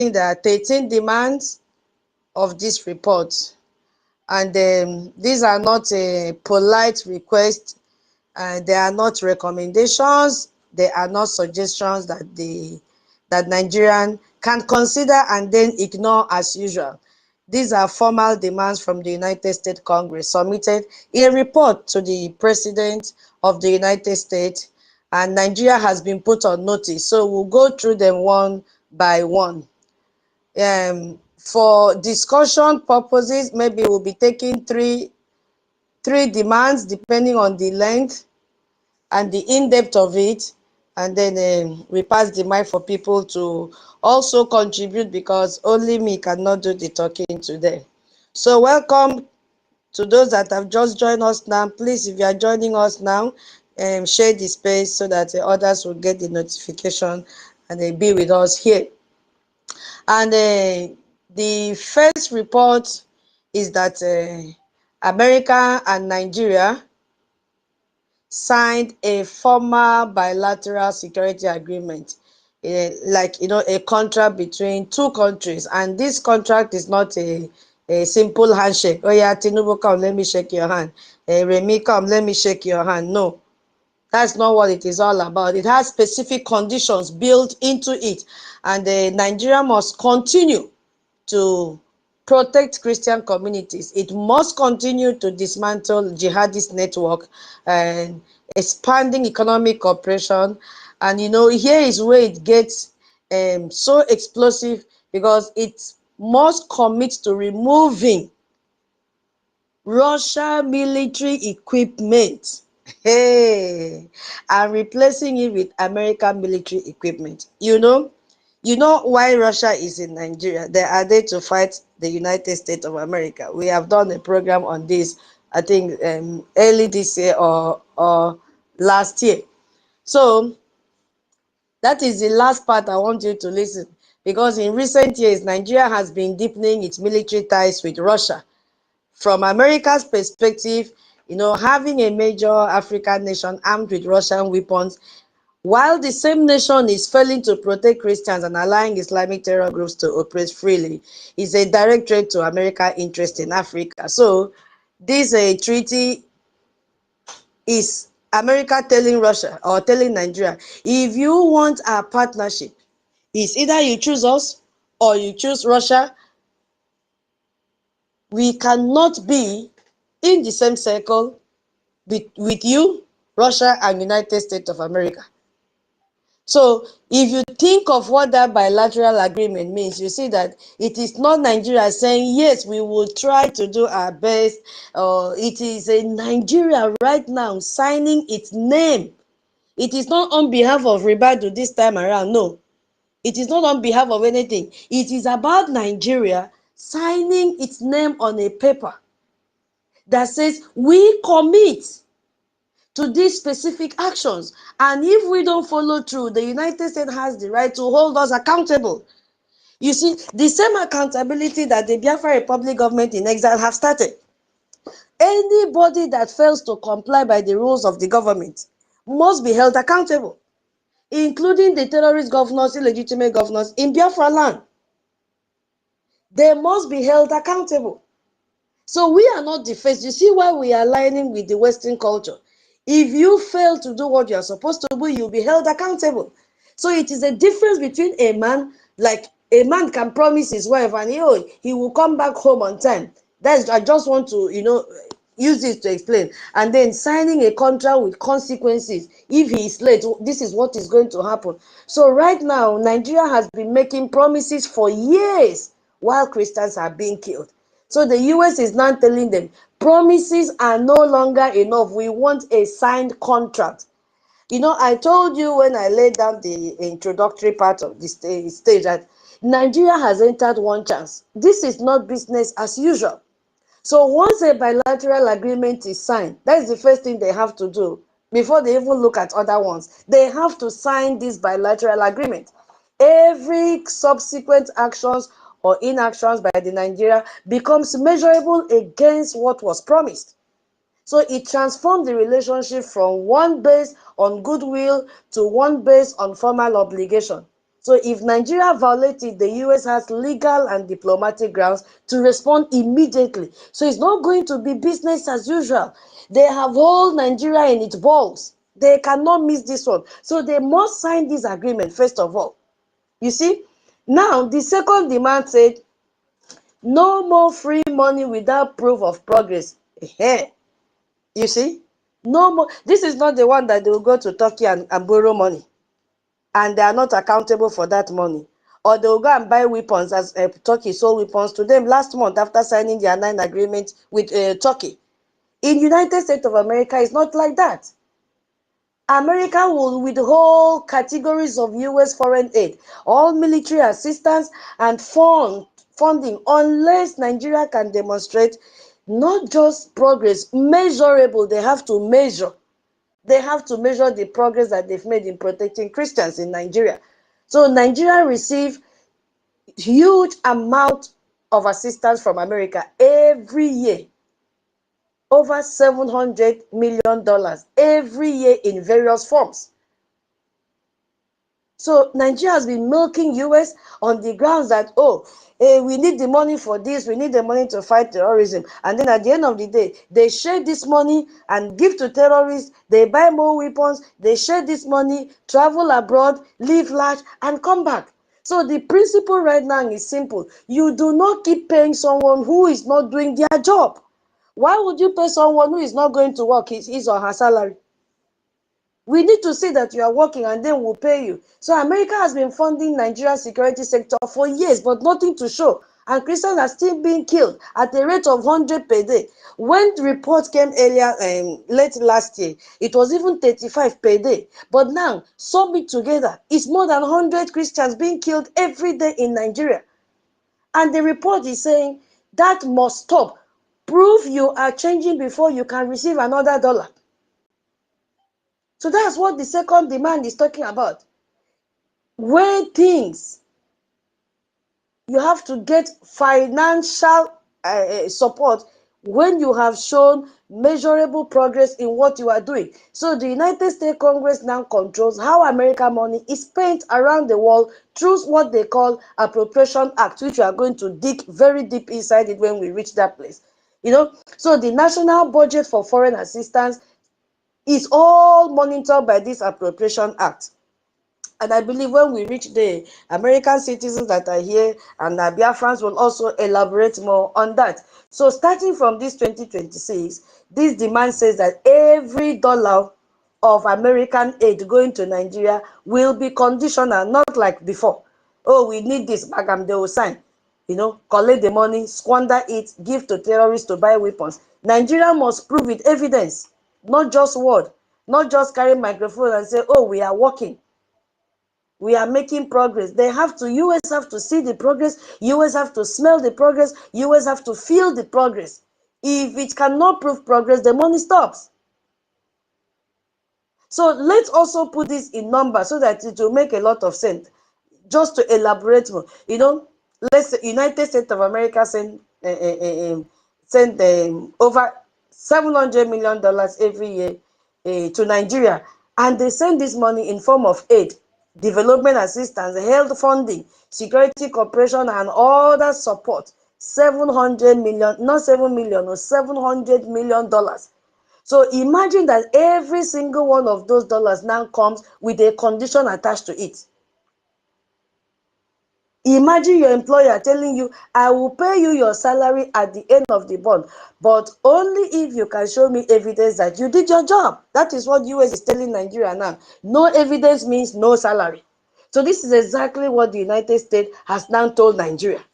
think there are 13 demands of this report, and these are not a polite request. They are not recommendations. They are not suggestions that Nigerian can consider and then ignore as usual. These are formal demands from the United States Congress submitted in a report to the President of the United States, and Nigeria has been put on notice. So we'll go through them one by one. For discussion purposes, maybe we'll be taking three demands depending on the length and the in-depth of it, and then we pass the mic for people to also contribute, because only me cannot do the talking today. So welcome to those that have just joined us now. Please, if you are joining us now, share the space so that others will get the notification and they be with us here. And the first report is that America and Nigeria signed a formal bilateral security agreement, a contract between two countries. And this contract is not a simple handshake. Oh yeah, Tinubu, come, let me shake your hand. Remi, come, let me shake your hand. No, that's not what it is all about. It has specific conditions built into it. And Nigeria must continue to protect Christian communities. It must continue to dismantle jihadist network and expanding economic cooperation. And here is where it gets so explosive, because it must commit to removing Russian military equipment, and replacing it with American military equipment. You know why Russia is in Nigeria? They are there to fight the United States of America. We have done a program on this, I think early this year or last year. So that is the last part I want you to listen, because in recent years, Nigeria has been deepening its military ties with Russia. From America's perspective, having a major African nation armed with Russian weapons, while the same nation is failing to protect Christians and allowing Islamic terror groups to operate freely, is a direct threat to America's interest in Africa. So this treaty is America telling Russia or telling Nigeria, if you want our partnership, it's either you choose us or you choose Russia. We cannot be in the same circle with you, Russia, and United States of America. So if you think of what that bilateral agreement means, you see that it is not Nigeria saying, yes, we will try to do our best. It is a Nigeria right now signing its name. It is not on behalf of Ribadu this time around, no. It is not on behalf of anything. It is about Nigeria signing its name on a paper that says, we commit to these specific actions. And if we don't follow through, the United States has the right to hold us accountable. You see, the same accountability that the Biafra Republic government in exile have started. Anybody that fails to comply by the rules of the government must be held accountable, including the terrorist governors, illegitimate governors in Biafra land. They must be held accountable. So we are not defaced. You see why we are aligning with the Western culture. If you fail to do what you are supposed to do, you'll be held accountable. So it is a difference between a man, like a man can promise his wife and he will come back home on time. I just want to, use this to explain. And then signing a contract with consequences. If he is late, this is what is going to happen. So right now, Nigeria has been making promises for years while Christians are being killed. So the US is now telling them, promises are no longer enough. We want a signed contract. I told you when I laid down the introductory part of this stage that Nigeria has entered one chance. This is not business as usual. So once a bilateral agreement is signed, that is the first thing they have to do before they even look at other ones. They have to sign this bilateral agreement. Every subsequent actions or inactions by the Nigeria becomes measurable against what was promised. So it transformed the relationship from one based on goodwill to one based on formal obligation. So if Nigeria violates it, the US has legal and diplomatic grounds to respond immediately. So it's not going to be business as usual. They have all Nigeria in its balls. They cannot miss this one. So they must sign this agreement, first of all. You see? Now, the second demand said, no more free money without proof of progress. You see? No more. This is not the one that they will go to Turkey and borrow money, and they are not accountable for that money. Or they will go and buy weapons, as Turkey sold weapons to them last month after signing their 9 agreement with Turkey. In United States of America, it's not like that. America will withhold categories of US foreign aid, all military assistance and funding, unless Nigeria can demonstrate not just progress, measurable. They have to measure. They have to measure the progress that they've made in protecting Christians in Nigeria. So Nigeria received huge amount of assistance from America every year. Over $700 million every year in various forms. So Nigeria has been milking US on the grounds that, we need the money for this, we need the money to fight terrorism. And then at the end of the day, they share this money and give to terrorists, they buy more weapons, they share this money, travel abroad, live large, and come back. So the principle right now is simple. You do not keep paying someone who is not doing their job. Why would you pay someone who is not going to work his or her salary? We need to see that you are working and then we'll pay you. So America has been funding Nigeria's security sector for years, but nothing to show. And Christians are still being killed at a rate of 100 per day. When the report came earlier, late last year, it was even 35 per day. But now, sum it together, it's more than 100 Christians being killed every day in Nigeria. And the report is saying that must stop. Prove you are changing before you can receive another dollar. So that's what the second demand is talking about. When things, you have to get financial support when you have shown measurable progress in what you are doing. So the United States Congress now controls how American money is spent around the world through what they call Appropriation Act, which we are going to dig very deep inside it when we reach that place. So the national budget for foreign assistance is all monitored by this Appropriation Act. And I believe when we reach the American citizens that are here and Biafrans will also elaborate more on that. So starting from this 2026, this demand says that every dollar of American aid going to Nigeria will be conditional, not like before. Oh, we need this, Bagam, they will sign. Collect the money, squander it, give to terrorists to buy weapons. Nigeria must prove with evidence, not just word, not just carry microphone and say, oh, we are working. We are making progress. US have to see the progress. US have to smell the progress. US have to feel the progress. If it cannot prove progress, the money stops. So let's also put this in numbers so that it will make a lot of sense. Just to elaborate more, let's say United States of America send over $700 million every year to Nigeria, and they send this money in form of aid, development assistance, health funding, security cooperation, and other support. 700 million, not 7 million, or $700 million. So imagine that every single one of those dollars now comes with a condition attached to it. Imagine your employer telling you, I will pay you your salary at the end of the month, but only if you can show me evidence that you did your job. That is what US is telling Nigeria now. No evidence means no salary. So this is exactly what the United States has now told Nigeria.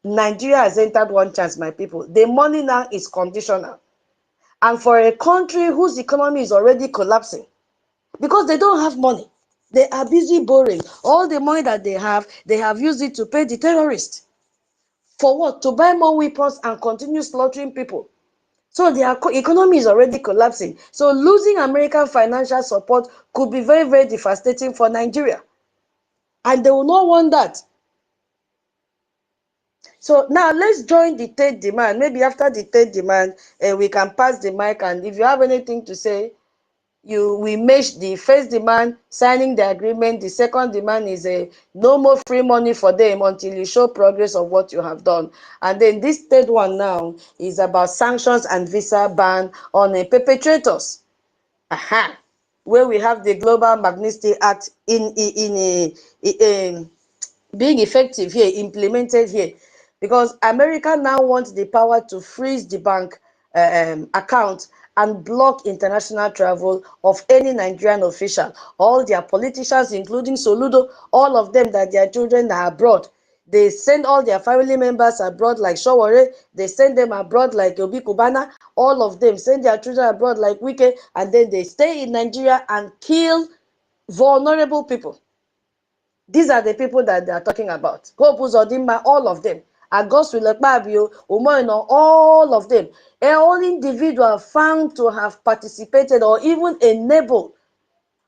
Nigeria has entered one chance, my people. The money now is conditional. And for a country whose economy is already collapsing, because they don't have money, they are busy borrowing. All the money that they have used it to pay the terrorists. For what? To buy more weapons and continue slaughtering people. So their economy is already collapsing. So losing American financial support could be very, very devastating for Nigeria. And they will not want that. So now let's join the third demand. Maybe after the third demand, we can pass the mic. And if you have anything to say, we match the first demand, signing the agreement. The second demand is no more free money for them until you show progress of what you have done. And then this third one now is about sanctions and visa ban on perpetrators. Aha. Where we have the Global Magnitsky Act in being effective here, implemented here, because America now wants the power to freeze the bank account and block international travel of any Nigerian official. All their politicians, including Soludo, all of them that their children are abroad. They send all their family members abroad like Showore. They send them abroad like Obi Kubana. All of them send their children abroad like Wike. And then they stay in Nigeria and kill vulnerable people. These are the people that they are talking about. Hope Uzodinma, all of them. Agoswile Kpabio, Umoino, all of them. All individual found to have participated or even enabled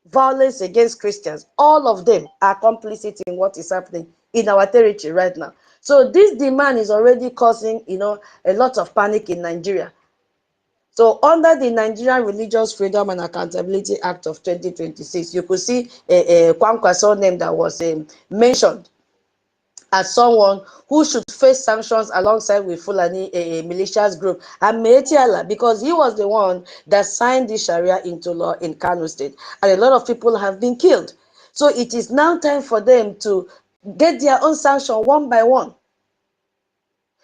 violence against Christians, all of them are complicit in what is happening in our territory right now. So this demand is already causing, a lot of panic in Nigeria. So under the Nigerian Religious Freedom and Accountability Act of 2026, you could see a Kwankwaso name that was mentioned as someone who should face sanctions alongside with Fulani militias group and Meetiala, because he was the one that signed the Sharia into law in KANU State. And a lot of people have been killed. So it is now time for them to get their own sanction one by one.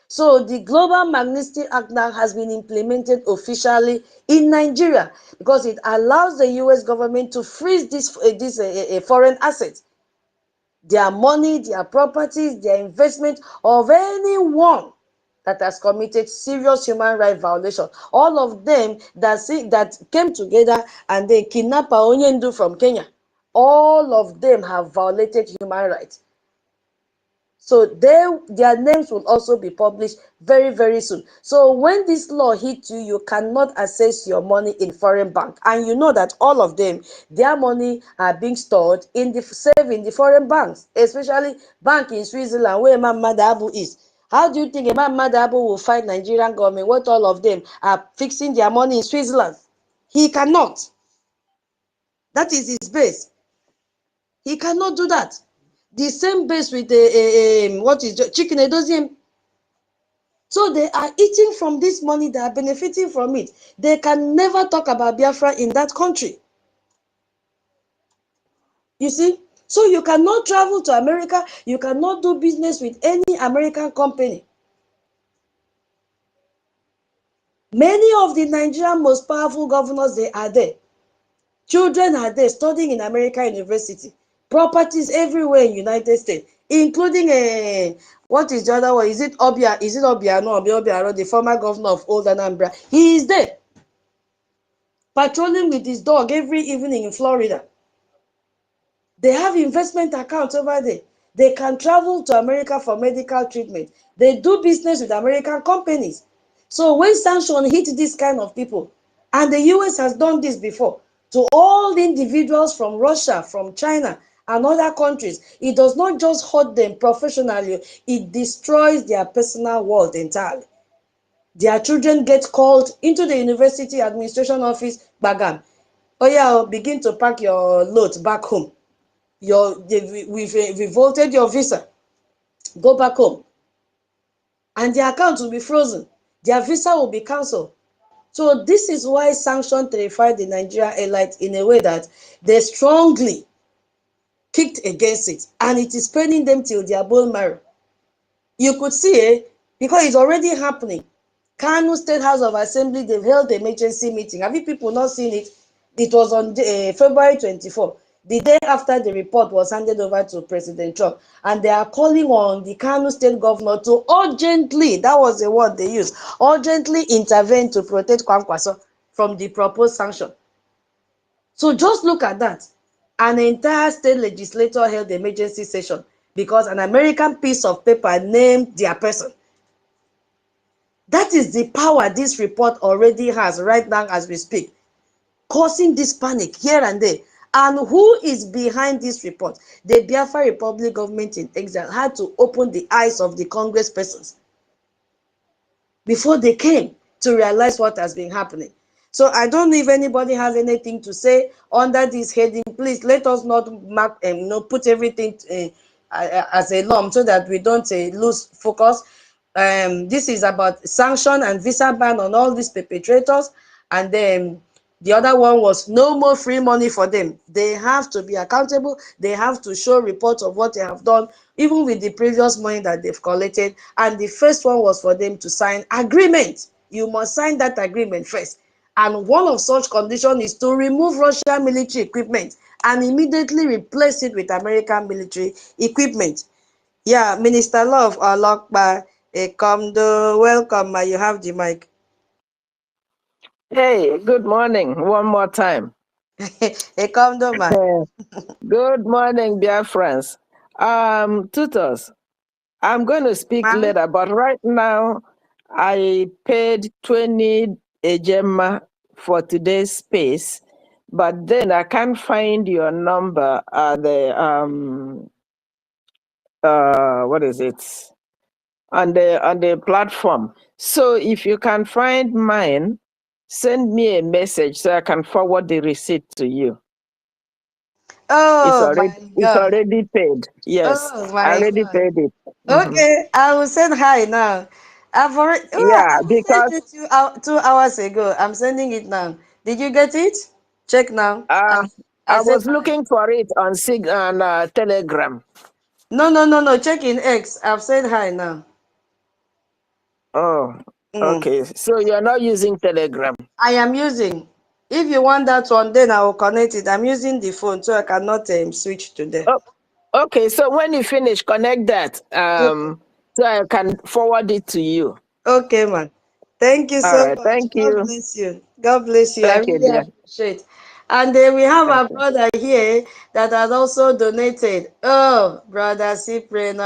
So the Global Magnitsky Act now has been implemented officially in Nigeria because it allows the US government to freeze this foreign assets, their money, their properties, their investment of anyone that has committed serious human rights violation. All of them that came together and they kidnapped Onyendu from Kenya. All of them have violated human rights. So their names will also be published very, very soon. So when this law hits you, you cannot access your money in foreign bank. And you know that all of them, their money are being stored in the foreign banks, especially bank in Switzerland where Imam Madabu is. How do you think Imam Madabu will fight Nigerian government when all of them are fixing their money in Switzerland? He cannot. That is his base. He cannot do that. The same base with what is chicken edozium. So they are eating from this money, they are benefiting from it. They can never talk about Biafra in that country. You see? So you cannot travel to America, you cannot do business with any American company. Many of the Nigerian most powerful governors, they are there. Children are there studying in American University. Properties everywhere in United States, including what is the other one? Is it Obia? Is it Obiano? Obiaro, the former governor of Old Anambra? He is there, patrolling with his dog every evening in Florida. They have investment accounts over there. They can travel to America for medical treatment. They do business with American companies. So when sanctions hit this kind of people, and the US has done this before, to all the individuals from Russia, from China, and other countries, it does not just hurt them professionally, it destroys their personal world entirely. Their children get called into the university administration office, bagam. Oh yeah, begin to pack your load back home. We've revolted your visa. Go back home. And their account will be frozen. Their visa will be cancelled. So this is why sanctions terrified the Nigerian elites in a way that they strongly kicked against it. And it is paining them till their bone marrow. You could see because it's already happening. KANU State House of Assembly, they've held an emergency meeting. Have you people not seen it? It was on February 24, the day after the report was handed over to President Trump. And they are calling on the KANU State governor to urgently, that was the word they used, urgently intervene to protect Kwankwaso from the proposed sanction. So just look at that. An entire state legislature held the emergency session because an American piece of paper named their person. That is the power this report already has right now as we speak, causing this panic here and there. And who is behind this report? The Biafra Republic government in exile had to open the eyes of the congresspersons before they came to realize what has been happening. So I don't know if anybody has anything to say under this heading. Please let us not mark put everything as a lump so that we don't lose focus. This is about sanction and visa ban on all these perpetrators, and then the other one was no more free money for them. They have to be accountable. They have to show reports of what they have done, even with the previous money that they've collected. And the first one was for them to sign agreement. You must sign that agreement first. And one of such conditions is to remove Russian military equipment and immediately replace it with American military equipment. Yeah, Minister Love Alokba Ekomdo, welcome, you have the mic. Hey, good morning. One more time. Ekomdo, ma. Good morning, dear friends. Tutors, I'm going to speak later, but right now I paid 20 ejema for today's space, but then I can't find your number at the what is it? On the platform. So if you can find mine, send me a message so I can forward the receipt to you. Oh It's already paid. Yes, oh I my already God. paid it. Okay, I will send hi now. I've already Yeah, I because sent it 2 hours ago. I'm sending it now. Did you get it? Check now. I I said was hi. looking for it on Telegram. No. Check in X. I've said hi now. Oh, Mm. okay. So you're not using Telegram. I am using. If you want that one, then I will connect it. I'm using the phone, so I cannot switch to there. Oh, okay. So when you finish, connect that Okay. so I can forward it to you. Okay, man. Thank you All so right. much. Thank God you. bless you. God bless you. I Thank you, really dear. appreciate. And then we have Thank our you. brother here that has also donated. Oh, brother Cyprian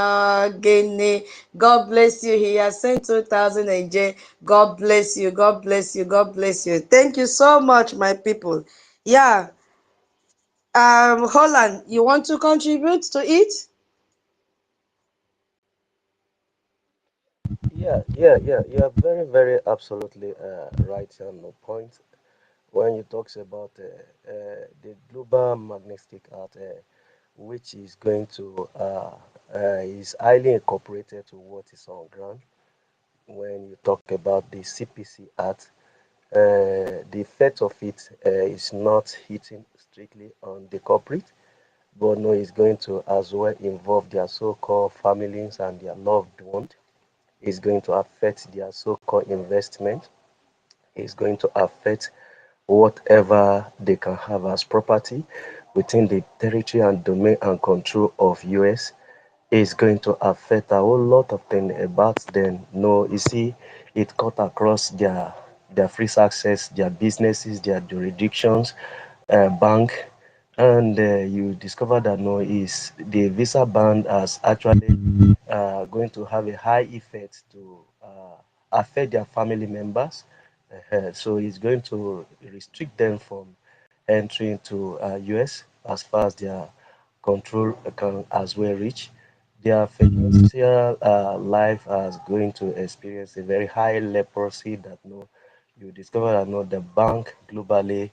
Guinea. God bless you. He has sent 2,000 AJ. God bless you. God bless you. God bless you. Thank you so much, my people. Yeah. Holland, you want to contribute to it? Yeah. You are very, very absolutely right on the point when you talks about the global magnetic art, which is going to is highly incorporated to what is on ground. When you talk about the CPC art, the effect of it is not hitting strictly on the corporate, but no, it's going to as well involve their so-called families and their loved ones. It's going to affect their so-called investment. It's going to affect whatever they can have as property within the territory and domain and control of US. Is going to affect a whole lot of things about them. No, you see, it cut across their free access, their businesses, their jurisdictions, bank, and you discover that no, is the visa ban has actually going to have a high effect to affect their family members. So it's going to restrict them from entering to US as far as their control can as well reach. Their financial life is going to experience a very high leprosy that no, you discover that no, the bank globally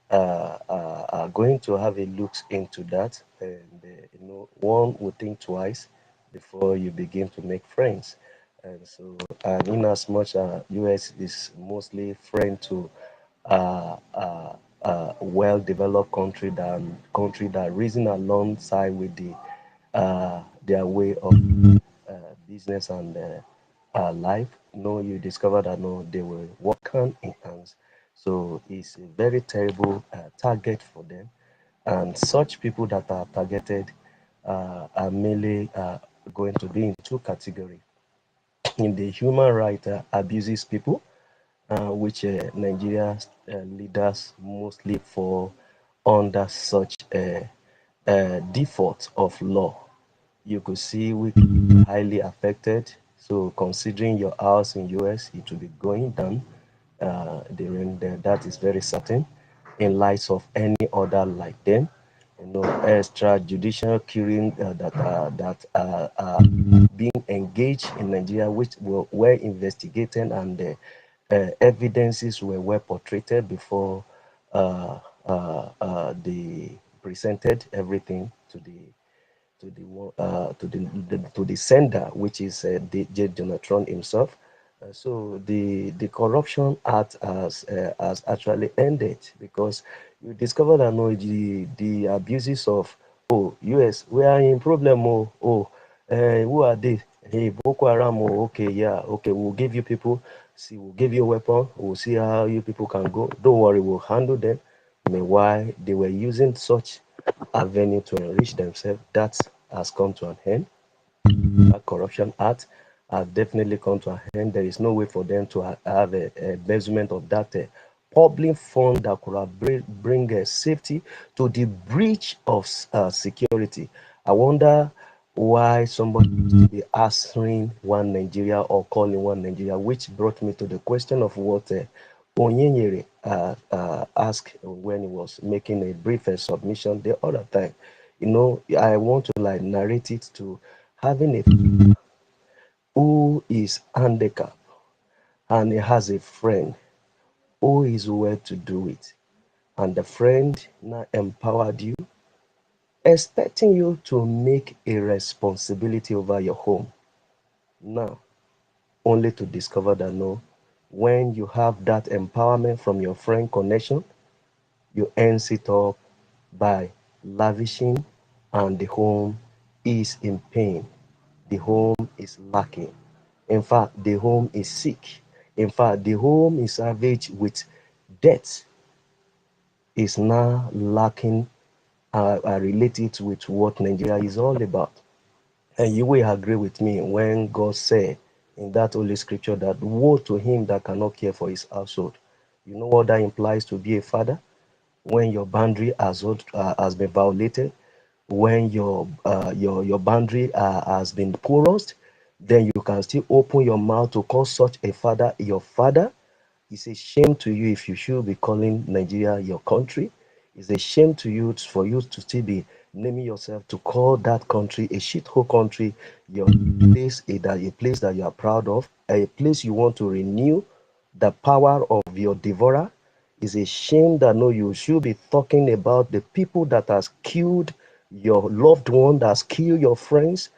are going to have a look into that, and one would think twice before you begin to make friends. And so, and in as much US is mostly friend to well-developed country that reason alongside with their way of business and life. No, you discover that no, they will work hand in hands. So it's a very terrible target for them. And such people that are targeted are mainly going to be in two categories. In the human right abuses people, which Nigeria's leaders mostly fall under such a default of law. You could see we highly affected. So considering your house in US, it will be going down. That is very certain. In light of any other like them, extrajudicial killing that are being engaged in Nigeria, which were investigated and evidences were well portrayed before they presented everything to the sender, which is DJ Donatron himself. So the corruption act has actually ended because you discover that no the abuses of US, we are in problem, who are they, hey, Boko Haram, okay, yeah, okay, we'll give you people, see, we'll give you a weapon, we'll see how you people can go, don't worry, we'll handle them. Meanwhile, they were using such avenue to enrich themselves. That has come to an end. That corruption act has definitely come to an end. There is no way for them to have a measurement of that public fund that could have bring safety to the breach of security. I wonder why somebody used to be answering one Nigeria or calling one Nigeria, which brought me to the question of what Onyenyere asked when he was making a brief submission the other time. You know, I want to like narrate it to having a who is handicapped and he has a friend who is well to do it, and the friend now empowered you, expecting you to make a responsibility over your home. Now, only to discover that no, when you have that empowerment from your friend connection, you ends it up by lavishing, and the home is in pain. The home is lacking. In fact, the home is sick. In fact, the home is ravaged with death. Is now lacking related with what Nigeria is all about. And you will agree with me when God said in that holy scripture that woe to him that cannot care for his household. You know what that implies to be a father? When your boundary has been violated, when your boundary has been porous, then you can still open your mouth to call such a father your father. It's a shame to you if you should be calling Nigeria your country. It's a shame to you for you to still be naming yourself to call that country a shithole country, your place, a place that you are proud of, a place you want to renew the power of your devourer. It's a shame that no, you should be talking about the people that has killed your loved one, that has killed your friends,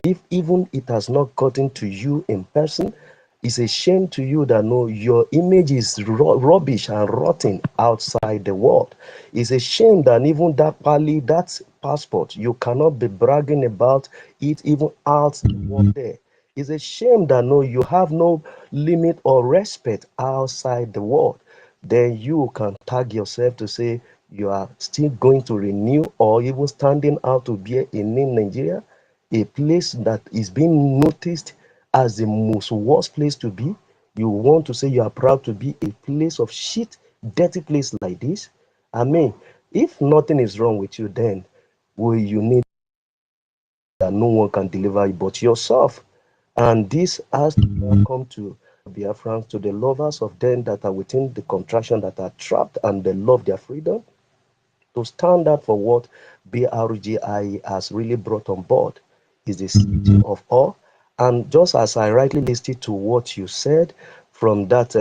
if even it has not gotten to you in person. It's a shame to you that no, your image is rubbish and rotten outside the world. It's a shame that even that pali, that passport, you cannot be bragging about it even out the world there. It's a shame that no, you have no limit or respect outside the world. Then you can tag yourself to say you are still going to renew or even standing out to be in Nigeria, a place that is being noticed as the most worst place to be. You want to say you are proud to be a place of shit, dirty place like this. I mean, if nothing is wrong with you, then will you need that no one can deliver you but yourself? And this has to come to Biafrans, to the lovers of them that are within the contraction, that are trapped and they love their freedom, to stand up for what BRGI has really brought on board is the city of all. And just as I rightly listened to what you said from that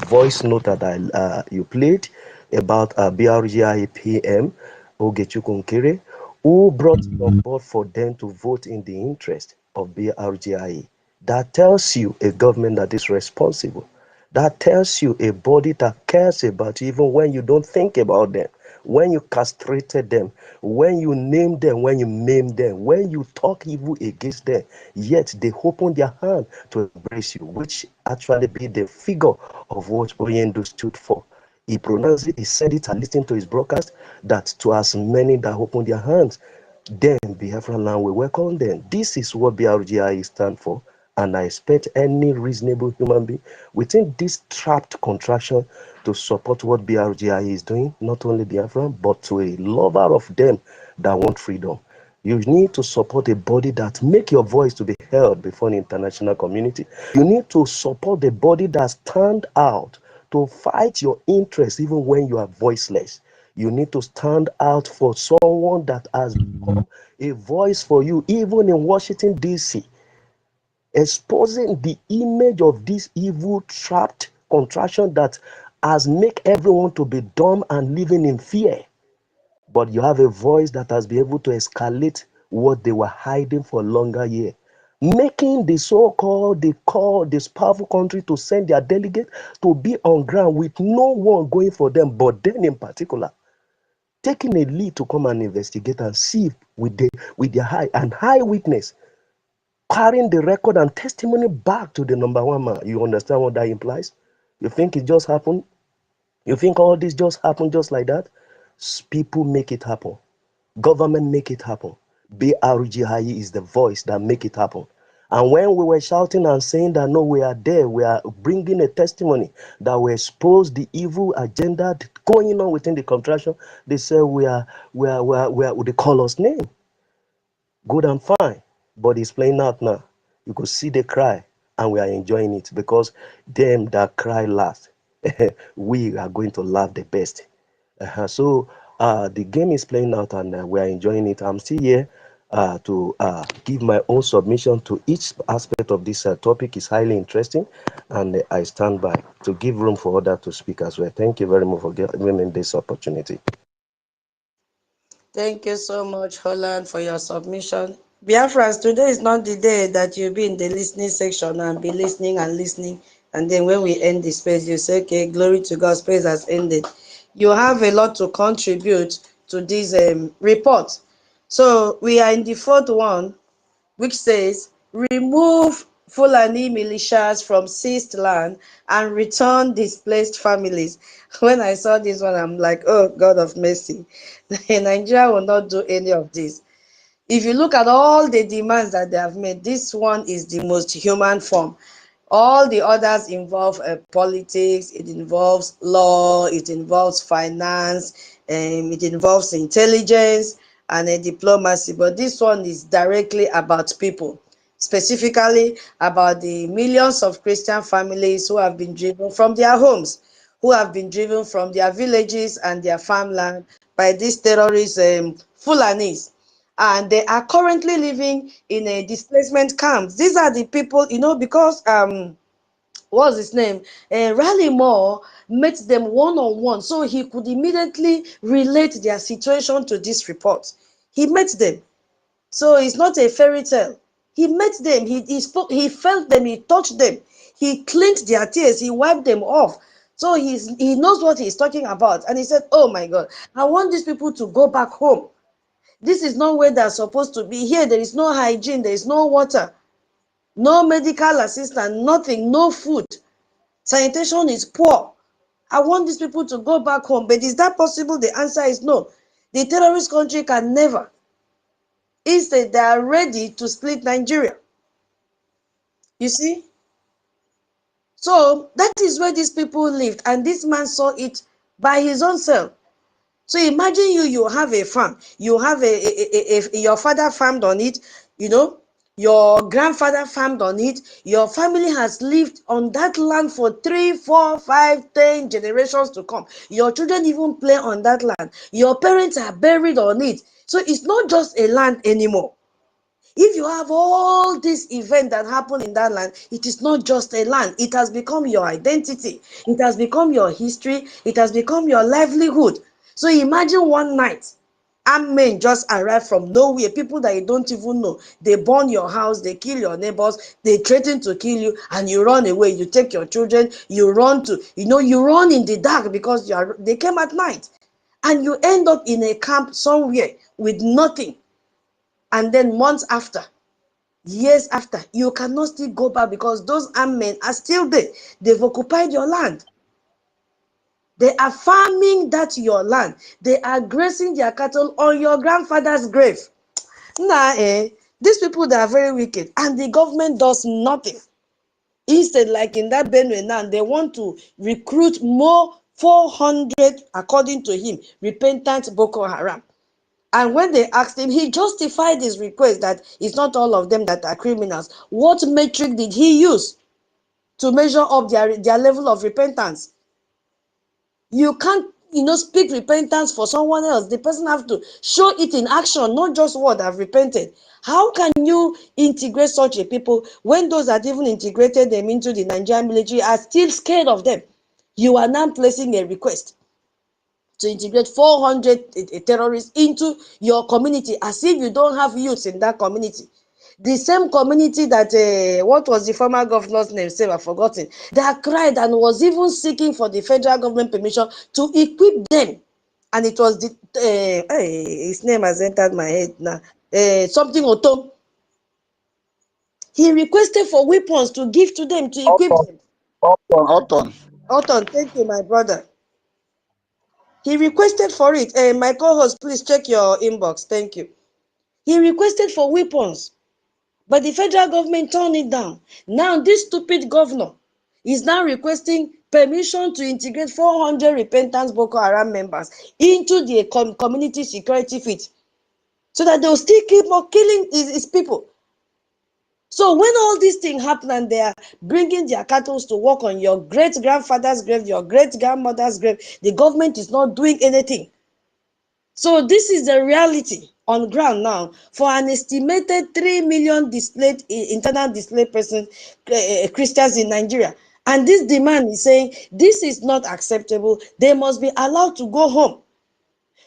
voice note that you played about BRGI PM Ogechukwu Nkere, who brought it on board for them to vote in the interest of BRGI. That tells you a government that is responsible. That tells you a body that cares about you even when you don't think about them, when you castrated them, when you name them, when you maim them, when you talk evil against them, yet they open their hand to embrace you, which actually be the figure of what Oyendo stood for. He pronounced it, he said it, I listened to his broadcast, that to as many that open their hands, then Biafra land will welcome them. This is what BRGI stand for. And I expect any reasonable human being within this trapped contraction to support what BRGI is doing, not only Biafra, but to a lover of them that want freedom. You need to support a body that make your voice to be heard before the international community. You need to support the body that stand out to fight your interests even when you are voiceless. You need to stand out for someone that has become a voice for you, even in Washington, D.C. exposing the image of this evil trapped contraction that has make everyone to be dumb and living in fear. But you have a voice that has been able to escalate what they were hiding for longer year, making the so-called this powerful country to send their delegate to be on ground with no one going for them, but then in particular taking a lead to come and investigate and see with their high witness, carrying the record and testimony back to the number one man. You understand what that implies? You think it just happened? You think all this just happened just like that? People make it happen. Government make it happen. BRGIE is the voice that make it happen. And when we were shouting and saying that no, we are there, we are bringing a testimony that will expose the evil agenda going on within the contraction, they say they call us name. Good and fine, but it's playing out now. You could see they cry, and we are enjoying it because them that cry last, we are going to laugh the best. So the game is playing out, and we are enjoying it. I'm still here to give my own submission to each aspect of this topic. Is highly interesting, and I stand by to give room for others to speak as well. Thank you very much for giving me this opportunity. Thank you so much, Holland, for your submission. Biafrans, today is not the day that you'll be in the listening section and be listening and listening. And then when we end the space, you say, okay, glory to God, space has ended. You have a lot to contribute to this report. So we are in the fourth one, which says, remove Fulani militias from seized land and return displaced families. When I saw this one, I'm like, oh, God of mercy. Nigeria will not do any of this. If you look at all the demands that they have made, this one is the most human form. All the others involve politics, it involves law, it involves finance, it involves intelligence and diplomacy. But this one is directly about people, specifically about the millions of Christian families who have been driven from their homes, who have been driven from their villages and their farmland by these terrorist Fulanis, and they are currently living in a displacement camps. These are the people, because what's his name? Raleigh Moore met them one-on-one, so he could immediately relate their situation to this report. He met them, so it's not a fairy tale. He met them, he spoke, he felt them, he touched them, he cleaned their tears, he wiped them off. So he knows what he's talking about, and he said, oh my God, I want these people to go back home. This is not where they're supposed to be. Here, there is no hygiene, there is no water, no medical assistance, nothing, no food. Sanitation is poor. I want these people to go back home. But is that possible? The answer is no. The terrorist country can never. Instead, they are ready to split Nigeria. You see? So that is where these people lived. And this man saw it by his own self. So imagine you have a farm, you have your father farmed on it, your grandfather farmed on it, your family has lived on that land for 3, 4, 5, 10 generations to come. Your children even play on that land. Your parents are buried on it. So it's not just a land anymore. If you have all these events that happen in that land, it is not just a land. It has become your identity. It has become your history. It has become your livelihood. So imagine one night, armed men just arrive from nowhere, people that you don't even know. They burn your house, they kill your neighbors, they threaten to kill you, and you run away. You take your children, you run you run in the dark because they came at night. And you end up in a camp somewhere with nothing. And then months after, years after, you cannot still go back because those armed men are still there. They've occupied your land. They are farming your land. They are grazing their cattle on your grandfather's grave. These people, they are very wicked, and the government does nothing. Instead, like in that Benue now, they want to recruit more 400, according to him, repentant Boko Haram. And when they asked him, he justified his request that it's not all of them that are criminals. What metric did he use to measure up their level of repentance? You can't speak repentance for someone else. The person have to show it in action, not just word, I've repented. How can you integrate such a people when those that even integrated them into the Nigerian military are still scared of them? You are now placing a request to integrate 400 terrorists into your community as if you don't have youths in that community. The same community that, what was the former governor's name? Say, I've forgotten. That cried and was even seeking for the federal government permission to equip them. And it was the, his name has entered my head now. Something Otom. He requested for weapons to give to them to equip them. Autumn, thank you, my brother. He requested for it. My co-host, please check your inbox. Thank you. He requested for weapons, but the federal government turned it down. Now, this stupid governor is now requesting permission to integrate 400 repentant Boko Haram members into the community security fit so that they'll still keep on killing his people. So when all these things happen and they are bringing their cattle to work on your great-grandfather's grave, your great-grandmother's grave, the government is not doing anything. So this is the reality on ground now for an estimated 3 million displaced, internal displaced persons, Christians in Nigeria. And this demand is saying this is not acceptable. They must be allowed to go home.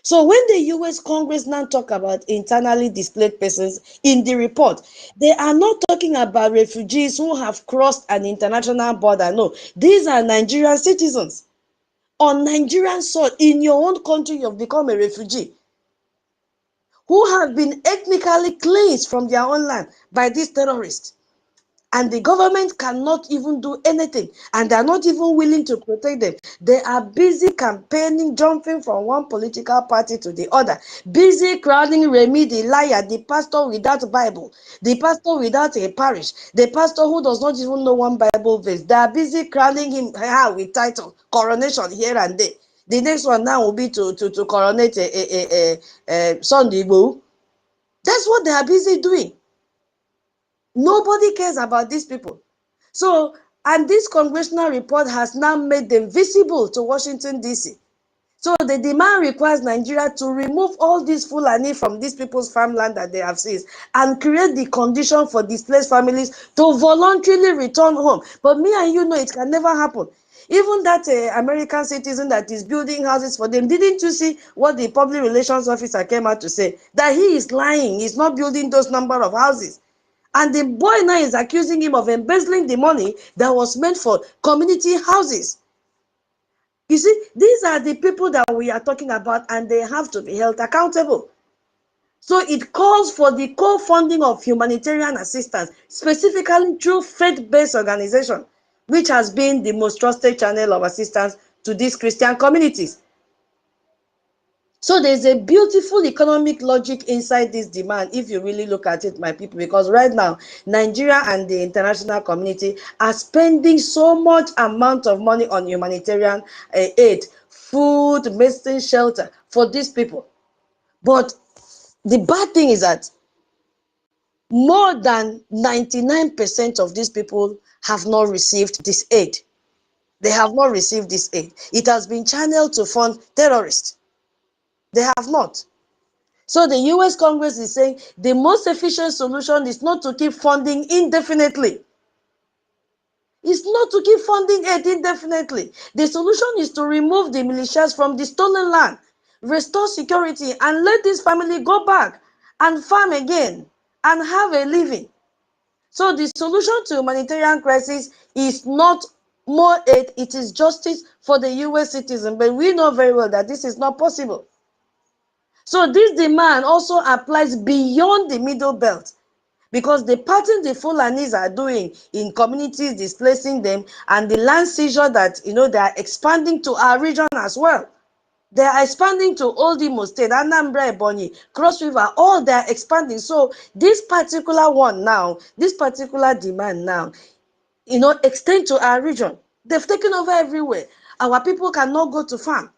So when the US Congress now talk about internally displaced persons in the report, they are not talking about refugees who have crossed an international border. No, these are Nigerian citizens. On Nigerian soil, in your own country, you've become a refugee who have been ethnically cleansed from their own land by these terrorists. And the government cannot even do anything, and they are not even willing to protect them. They are busy campaigning, jumping from one political party to the other, busy crowding Remi the liar, the pastor without Bible, the pastor without a parish, the pastor who does not even know one Bible verse. They are busy crowding him with title, coronation here and there. The next one now will be to coronate a Sunday Igboho. That's what they are busy doing. Nobody cares about these people. So, and this congressional report has now made them visible to Washington, D.C. So the demand requires Nigeria to remove all these Fulani from these people's farmland that they have seized and create the condition for displaced families to voluntarily return home. But me and you know it can never happen. Even that American citizen that is building houses for them, didn't you see what the public relations officer came out to say? That he is lying, he's not building those number of houses. And the boy now is accusing him of embezzling the money that was meant for community houses. You see, these are the people that we are talking about, and they have to be held accountable. So it calls for the co-funding of humanitarian assistance, specifically through faith-based organization, which has been the most trusted channel of assistance to these Christian communities. So there's a beautiful economic logic inside this demand, if you really look at it, my people, because right now, Nigeria and the international community are spending so much amount of money on humanitarian aid, food, medicine, shelter for these people. But the bad thing is that more than 99% of these people have not received this aid. They have not received this aid. It has been channeled to fund terrorists. They have not. So the US Congress is saying the most efficient solution is not to keep funding indefinitely. It's not to keep funding aid indefinitely. The solution is to remove the militias from the stolen land, restore security, and let this family go back and farm again and have a living. So the solution to humanitarian crisis is not more aid, it is justice for the US citizen. But we know very well that this is not possible. So this demand also applies beyond the middle belt, because the pattern the Fulanis are doing in communities, displacing them, and the land seizure that they are expanding to our region as well. They are expanding to Old Imo State, Anambra, Ebonyi, Cross River, all they are expanding. So this particular one now, this particular demand now, extend to our region. They've taken over everywhere. Our people cannot go to farm.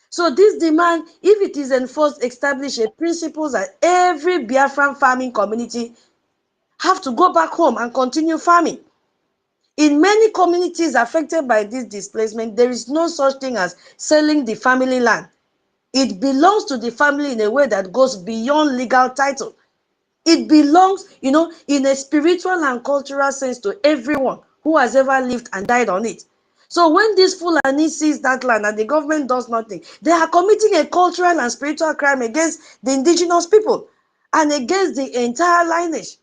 So this demand, if it is enforced, establish a principle that every Biafran farming community have to go back home and continue farming. In many communities affected by this displacement, there is no such thing as selling the family land. It belongs to the family in a way that goes beyond legal title. It belongs, in a spiritual and cultural sense to everyone who has ever lived and died on it. So when this Fulani sees that land and the government does nothing, they are committing a cultural and spiritual crime against the indigenous people and against the entire lineage,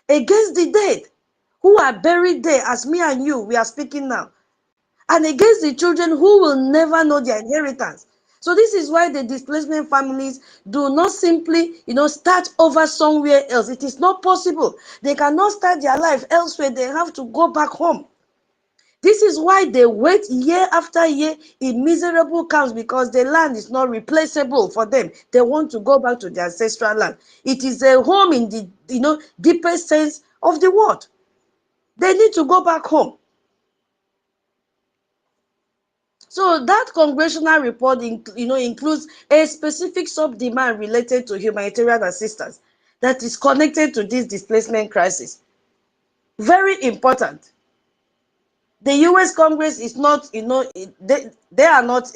against the dead who are buried there as me and you, we are speaking now, and against the children who will never know their inheritance. So this is why the displacement families do not simply, start over somewhere else. It is not possible. They cannot start their life elsewhere. They have to go back home. This is why they wait year after year in miserable camps, because the land is not replaceable for them. They want to go back to their ancestral land. It is a home in the deepest sense of the word. They need to go back home. So that congressional report includes a specific sub-demand related to humanitarian assistance that is connected to this displacement crisis. Very important. The US Congress is not, they are not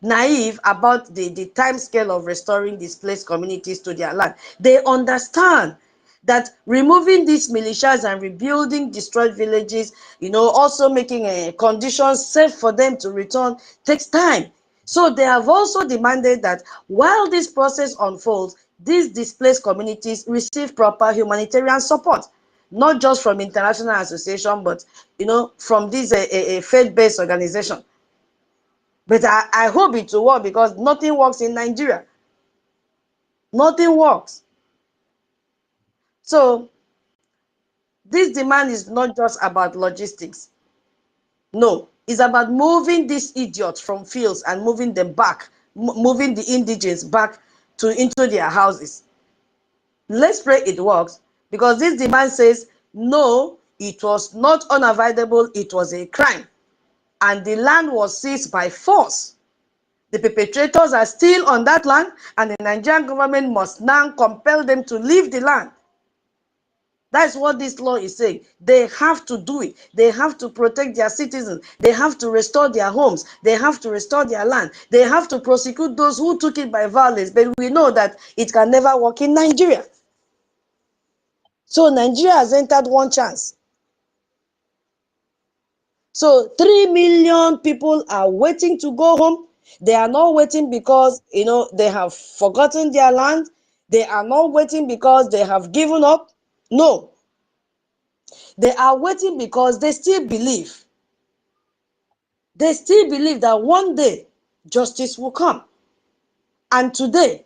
naive about the time scale of restoring displaced communities to their land. They understand that removing these militias and rebuilding destroyed villages, also making conditions safe for them to return takes time. So they have also demanded that while this process unfolds, these displaced communities receive proper humanitarian support, not just from international association, but from this faith-based organization. But I hope it will work, because nothing works in Nigeria. Nothing works. So this demand is not just about logistics. No, it's about moving these idiots from fields and moving them back, moving the indigents back into their houses. Let's pray it works, because this demand says, no, it was not unavoidable, it was a crime, and the land was seized by force. The perpetrators are still on that land, and the Nigerian government must now compel them to leave the land. That's what this law is saying. They have to do it. They have to protect their citizens. They have to restore their homes. They have to restore their land. They have to prosecute those who took it by violence. But we know that it can never work in Nigeria. So Nigeria has entered one chance. So 3 million people are waiting to go home. They are not waiting because, they have forgotten their land. They are not waiting because they have given up. No. They are waiting because they still believe. They still believe that one day justice will come. And today,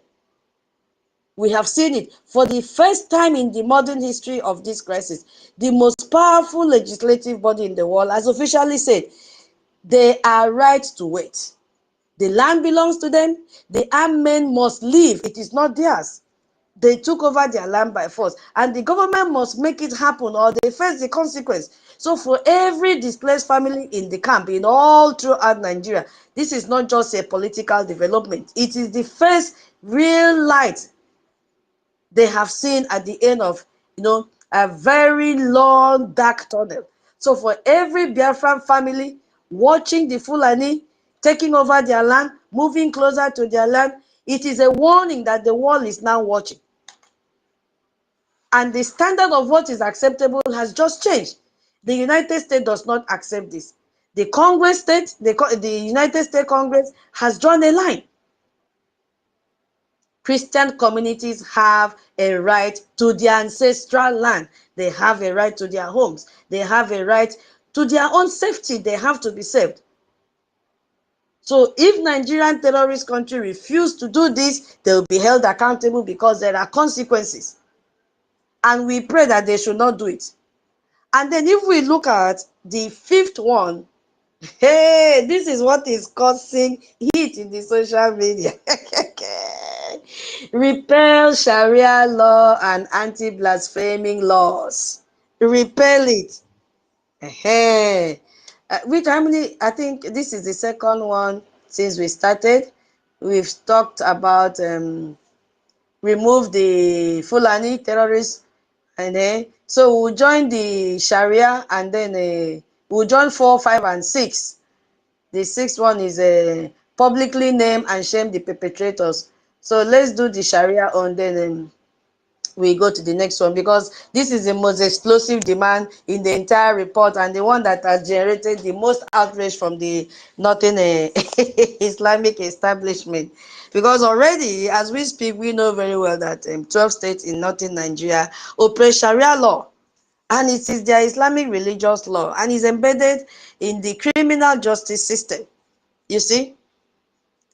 we have seen it. For the first time in the modern history of this crisis, the most powerful legislative body in the world has officially said they are right to wait. The land belongs to them. The armed men must leave. It is not theirs. They took over their land by force, and the government must make it happen, or they face the consequence. So for every displaced family in the camp, in all throughout Nigeria, this is not just a political development. It is the first real light they have seen at the end of, a very long, dark tunnel. So for every Biafran family watching the Fulani taking over their land, moving closer to their land, it is a warning that the world is now watching. And the standard of what is acceptable has just changed. The United States does not accept this. The United States Congress has drawn a line. Christian communities have a right to their ancestral land. They have a right to their homes. They have a right to their own safety. They have to be saved. So if Nigerian terrorist country refuse to do this, they will be held accountable, because there are consequences. And we pray that they should not do it. And then if we look at the fifth one, hey, this is what is causing heat in the social media. Repeal Sharia law and anti-blaspheming laws. Repeal it. Hey. I think this is the second one since we started. We've talked about remove the Fulani terrorists And so we'll join the Sharia, and then we'll join 4, 5, and 6. The 6th one is publicly name and shame the perpetrators. So let's do the Sharia on, then we go to the next one, because this is the most explosive demand in the entire report, and the one that has generated the most outrage from the northern Islamic establishment. Because already, as we speak, we know very well that 12 states in northern Nigeria operate Sharia law, and it is their Islamic religious law, and is embedded in the criminal justice system. You see?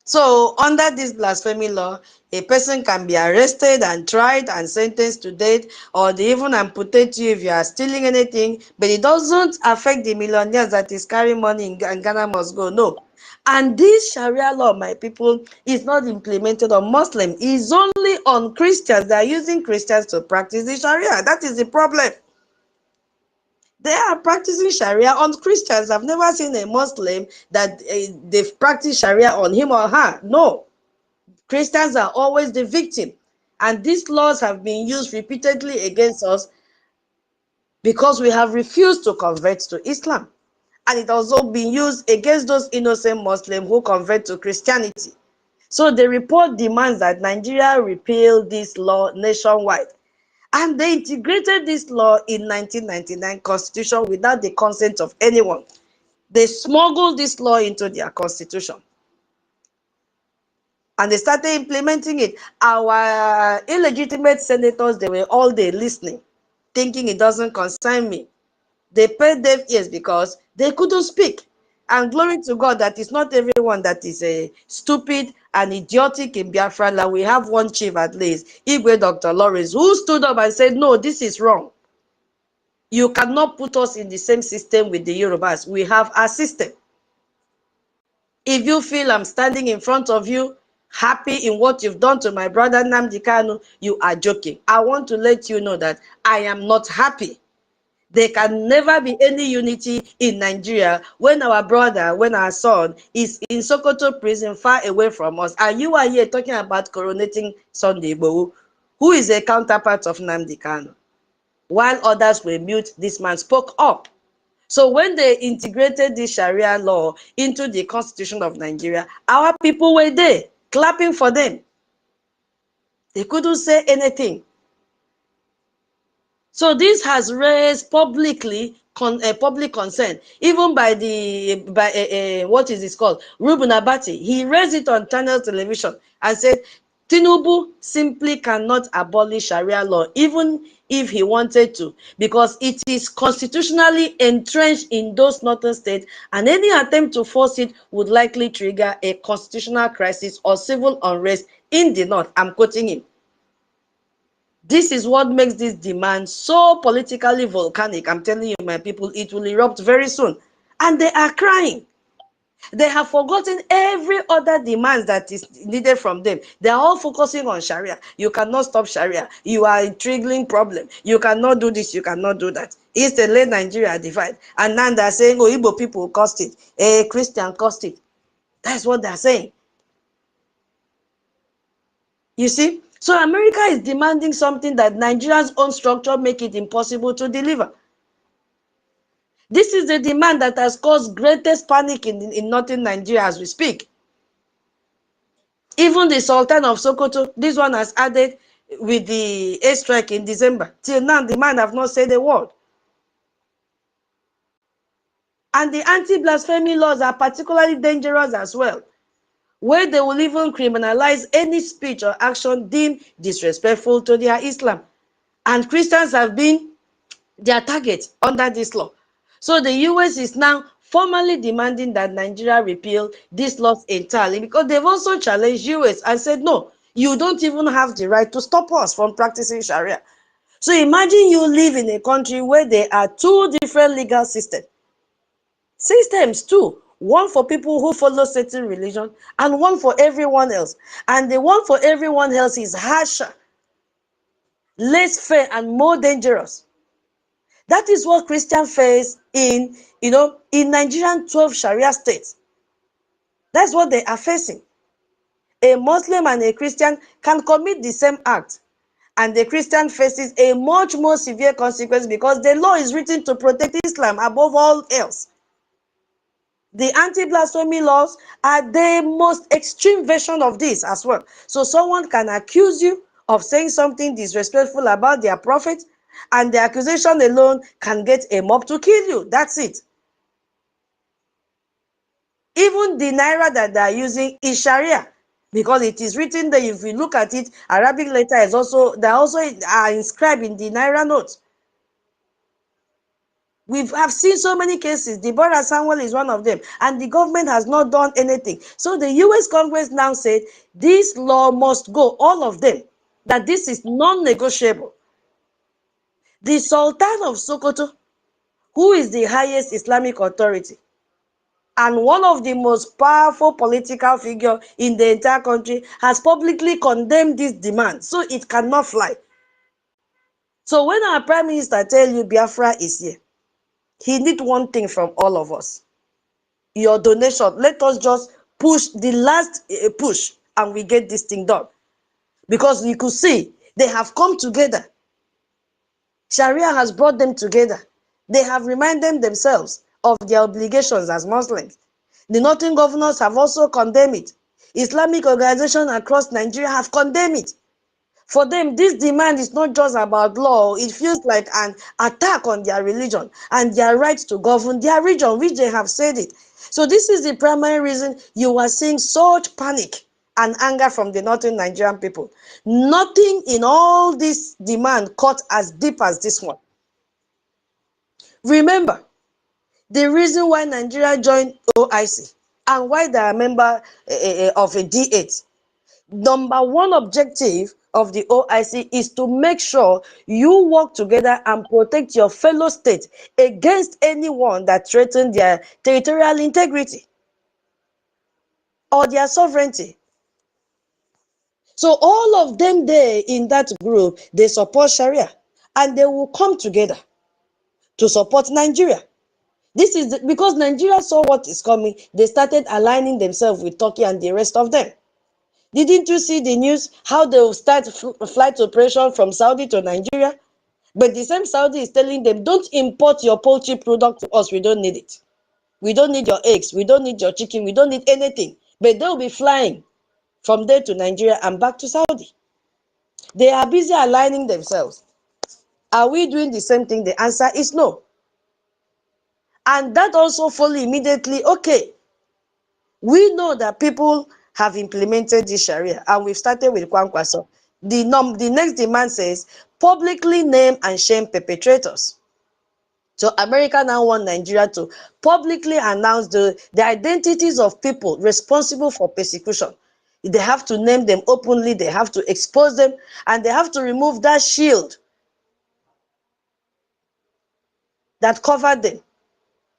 So under this blasphemy law, a person can be arrested and tried and sentenced to death, or they even amputate you if you are stealing anything, but it doesn't affect the millionaires that is carrying money in Ghana must go. No. And this Sharia law, my people, is not implemented on Muslims. It's only on Christians. They are using Christians to practice the Sharia. That is the problem. They are practicing Sharia on Christians. I've never seen a Muslim that they've practiced Sharia on him or her. No. Christians are always the victim. And these laws have been used repeatedly against us because we have refused to convert to Islam. And it also been used against those innocent Muslims who convert to Christianity. So the report demands that Nigeria repeal this law nationwide. And they integrated this law in 1999 constitution without the consent of anyone. They smuggled this law into their constitution. And they started implementing it. Our illegitimate senators, they were all day listening, thinking it doesn't concern me. They paid deaf ears because they couldn't speak. And glory to God that it's not everyone that is stupid and idiotic in Biafra land. We have one chief at least, Igwe Dr. Lawrence, who stood up and said, no, this is wrong. You cannot put us in the same system with the Yorubas. We have our system. If you feel I'm standing in front of you, happy in what you've done to my brother NNAMDI KANU, you are joking. I want to let you know that I am not happy. There can never be any unity in Nigeria when our brother, when our son is in Sokoto prison far away from us. And you are here talking about coronating Sunday Igboho, who is a counterpart of NNAMDI KANU. While others were mute, this man spoke up. So when they integrated the Sharia law into the Constitution of Nigeria, our people were there, clapping for them. They couldn't say anything. So this has raised publicly public concern, even by what is this called, Ruben Abati. He raised it on channel television and said Tinubu simply cannot abolish Sharia law, even if he wanted to, because it is constitutionally entrenched in those northern states, and any attempt to force it would likely trigger a constitutional crisis or civil unrest in the north. I'm quoting him. This is what makes this demand so politically volcanic. I'm telling you, my people, it will erupt very soon. And they are crying. They have forgotten every other demand that is needed from them. They are all focusing on Sharia. You cannot stop Sharia. You are a triggering problem. You cannot do this. You cannot do that. Instead, let Nigeria divide. And now they're saying, oh, Igbo people caused it. A Christian caused it. That's what they're saying. You see? So America is demanding something that Nigeria's own structure make it impossible to deliver. This is the demand that has caused greatest panic in northern Nigeria as we speak. Even the Sultan of Sokoto, this one has added with the airstrike in December. Till now, the man have not said a word. And the anti-blasphemy laws are particularly dangerous as well, where they will even criminalize any speech or action deemed disrespectful to their Islam. And Christians have been their target under this law. So the US is now formally demanding that Nigeria repeal these laws entirely, because they've also challenged US and said, no, you don't even have the right to stop us from practicing Sharia. So imagine you live in a country where there are two different legal systems. Systems too. One for people who follow certain religion and one for everyone else. And the one for everyone else is harsher, less fair, and more dangerous. That is what Christians face in Nigerian 12 Sharia states. That's what they are facing. A Muslim and a Christian can commit the same act, And the Christian faces a much more severe consequence because the law is written to protect Islam above all else. The anti-blasphemy laws are the most extreme version of this as well. So someone can accuse you of saying something disrespectful about their prophet, and the accusation alone can get a mob to kill you. That's it. Even the naira that they are using is Sharia, because it is written there. If you look at it, Arabic letter is also, they also are inscribed in the naira notes. We have seen so many cases. Deborah Samuel is one of them, and the government has not done anything. So the US Congress now said this law must go, all of them, that this is non-negotiable. The Sultan of Sokoto, who is the highest Islamic authority and one of the most powerful political figures in the entire country, has publicly condemned this demand. So it cannot fly. So when our Prime Minister tells you Biafra is here, he needs one thing from all of us: your donation. Let us just push the last push and we get this thing done. Because you could see they have come together. Sharia has brought them together. They have reminded themselves of their obligations as Muslims. The northern governors have also condemned it. Islamic organizations across Nigeria have condemned it. For them, this demand is not just about law. It feels like an attack on their religion and their right to govern their region, which they have said it. So this is the primary reason you are seeing such panic and anger from the northern Nigerian people. Nothing in all this demand cut as deep as this one. Remember, the reason why Nigeria joined OIC and why they are a member of a D8, number one objective of the OIC is to make sure you work together and protect your fellow states against anyone that threatens their territorial integrity or their sovereignty. So all of them there in that group, they support Sharia, and they will come together to support Nigeria. This is because Nigeria saw what is coming. They started aligning themselves with Turkey and the rest of them. Didn't you see the news how they will start flight operation from Saudi to Nigeria? But the same Saudi is telling them, don't import your poultry product to us. We don't need it. We don't need your eggs. We don't need your chicken. We don't need anything. But they'll be flying from there to Nigeria and back to Saudi. They are busy aligning themselves. Are we doing the same thing? The answer is no. And that also follow immediately, okay, we know that people have implemented the Sharia, and we've started with Kwankwaso. The next demand says, publicly name and shame perpetrators. So America now want Nigeria to publicly announce the identities of people responsible for persecution. They have to name them openly, they have to expose them, and they have to remove that shield that covered them.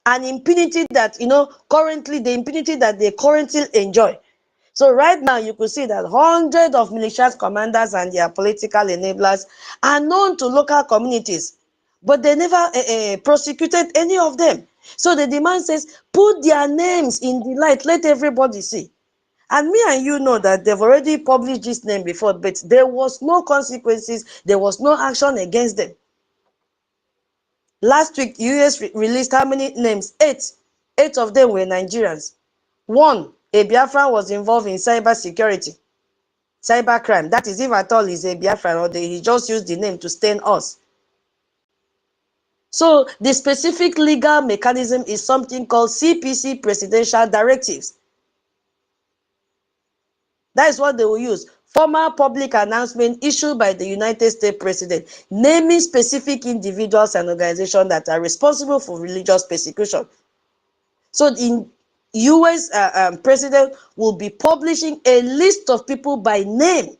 And impunity that, currently, the impunity that they currently enjoy. So right now, you could see that hundreds of militias commanders and their political enablers are known to local communities, but they never prosecuted any of them. So the demand says, put their names in the light, let everybody see. And me and you know that they've already published this name before, but there was no consequences, there was no action against them. Last week, US released how many names? 8. 8 of them were Nigerians. 1, a Biafran, was involved in cyber security, cyber crime. That is, if at all he's a Biafran, or he just used the name to stain us. So the specific legal mechanism is something called CPC Presidential Directives. That is what they will use. Formal public announcement issued by the United States President, naming specific individuals and organizations that are responsible for religious persecution. So the US president will be publishing a list of people by name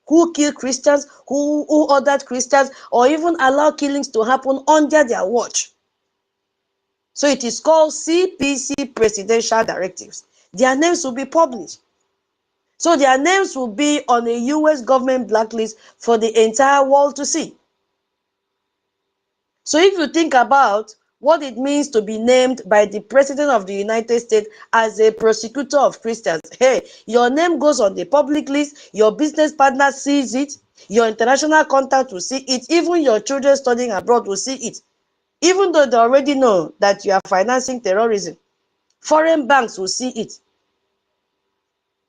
who killed Christians, who ordered Christians, or even allow killings to happen under their watch. So it is called CPC Presidential Directives. Their names will be published. So their names will be on a US government blacklist for the entire world to see. So if you think about what it means to be named by the President of the United States as a prosecutor of Christians, hey, your name goes on the public list, your business partner sees it, Your international contact will see it. Even your children studying abroad will see it. Even though they already know that you are financing terrorism, foreign banks will see it.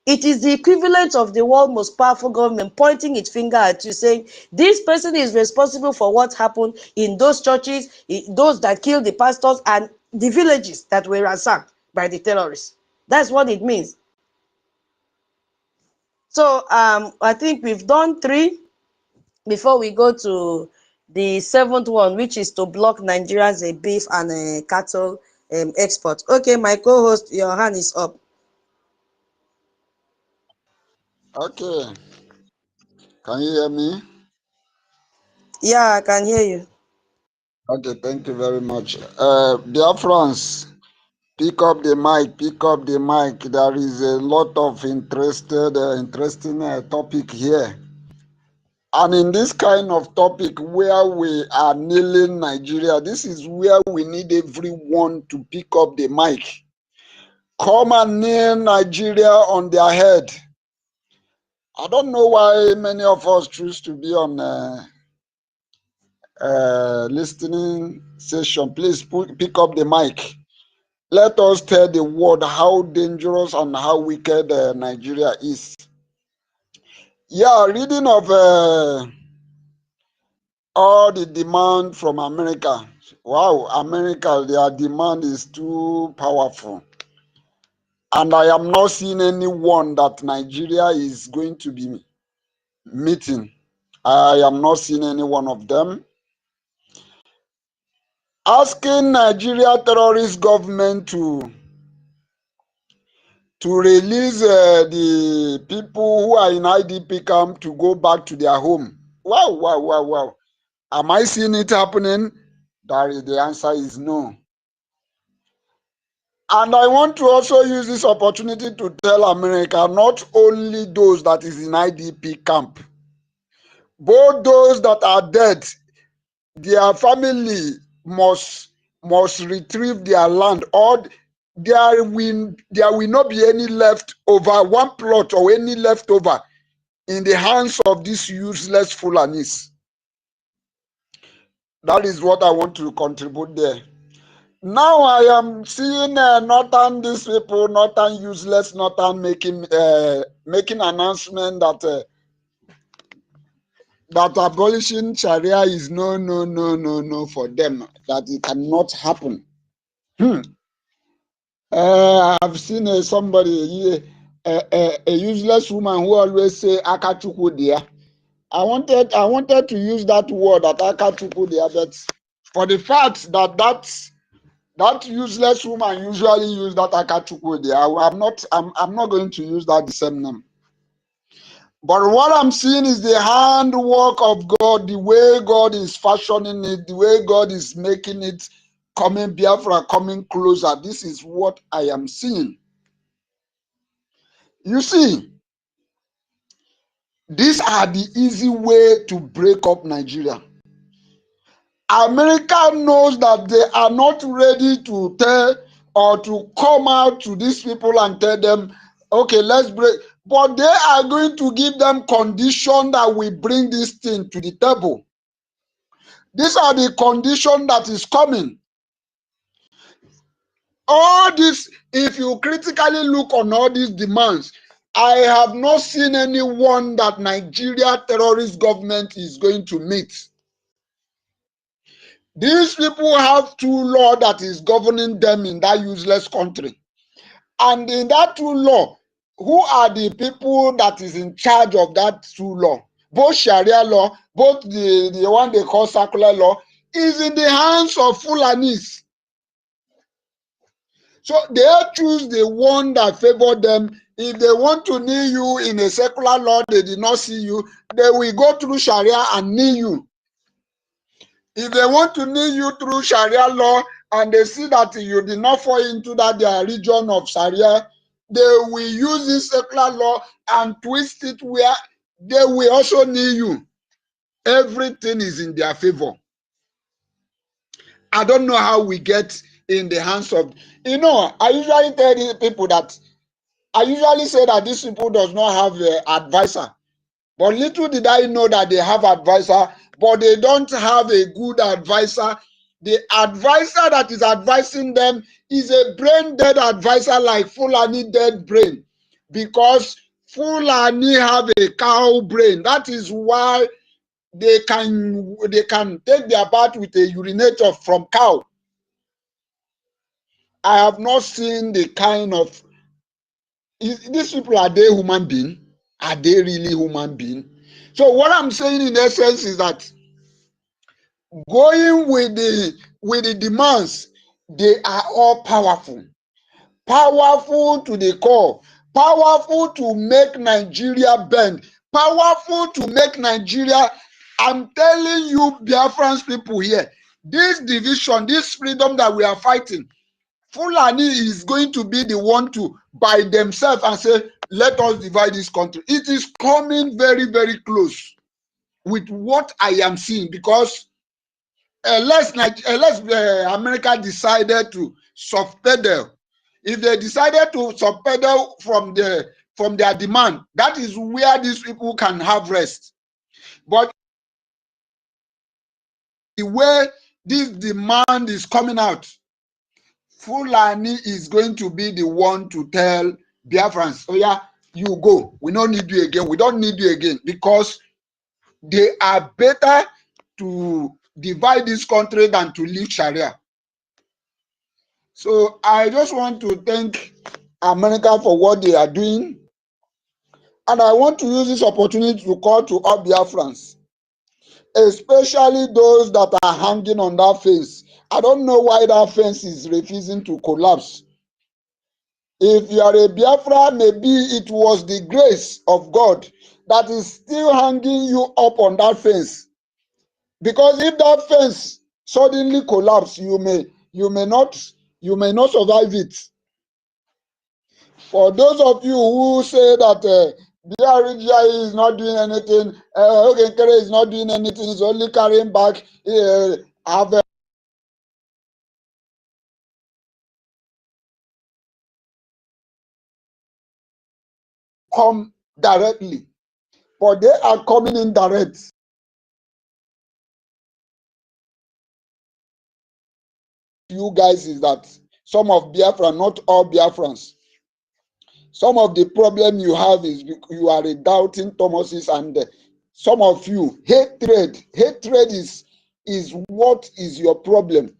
It is the equivalent of the world's most powerful government pointing its finger at you, saying, this person is responsible for what happened in those churches, those that killed the pastors, and the villages that were ransacked by the terrorists. That's what it means. So I think we've done 3 before we go to the 7th one, which is to block Nigerians beef and cattle export. Okay, my co-host, your hand is up. Okay, can you hear me? Yeah, I can hear you. Okay, thank you very much. Dear friends, pick up the mic, pick up the mic. There is a lot of interesting topic here. And in this kind of topic where we are nailing Nigeria, this is where we need everyone to pick up the mic. Come and nail Nigeria on their head. I don't know why many of us choose to be on listening session. Please pick up the mic. Let us tell the world how dangerous and how wicked Nigeria is. Yeah, reading of all the demand from America. Wow, America, their demand is too powerful. And I am not seeing anyone that Nigeria is going to be meeting. I am not seeing any one of them. Asking Nigeria terrorist government to release the people who are in IDP camp to go back to their home. Wow, wow, wow, wow. Am I seeing it happening? The answer is no. And I want to also use this opportunity to tell America, not only those that is in IDP camp, both those that are dead, their family must retrieve their land, or there will not be any left over, one plot or any leftover in the hands of these useless Fulanis. That is what I want to contribute there. Now I am seeing Northern, these people, Northern useless, Northern making announcement that that abolishing Sharia is no for them, that it cannot happen. I've seen somebody, a useless woman who always say Akachukwu dear. I wanted to use that word that Akachukwu dear, but for the fact that that useless woman usually use that Akachukwu dear, I'm not going to use that the same name. But what I'm seeing is the handwork of God, the way God is fashioning it, the way God is making it coming, Biafra coming closer. This is what I am seeing. You see, these are the easy way to break up Nigeria. America knows that they are not ready to tell or to come out to these people and tell them, okay, let's break. But they are going to give them condition that we bring this thing to the table. These are the condition that is coming. All this, if you critically look on all these demands, I have not seen anyone that Nigeria terrorist government is going to meet. These people have two law that is governing them in that useless country. And in that two law, who are the people that is in charge of that two law? Both Sharia law, both the one they call secular law, is in the hands of Fulanis. So they choose the one that favor them. If they want to knee you in a secular law, they did not see you, they will go through Sharia and knee you. If they want to knee you through Sharia law and they see that you did not fall into that their region of Sharia, they will use this secular law and twist it where they will also knee you. Everything is in their favor. I don't know how we get in the hands of, I usually tell these people that, I usually say that these people does not have an advisor. But little did I know that they have advisor, but they don't have a good advisor. The advisor that is advising them is a brain dead advisor, like Fulani dead brain, because Fulani have a cow brain. That is why they can take their bath with a urinator from cow. I have not seen the kind of these people. Are they human being? Are they really human being? So what I'm saying in essence is that going with the demands, they are all powerful to the core, powerful to make Nigeria bend, powerful to make Nigeria. I'm telling you, Biafran people here, this division, this freedom that we are fighting, Fulani is going to be the one to by themselves and say, let us divide this country. It is coming very, very close with what I am seeing, because unless America decided to soft pedal, if they decided to soft pedal from their demand, that is where these people can have rest. But the way this demand is coming out, Fulani is going to be the one to tell Biafrans, oh yeah, you go. We don't need you again. We don't need you again, because they are better to divide this country than to leave Sharia. So I just want to thank America for what they are doing. And I want to use this opportunity to call to all Biafrans, especially those that are hanging on that fence. I don't know why that fence is refusing to collapse. If you are a Biafra, maybe it was the grace of God that is still hanging you up on that fence. Because if that fence suddenly collapse, you may not survive it. For those of you who say that BRGI is not doing anything, NKERE is not doing anything, it's only carrying back, have come directly, but they are coming in direct. You guys is that some of Biafra, not all Biafrans, some of the problem you have is you are a doubting Thomases, and some of you hatred is what is your problem.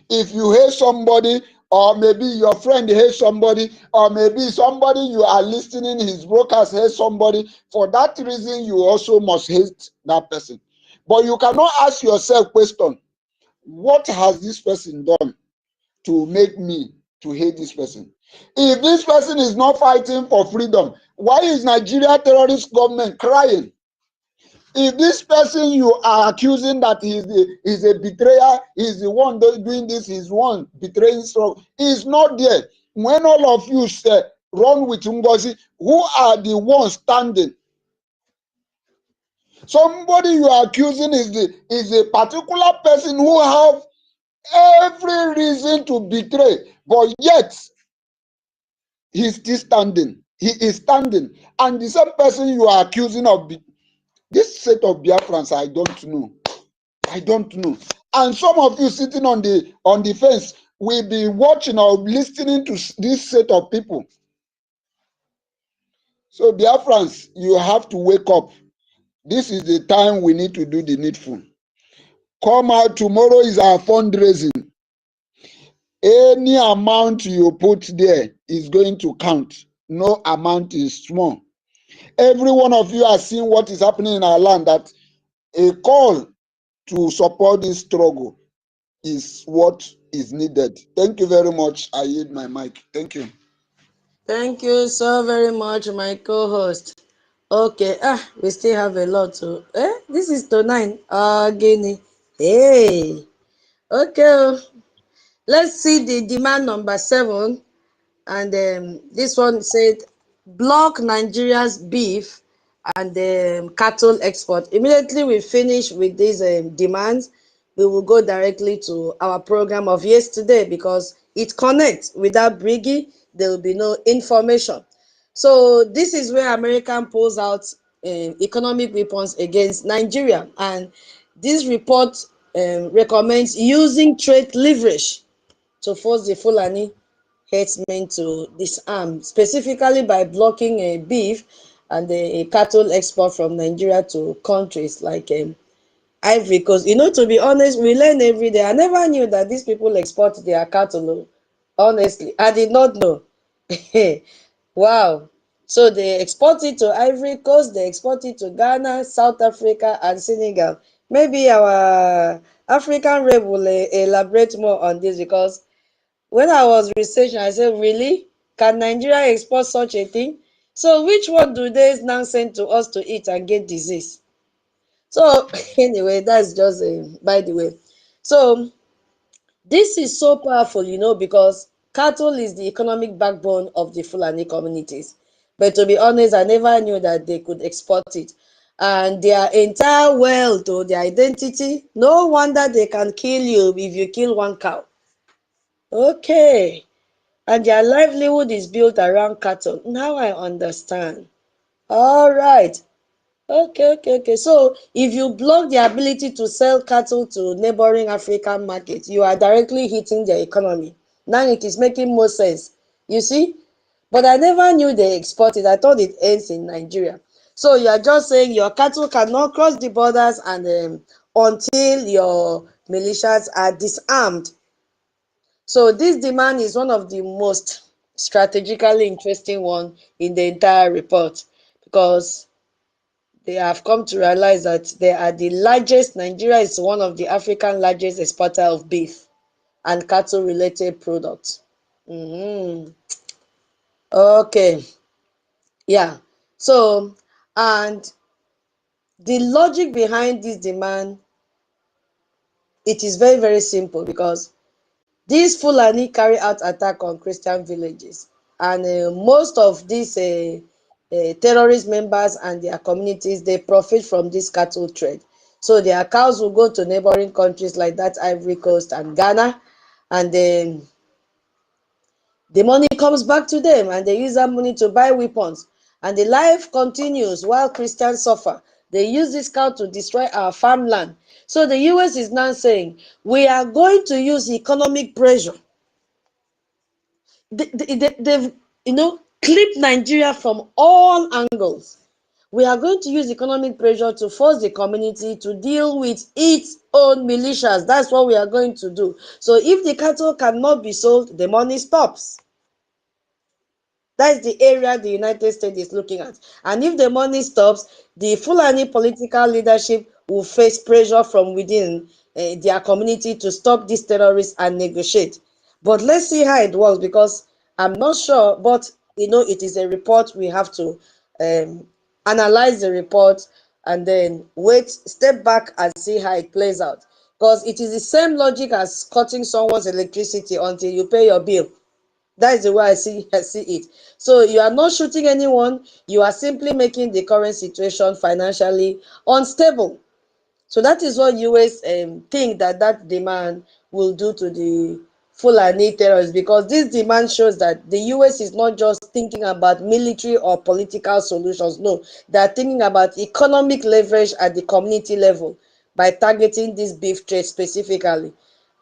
If you hate somebody, or maybe your friend hates somebody, or maybe somebody you are listening his broadcast hates somebody, for that reason you also must hate that person. But you cannot ask yourself question, what has this person done to make me to hate this person? If this person is not fighting for freedom, why is Nigeria terrorist government crying? If this person you are accusing that is a betrayer, is the one doing this, is one betraying strong, is not there. When all of you say, run with Ngozi, who are the ones standing? Somebody you are accusing is a particular person who have every reason to betray, but yet he's still standing. He is standing. And the same person you are accusing of this set of Biafrans, I don't know. I don't know. And some of you sitting on the fence will be watching or listening to this set of people. So Biafrans, you have to wake up. This is the time we need to do the needful. Come out. Tomorrow is our fundraising. Any amount you put there is going to count. No amount is small. Every one of you are seeing what is happening in our land, that a call to support this struggle is what is needed. Thank you very much. I yield my mic. Thank you. Thank you so very much, my co-host. Okay, we still have a lot to. This is to 9. Guinea. Hey. Okay. Let's see the demand number 7. And this one said, block Nigeria's beef and cattle export. Immediately we finish with these demands, we will go directly to our program of yesterday, because it connects. Without Briggy, there will be no information. So this is where American pulls out economic weapons against Nigeria. And this report recommends using trade leverage to force the Fulani herdsmen to disarm, specifically by blocking beef and cattle export from Nigeria to countries like Ivory Coast. You know, to be honest, we learn every day. I never knew that these people export their cattle. Honestly, I did not know. Wow. So they export it to Ivory Coast, they export it to Ghana, South Africa, and Senegal. Maybe our African rep will elaborate more on this, because when I was researching, I said, really? Can Nigeria export such a thing? So which one do they now send to us to eat and get disease? So anyway, that's just by the way. So this is so powerful, you know, because cattle is the economic backbone of the Fulani communities. But to be honest, I never knew that they could export it. And their entire wealth or their identity, no wonder they can kill you if you kill one cow. Okay. And their livelihood is built around cattle. Now I understand. All right. Okay. So if you block the ability to sell cattle to neighboring African markets, you are directly hitting their economy. Now it is making more sense. You see? But I never knew they exported. I thought it ends in Nigeria. So you are just saying your cattle cannot cross the borders and until your militias are disarmed. So this demand is one of the most strategically interesting one in the entire report, because they have come to realize that they are the largest. Nigeria is one of the African largest exporter of beef and cattle related products. Okay. Yeah. So, and the logic behind this demand, it is very, very simple, because these Fulani carry out attack on Christian villages, and most of these terrorist members and their communities, they profit from this cattle trade. So their cows will go to neighboring countries like that, Ivory Coast and Ghana, and then the money comes back to them, and they use that money to buy weapons. And the life continues while Christians suffer. They use this cow to destroy our farmland. So the US is now saying, we are going to use economic pressure. They've, clipped Nigeria from all angles. We are going to use economic pressure to force the community to deal with its own militias. That's what we are going to do. So if the cattle cannot be sold, the money stops. That's the area the United States is looking at. And if the money stops, the Fulani political leadership will face pressure from within their community to stop these terrorists and negotiate. But let's see how it works, because I'm not sure, but it is a report. We have to analyze the report and then step back and see how it plays out. Because it is the same logic as cutting someone's electricity until you pay your bill. That is the way I see it. So you are not shooting anyone. You are simply making the current situation financially unstable. So that is what US think that demand will do to the Fulani terrorists, because this demand shows that the US is not just thinking about military or political solutions. No, they are thinking about economic leverage at the community level by targeting this beef trade specifically.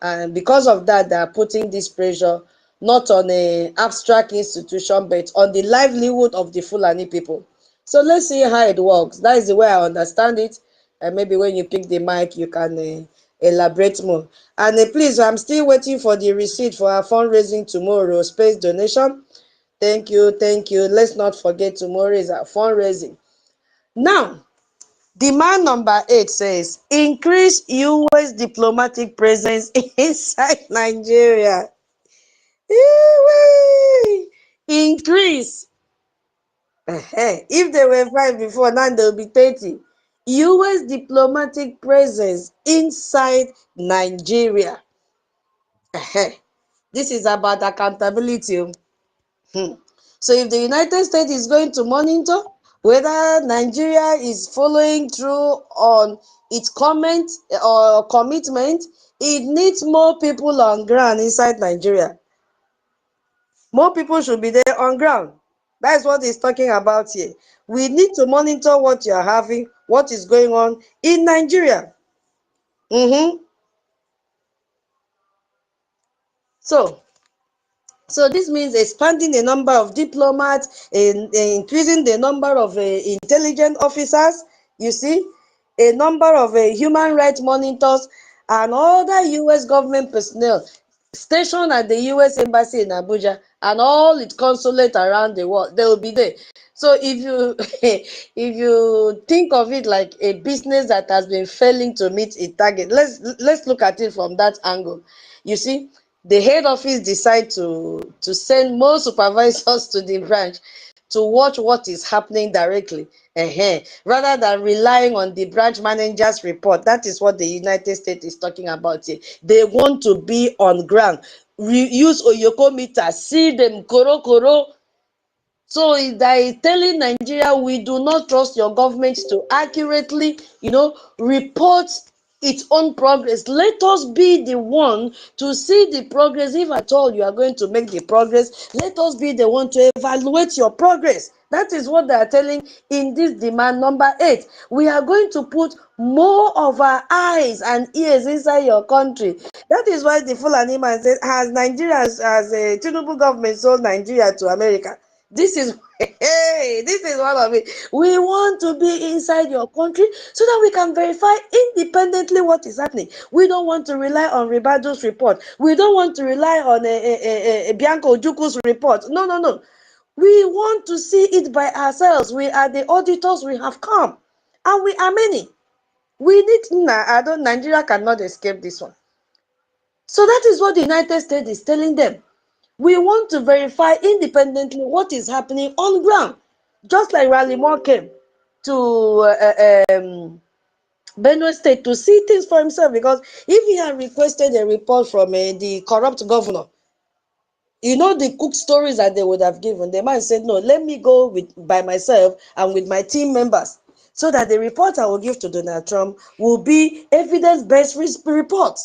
And because of that, they are putting this pressure not on an abstract institution, but on the livelihood of the Fulani people. So let's see how it works. That is the way I understand it. And maybe when you pick the mic, you can elaborate more. And please, I'm still waiting for the receipt for our fundraising tomorrow, space donation. Thank you. Let's not forget tomorrow is our fundraising. Now, demand number 8 says, increase US diplomatic presence inside Nigeria. Increase. If they were 5 before, now they'll be 30. US diplomatic presence inside Nigeria. This is about accountability. So if the United States is going to monitor whether Nigeria is following through on its comment or commitment, it needs more people on ground inside Nigeria. More people should be there on ground. That's what he's talking about here. We need to monitor what you are having, what is going on in Nigeria. So this means expanding the number of diplomats, increasing the number of intelligence officers, you see, a number of human rights monitors, and other U.S. government personnel stationed at the U.S. Embassy in Abuja and all its consulate around the world. They will be there. So if you if you think of it like a business that has been failing to meet its target, let's look at it from that angle. You see, the head office decide to send more supervisors to the branch to watch what is happening directly, rather than relying on the branch manager's report. That is what the United States is talking about here. They want to be on ground, use Oyoko meter, see them koro koro. So they telling Nigeria, we do not trust your government to accurately, report its own progress. Let us be the one to see the progress. If at all you are going to make the progress, let us be the one to evaluate your progress. That is what they are telling in this demand number 8. We are going to put more of our eyes and ears inside your country. That is why the Fulani man said, has Nigeria, as a Tinubu government sold Nigeria to America? This is this is one of it. We want to be inside your country so that we can verify independently what is happening. We don't want to rely on Ribado's report. We don't want to rely on Bianca Ojuku's report. No, no, no. We want to see it by ourselves. We are the auditors. We have come, and we are many. We need Nigeria cannot escape this one. So that is what the United States is telling them. We want to verify independently what is happening on ground. Just like Raleigh Moore came to Benue State to see things for himself, because if he had requested a report from the corrupt governor, the cook stories that they would have given, the man said, no, let me go by myself and with my team members, so that the report I will give to Donald Trump will be evidence-based report.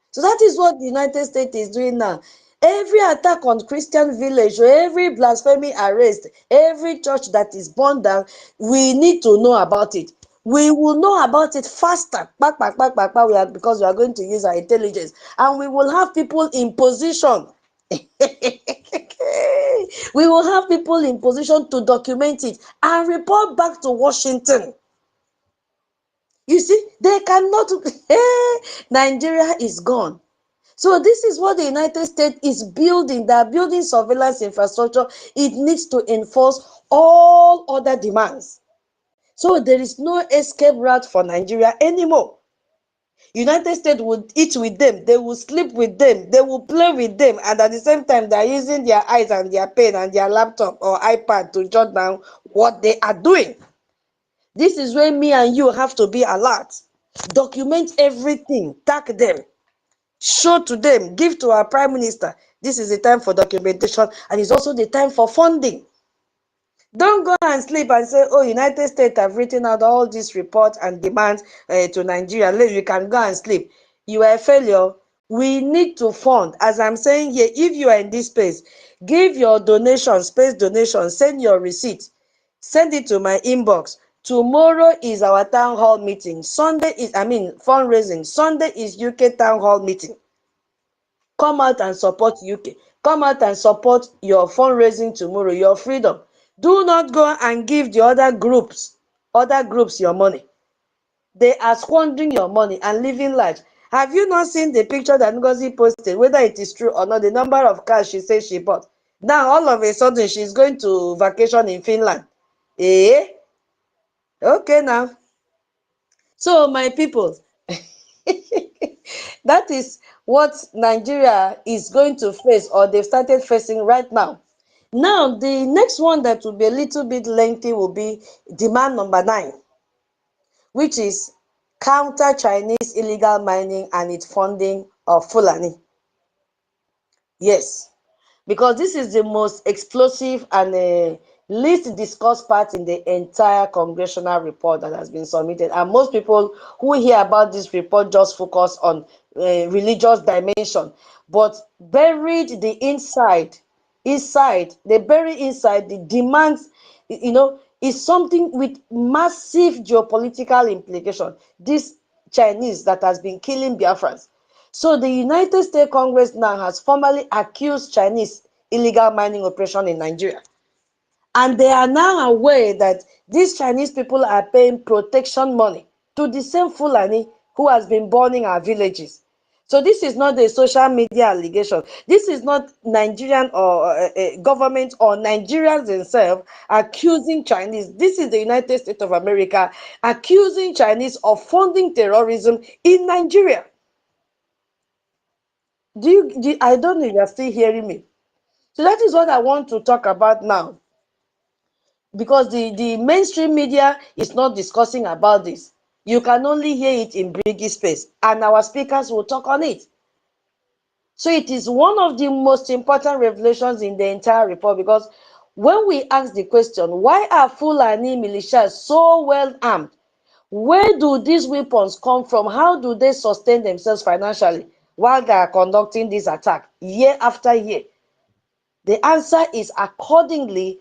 So that is what the United States is doing now. Every attack on Christian village, or every blasphemy arrest, every church that is burned down, we need to know about it. We will know about it faster, because we are going to use our intelligence, and we will have people in position. We will have people in position to document it and report back to Washington. You see, they cannot. Nigeria is gone. So this is what the United States is building. They are building surveillance infrastructure. It needs to enforce all other demands. So there is no escape route for Nigeria anymore. United States would eat with them, they will sleep with them, they will play with them, and at the same time, they are using their eyes and their pen and their laptop or iPad to jot down what they are doing. This is where me and you have to be alert. Document everything, tag them, show to them, give to our Prime Minister. This is the time for documentation, and it's also the time for funding. Don't go and sleep and say, oh, United States have written out all these reports and demands to Nigeria. You can go and sleep. You are a failure. We need to fund. As I'm saying here, if you are in this space, give your donation, space donation, send your receipt. Send it to my inbox. Tomorrow is our town hall meeting. Sunday is, fundraising. Sunday is UK town hall meeting. Come out and support UK. Come out and support your fundraising tomorrow, your freedom. Do not go and give the other groups your money. They are squandering your money and living large. Have you not seen the picture that Ngozi posted, whether it is true or not, the number of cars she says she bought? Now, all of a sudden, she's going to vacation in Finland. Okay, now. So, my people, that is what Nigeria is going to face, or they've started facing right now. Now, the next one that will be a little bit lengthy will be demand number 9, which is counter Chinese illegal mining and its funding of Fulani. Yes, because this is the most explosive and least discussed part in the entire congressional report that has been submitted. And most people who hear about this report just focus on religious dimension, but buried the inside inside, they bury inside the demands, is something with massive geopolitical implication. This Chinese that has been killing Biafrans. So the United States Congress now has formally accused Chinese illegal mining operation in Nigeria. And they are now aware that these Chinese people are paying protection money to the same Fulani who has been burning our villages. So this is not a social media allegation. This is not Nigerian or government or Nigerians themselves accusing Chinese. This is the United States of America accusing Chinese of funding terrorism in Nigeria. I don't know if you're still hearing me. So that is what I want to talk about now. Because the mainstream media is not discussing about this. You can only hear it in Briggy space, and our speakers will talk on it. So it is one of the most important revelations in the entire report, because when we ask the question, why are Fulani militias so well armed? Where do these weapons come from? How do they sustain themselves financially while they are conducting this attack year after year? The answer is accordingly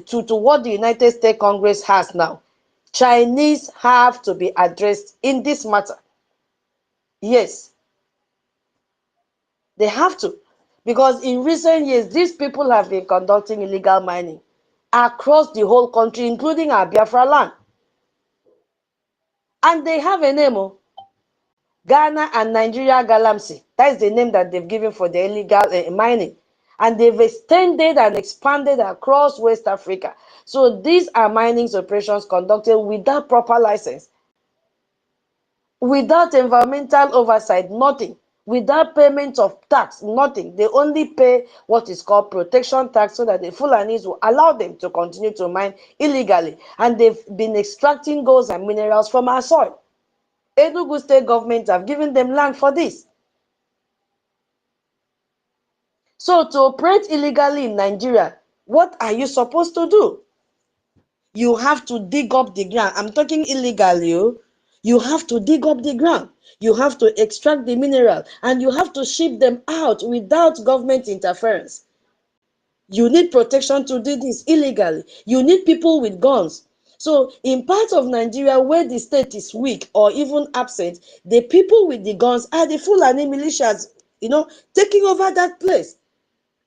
to what the United States Congress has now. Chinese have to be addressed in this matter. Yes, they have to. Because in recent years, these people have been conducting illegal mining across the whole country, including our Biafra land. And they have a name, Ghana and Nigeria Galamsey. That is the name that they've given for the illegal mining. And they've extended and expanded across West Africa. So these are mining operations conducted without proper license, without environmental oversight, nothing, without payment of tax, nothing. They only pay what is called protection tax so that the Fulanis will allow them to continue to mine illegally. And they've been extracting gold and minerals from our soil. Enugu state government have given them land for this. So to operate illegally in Nigeria, what are you supposed to do? You have to dig up the ground. I'm talking illegally. You have to dig up the ground. You have to extract the mineral, and you have to ship them out without government interference. You need protection to do this illegally. You need people with guns. So in parts of Nigeria where the state is weak or even absent, the people with the guns are the Fulani militias, taking over that place.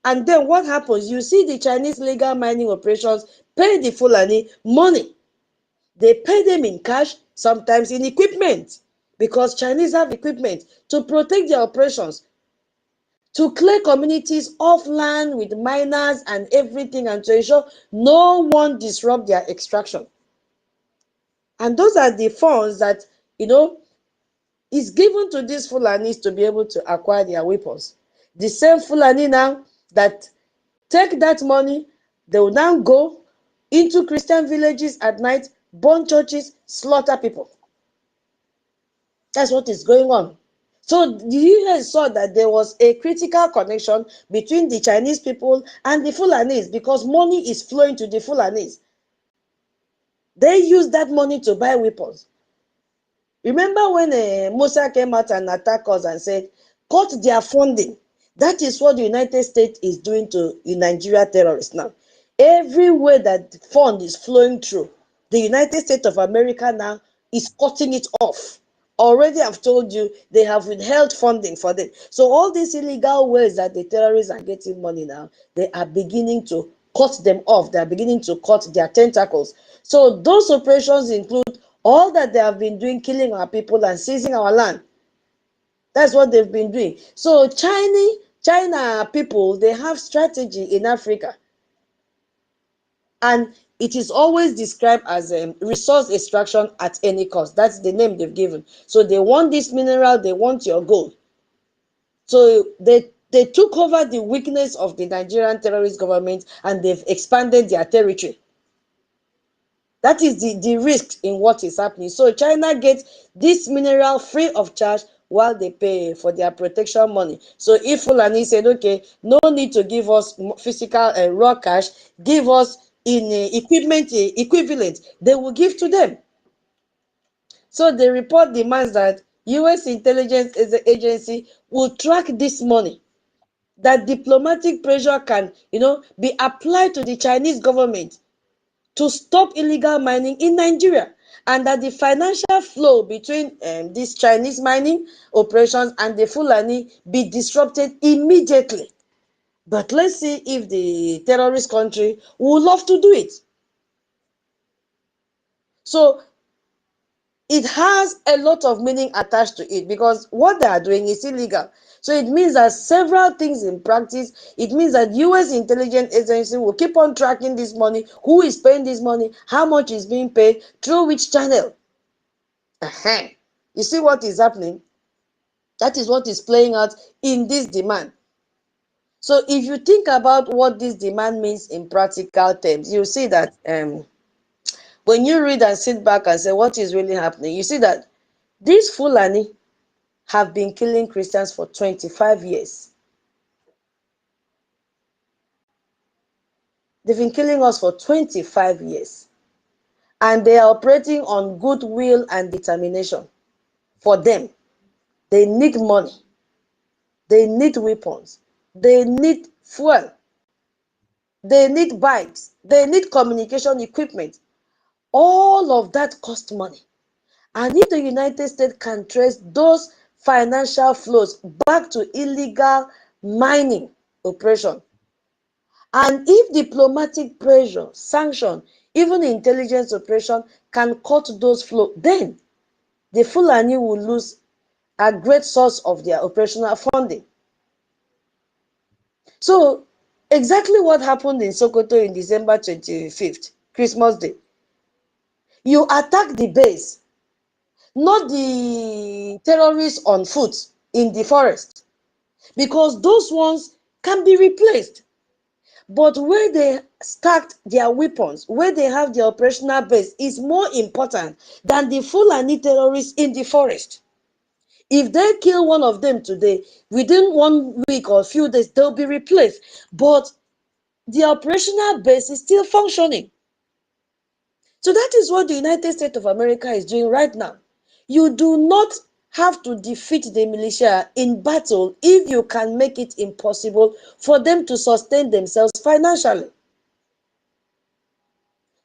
And then what happens? You see the Chinese legal mining operations pay the Fulani money. They pay them in cash, sometimes in equipment, because Chinese have equipment to protect their operations, to clear communities off land with miners and everything, and to ensure no one disrupt their extraction. And those are the funds that, is given to these Fulanis to be able to acquire their weapons. The same Fulani now that take that money, they will now go into Christian villages at night, burn churches, slaughter people. That's what is going on. So the US saw that there was a critical connection between the Chinese people and the Fulanis, because money is flowing to the Fulanis. They use that money to buy weapons. Remember when Musa came out and attacked us and said, cut their funding. That is what the United States is doing to Nigeria terrorists now. Everywhere that fund is flowing through, the United States of America now is cutting it off. Already I've told you, they have withheld funding for them. So all these illegal ways that the terrorists are getting money now, they are beginning to cut them off. They are beginning to cut their tentacles. So those operations include all that they have been doing, killing our people and seizing our land. That's what they've been doing. So China people, they have strategy in Africa. And it is always described as resource extraction at any cost. That's the name they've given. So they want this mineral, they want your gold. So they took over the weakness of the Nigerian terrorist government, and they've expanded their territory. That is the risk in what is happening. So China gets this mineral free of charge while they pay for their protection money. So if Fulani said, okay, no need to give us physical raw cash, give us in equipment equivalent, they will give to them. So the report demands that US intelligence agency will track this money that diplomatic pressure can, be applied to the Chinese government to stop illegal mining in Nigeria, and that the financial flow between these Chinese mining operations and the Fulani be disrupted immediately. But let's see if the terrorist country would love to do it. So it has a lot of meaning attached to it, because what they are doing is illegal. So it means that several things in practice. It means that US intelligence agency will keep on tracking this money, who is paying this money, how much is being paid, through which channel. You see what is happening? That is what is playing out in this demand. So if you think about what this demand means in practical terms, you see that when you read and sit back and say what is really happening, you see that these Fulani have been killing Christians for 25 years. They've been killing us for 25 years. And they are operating on goodwill and determination. For them, they need money. They need weapons. They need fuel. They need bikes. They need communication equipment. All of that costs money. And if the United States can trace those financial flows back to illegal mining operation, and if diplomatic pressure, sanction, even intelligence operation can cut those flows, then the Fulani will lose a great source of their operational funding. So exactly what happened in Sokoto in December 25th, Christmas Day. You attack the base, not the terrorists on foot in the forest, because those ones can be replaced. But where they stacked their weapons, where they have their operational base, is more important than the Fulani terrorists in the forest. If they kill one of them today, within 1 week or a few days, they'll be replaced. But the operational base is still functioning. So that is what the United States of America is doing right now. You do not have to defeat the militia in battle if you can make it impossible for them to sustain themselves financially.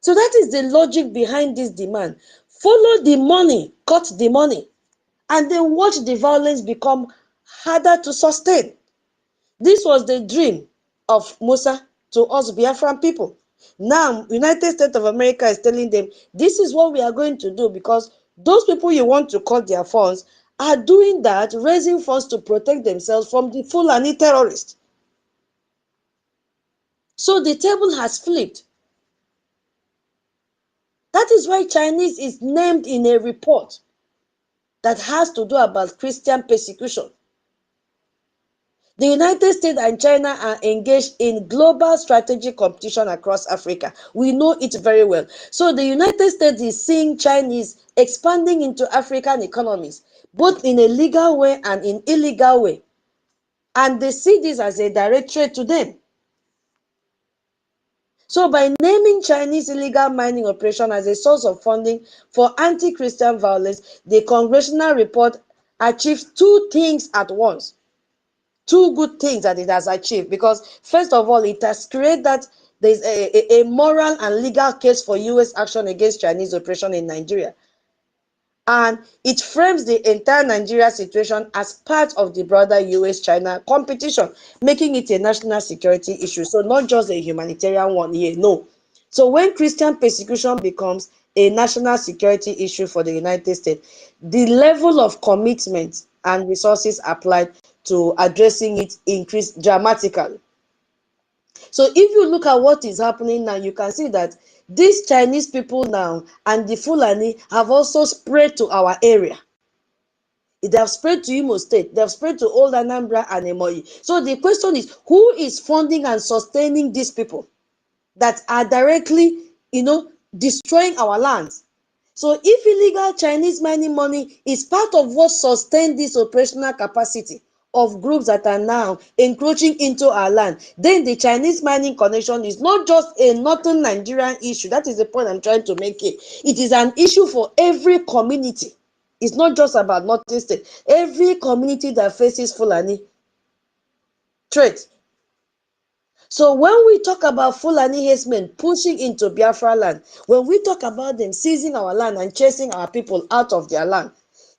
So that is the logic behind this demand. Follow the money, cut the money, and then watch the violence become harder to sustain. This was the dream of Musa to us Biafran people. Now, United States of America is telling them, this is what we are going to do, because those people you want to cut their funds are doing that, raising funds to protect themselves from the Fulani terrorists. So the table has flipped. That is why Chinese is named in a report that has to do about Christian persecution. The United States and China are engaged in global strategic competition across Africa. We know it very well. So the United States is seeing Chinese expanding into African economies, both in a legal way and in illegal way. And they see this as a direct threat to them. So by naming Chinese illegal mining operation as a source of funding for anti-Christian violence, the congressional report achieves two things at once. Two good things that it has achieved, because first of all, it has created that there's a moral and legal case for US action against Chinese operation in Nigeria. And it frames the entire Nigeria situation as part of the broader US-China competition, making it a national security issue. So not just a humanitarian one here, no. So when Christian persecution becomes a national security issue for the United States, the level of commitment and resources applied to addressing it increase dramatically. So if you look at what is happening now, you can see that these Chinese people now and the Fulani have also spread to our area. They have spread to Imo State, they have spread to Old Anambra and Emoyi. So the question is, who is funding and sustaining these people that are directly, destroying our lands? So if illegal Chinese mining money is part of what sustains this operational capacity of groups that are now encroaching into our land, then the Chinese mining connection is not just a northern Nigerian issue. That is the point I'm trying to make here. It is an issue for every community. It's not just about northern state. Every community that faces Fulani Threat. So when we talk about Fulani herdsmen pushing into Biafra land, when we talk about them seizing our land and chasing our people out of their land,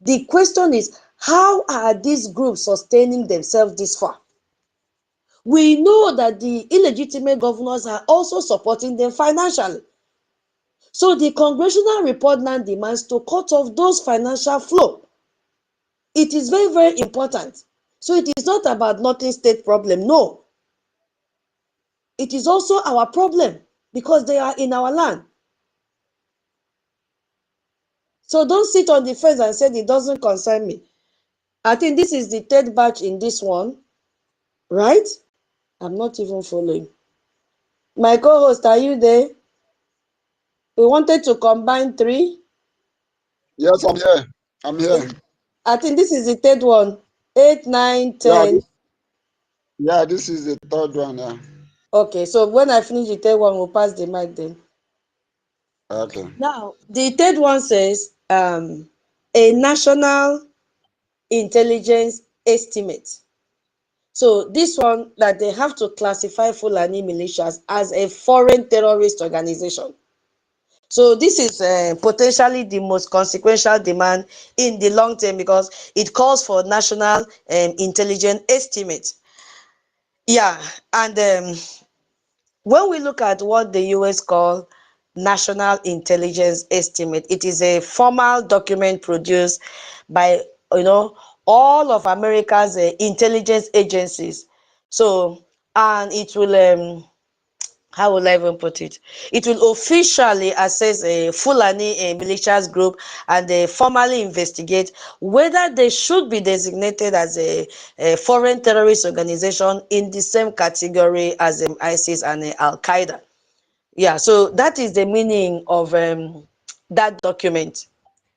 the question is, how are these groups sustaining themselves this far? We know that the illegitimate governors are also supporting them financially. So the congressional report now demands to cut off those financial flow. It is very, very important. So it is not about Northern state problem. No. It is also our problem because they are in our land. So don't sit on the fence and say it doesn't concern me. I think this is the third batch in this one, right? I'm not even following. My co-host, are you there? We wanted to combine 3. Yes, I'm here. I'm here. I think this is the third one. 8, 9, 10. This is the third one. Yeah. Okay, so when I finish the third one, we'll pass the mic then. Okay. Now, the third one says a national intelligence estimate. So this one, that they have to classify Fulani militias as a foreign terrorist organization. So this is potentially the most consequential demand in the long term because it calls for national intelligence estimate. Yeah, and when we look at what the US call National Intelligence Estimate, it is a formal document produced by all of America's intelligence agencies. So, and it will how will I even put it? It will officially assess a Fulani militias group and formally investigate whether they should be designated as a foreign terrorist organization in the same category as ISIS and Al-Qaeda. Yeah, so that is the meaning of that document,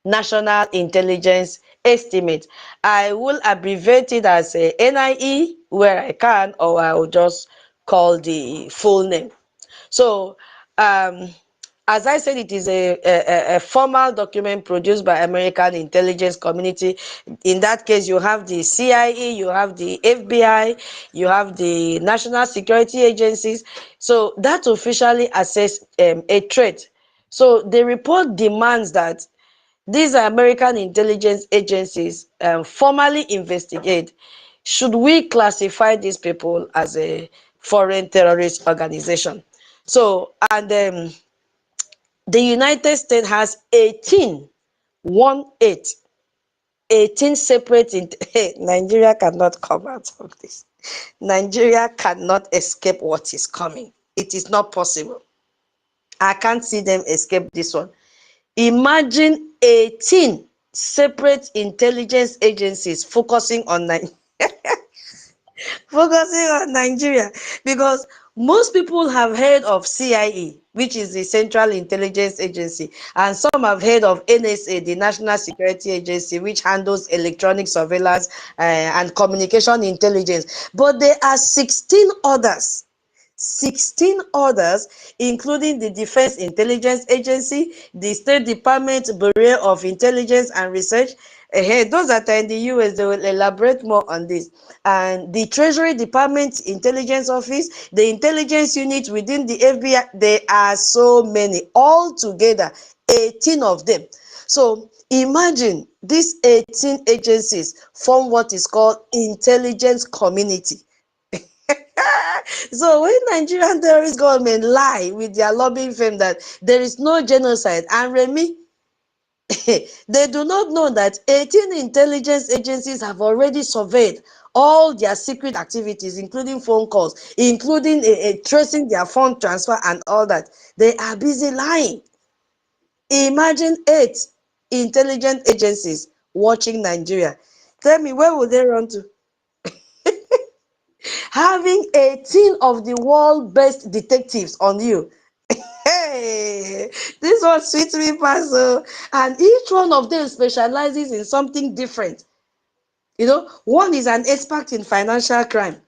National Intelligence Estimate. I will abbreviate it as NIE where I can, or I will just call the full name. So, as I said, it is a formal document produced by American intelligence community. In that case, you have the CIA, you have the FBI, you have the national security agencies. So that officially assess a threat. So the report demands that these American intelligence agencies formally investigate, should we classify these people as a foreign terrorist organization? So, and the United States has 18, 18 separate, hey, Nigeria cannot come out of this. Nigeria cannot escape what is coming. It is not possible. I can't see them escape this one. Imagine 18 separate intelligence agencies focusing on Nigeria, because most people have heard of CIA, which is the Central Intelligence Agency, and some have heard of NSA, the National Security Agency, which handles electronic surveillance and communication intelligence. But there are 16 others. 16 others, including the Defense Intelligence Agency, the State Department Bureau of Intelligence and Research. Those that are in the US, they will elaborate more on this. And the Treasury Department Intelligence Office, the intelligence unit within the FBI, there are so many. All together, 18 of them. So imagine these 18 agencies form what is called intelligence community. So when Nigerian terrorist government lie with their lobbying firm that there is no genocide, and Remy, they do not know that 18 intelligence agencies have already surveyed all their secret activities, including phone calls, including tracing their fund transfer and all that. They are busy lying. Imagine 8 intelligence agencies watching Nigeria. Tell me, where would they run to? Having 18 of the world's best detectives on you. Hey, this one sweet me pass. And each one of them specializes in something different. One is an expert in financial crime.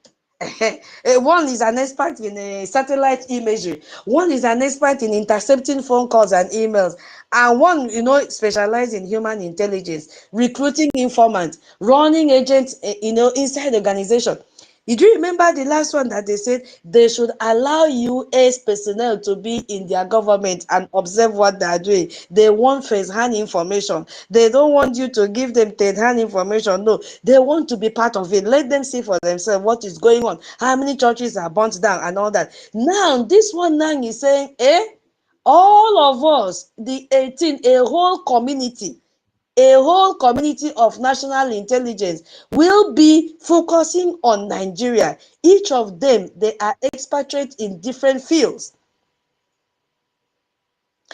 One is an expert in satellite imagery. One is an expert in intercepting phone calls and emails. And one, specialized in human intelligence, recruiting informants, running agents, inside the organization. You do remember the last one that they said they should allow US personnel to be in their government and observe what they are doing. They want first-hand information. They don't want you to give them third-hand information. No, they want to be part of it. Let them see for themselves what is going on, how many churches are burnt down and all that. Now, this one now is saying, all of us, the 18, a whole community of national intelligence will be focusing on Nigeria. Each of them, they are expatriates in different fields.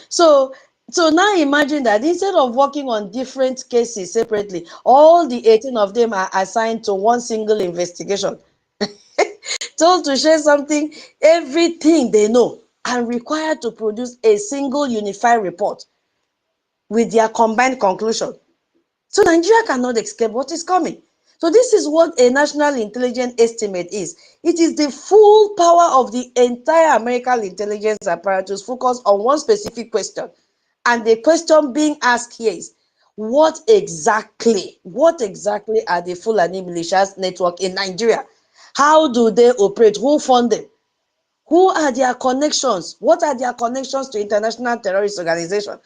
So now imagine that instead of working on different cases separately, all the 18 of them are assigned to one single investigation. Told to share something, everything they know, and required to produce a single unified report with their combined conclusion. So Nigeria cannot escape what is coming. So this is what a national intelligence estimate is. It is the full power of the entire American intelligence apparatus focused on one specific question. And the question being asked here is, what exactly are the Fulani militias network in Nigeria? How do they operate? Who fund them? Who are their connections? What are their connections to international terrorist organizations?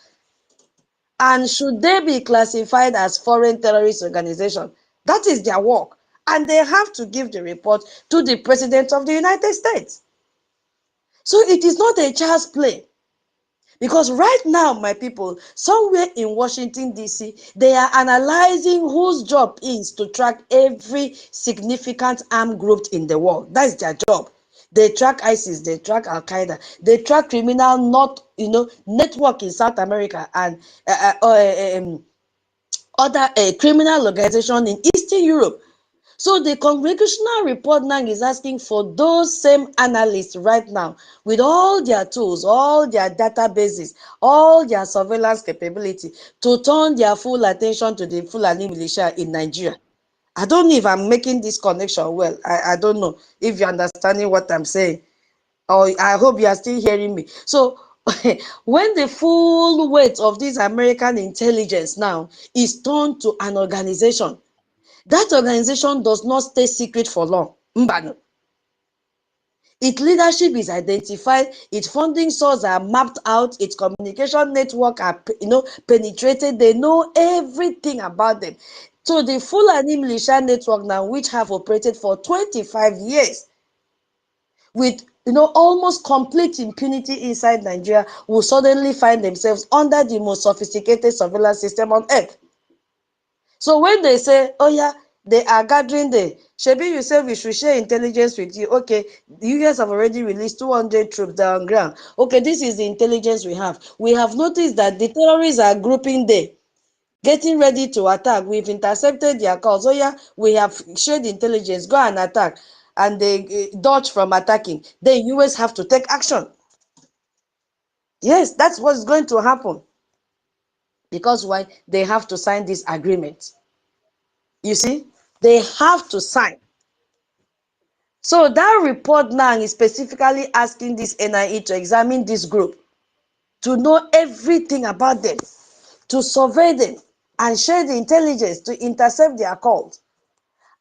And should they be classified as foreign terrorist organization? That is their work. And they have to give the report to the President of the United States. So it is not a child's play. Because right now, my people, somewhere in Washington, D.C., they are analyzing whose job is to track every significant armed group in the world. That's their job. They track ISIS, they track Al-Qaeda, they track criminal network in South America and other criminal organization in Eastern Europe. So the congregational report now is asking for those same analysts right now with all their tools, all their databases, all their surveillance capability to turn their full attention to the Fulani militia in Nigeria. I don't know if I'm making this connection well. I don't know if you're understanding what I'm saying. Or I hope you are still hearing me. So when the full weight of this American intelligence now is turned to an organization, that organization does not stay secret for long. Mbano. Its leadership is identified, its funding sources are mapped out, its communication network are penetrated. They know everything about them. So the Fulani militia network now, which have operated for 25 years with almost complete impunity inside Nigeria, will suddenly find themselves under the most sophisticated surveillance system on earth. So when they say, oh yeah, they are gathering the Shebi, you say we should share intelligence with you. Okay, the US have already released 200 troops down ground. Okay, this is the intelligence we have. We have noticed that the terrorists are grouping there, getting ready to attack. We've intercepted their calls. Oh yeah, we have shared intelligence. Go and attack. And they dodge from attacking. The US have to take action. Yes, that's what's going to happen. Because why? They have to sign this agreement. You see, they have to sign. So that report now is specifically asking this NIE to examine this group, to know everything about them, to survey them, and share the intelligence to intercept their calls.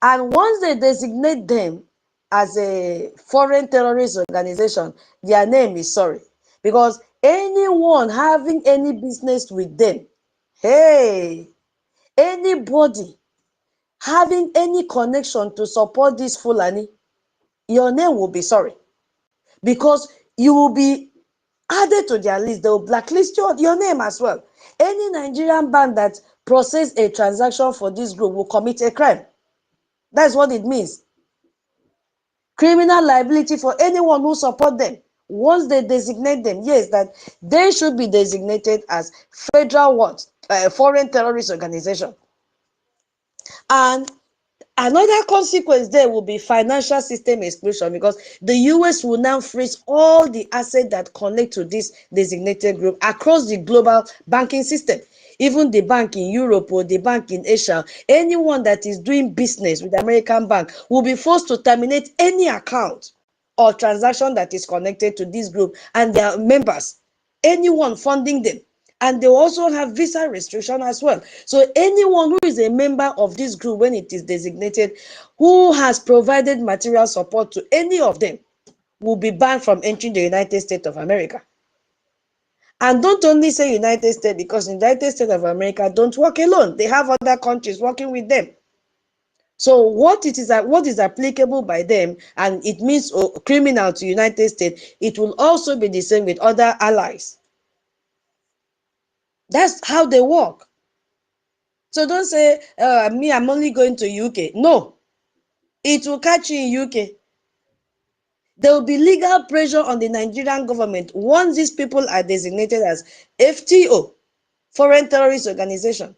And once they designate them as a foreign terrorist organization, their name is sorry. Because anyone having any business with them, hey, anybody having any connection to support this Fulani, your name will be sorry. Because you will be added to their list. They will blacklist your name as well. Any Nigerian bank that process a transaction for this group will commit a crime. That's what it means. Criminal liability for anyone who support them. Once they designate them, yes, that they should be designated as federal what? Foreign terrorist organization. And another consequence there will be financial system explosion, because the US will now freeze all the assets that connect to this designated group across the global banking system. Even the bank in Europe or the bank in Asia, anyone that is doing business with the American bank will be forced to terminate any account or transaction that is connected to this group and their members, anyone funding them. And they also have visa restriction as well. So anyone who is a member of this group, when it is designated, who has provided material support to any of them, will be banned from entering the United States of America. And don't only say United States, because United States of America don't work alone. They have other countries working with them. So what is applicable by them, and it means criminal to United States, it will also be the same with other allies. That's how they work. So don't say, me, I'm only going to UK. No, it will catch you in UK. There will be legal pressure on the Nigerian government once these people are designated as FTO, Foreign Terrorist Organization.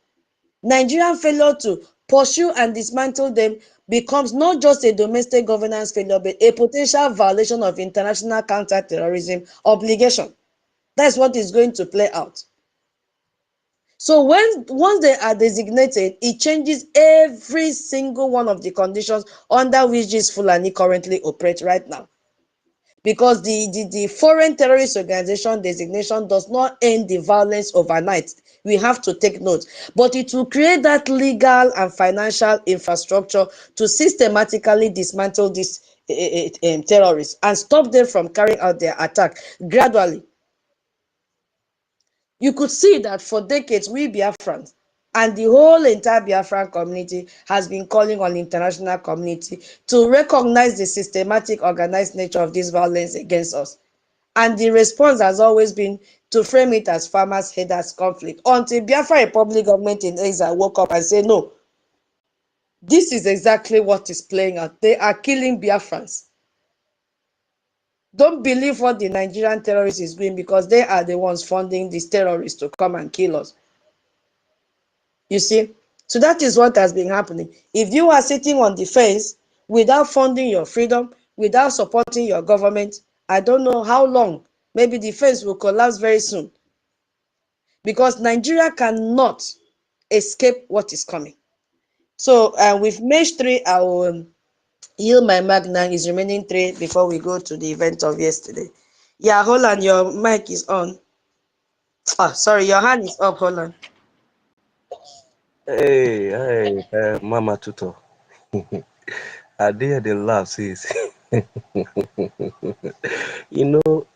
Nigerian failure to pursue and dismantle them becomes not just a domestic governance failure, but a potential violation of international counter-terrorism obligation. That's what is going to play out. So once they are designated, it changes every single one of the conditions under which this Fulani currently operate right now. Because the foreign terrorist organization designation does not end the violence overnight. We have to take note. But it will create that legal and financial infrastructure to systematically dismantle these terrorists and stop them from carrying out their attack gradually. You could see that for decades, we Biafrans and the whole entire Biafran community has been calling on the international community to recognize the systematic, organized nature of this violence against us. And the response has always been to frame it as farmers' headers conflict, until Biafra Republic government in exile woke up and said, no, this is exactly what is playing out. They are killing Biafrans. Don't believe what the Nigerian terrorists is doing, because they are the ones funding these terrorists to come and kill us. You see? So that is what has been happening. If you are sitting on the fence without funding your freedom, without supporting your government, I don't know how long. Maybe the fence will collapse very soon. Because Nigeria cannot escape what is coming. So with match 3, I will yield my mic now. Is remaining 3 before we go to the event of yesterday. Yeah, Holland, your mic is on. Oh, sorry, your hand is up, Holland. Hey, Mama Tuto. I dare the laugh, sis. You know,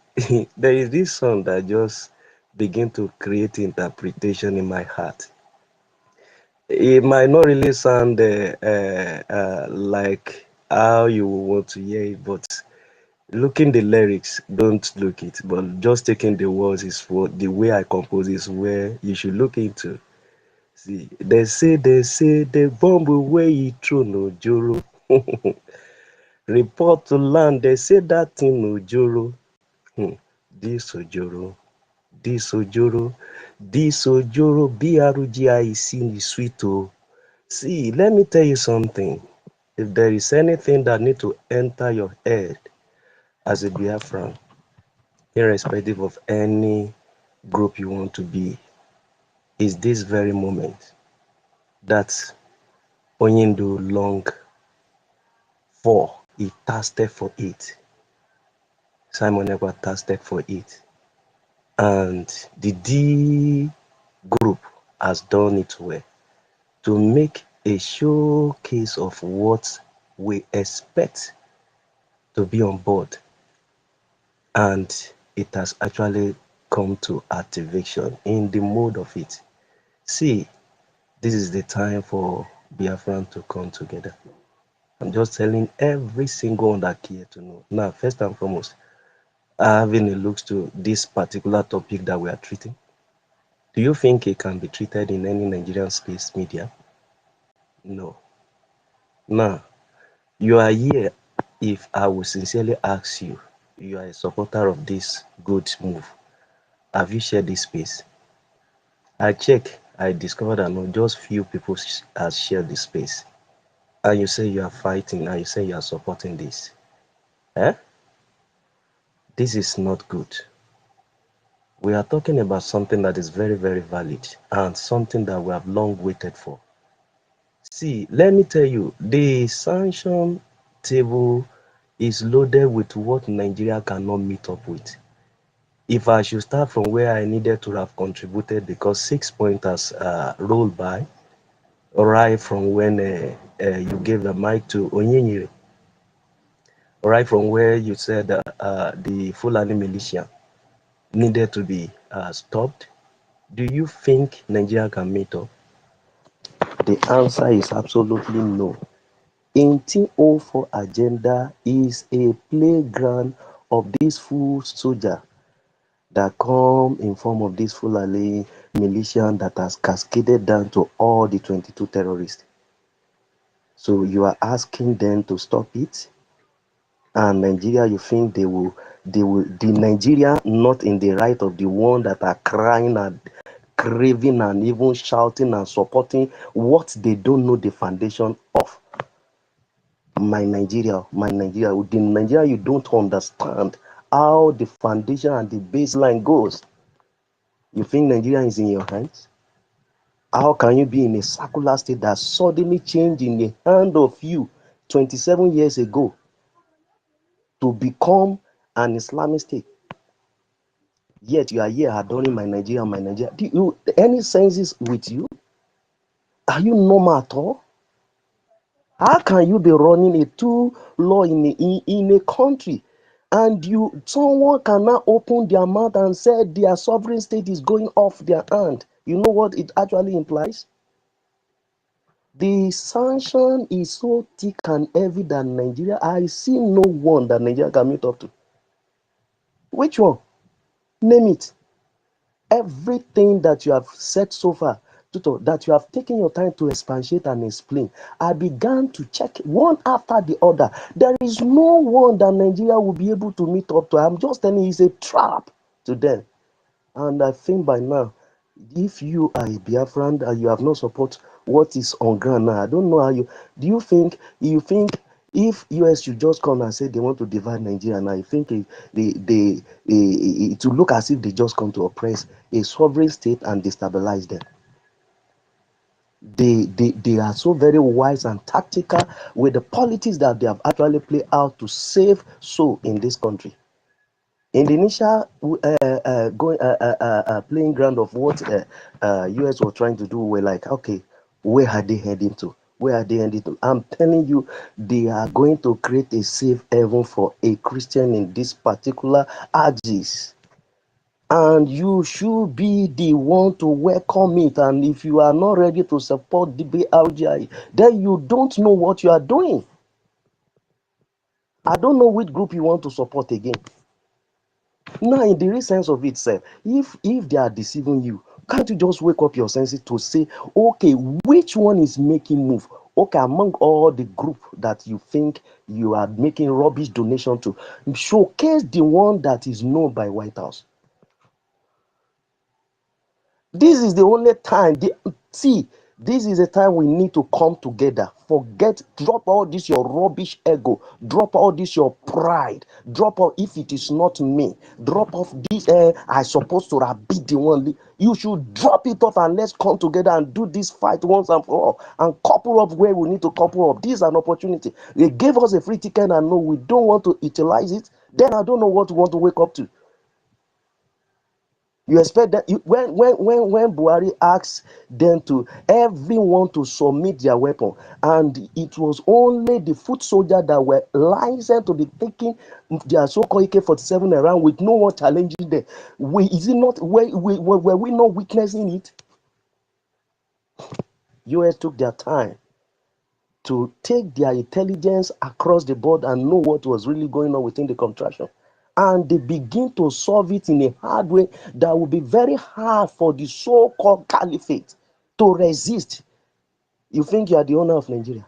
there is this song that just begin to create interpretation in my heart. It might not really sound like how you want to hear it, but looking the lyrics, don't look it. But just taking the words is what the way I compose is where you should look into. See, they say the bomb away he threw no joro. Report to land, they say that thing no joro. This ojoro, this ojoro, this ojoro, BRUGIC in the sweet. See, let me tell you something. If there is anything that need to enter your head as a Biafran, irrespective of any group you want to be, is this very moment that Onyendu long for. He thirsted for it. Simon Ekpa thirsted for it. And the D group has done it well to make a showcase of what we expect to be on board. And it has actually come to activation in the mode of it. See, this is the time for Biafran to come together. I'm just telling every single one that care to know. Now, first and foremost, having a look to this particular topic that we are treating. Do you think it can be treated in any Nigerian space media? No. Now, you are here. If I would sincerely ask you, you are a supporter of this good move. Have you shared this space? I check, I discovered that not just few people has shared this space. And you say you are fighting, and you say you are supporting this. Eh? This is not good. We are talking about something that is very, very valid and something that we have long waited for. See, let me tell you, the sanction table is loaded with what Nigeria cannot meet up with. If I should start from where I needed to have contributed, because 6 points has rolled by, right from when you gave the mic to Onyenyere, right from where you said the Fulani militia needed to be stopped. Do you think Nigeria can meet up? The answer is absolutely no. 1804 agenda is a playground of this full soldier that come in form of this Fulani militia that has cascaded down to all the 22 terrorists. So you are asking them to stop it? And Nigeria, you think the Nigeria not in the right of the one that are crying and craving and even shouting and supporting what they don't know the foundation of? My Nigeria, the Nigeria, you don't understand how the foundation and the baseline goes. You think Nigeria is in your hands? How can you be in a secular state that suddenly changed in the hand of you 27 years ago to become an Islamic state? Yet you are here adoring my Nigeria, my Nigeria. Do you any senses with you? Are you normal at all? How can you be running a two law in a country and someone cannot open their mouth and say their sovereign state is going off their hand? You know what it actually implies? The sanction is so thick and heavy that Nigeria, I see no one that Nigeria can meet up to. Which one? Name it. Everything that you have said so far, Tutor, that you have taken your time to expatiate and explain, I began to check one after the other. There is no one that Nigeria will be able to meet up to. I'm just telling you, it's a trap to them. And I think by now, if you are a Biafran and you have not support what is on ground now, I don't know how you think if US should just come and say they want to divide Nigeria now, I think it will look as if they just come to oppress a sovereign state and destabilize them. They are so very wise and tactical with the politics that they have actually played out to save soul in this country. In the initial playing ground of what US were trying to do, we're like, okay, where are they heading to? Where are they heading to? I'm telling you, they are going to create a safe haven for a Christian in this particular axis. And you should be the one to welcome it. And if you are not ready to support the BLGI, then you don't know what you are doing. I don't know which group you want to support again. Now, in the real sense of it, sir, if they are deceiving you, can't you just wake up your senses to say, okay, which one is making move? Okay, among all the group that you think you are making rubbish donation to, showcase the one that is known by White House. This is the only time. This is a time we need to come together. Drop all this your rubbish ego. Drop all this your pride. Drop all, if it is not me. Drop off this, I supposed to have beat the one. You should drop it off and let's come together and do this fight once and for all. And couple up where we need to couple up. This is an opportunity. They gave us a free ticket and no, we don't want to utilize it. Then I don't know what we want to wake up to. You expect that when Buhari asks them to everyone to submit their weapon, and it was only the foot soldiers that were licensed to be taking their so-called AK-47 around with no one challenging them. Were we not witnessing it? US took their time to take their intelligence across the board and know what was really going on within the contraction. And they begin to solve it in a hard way that will be very hard for the so-called caliphate to resist. You think you are the owner of Nigeria?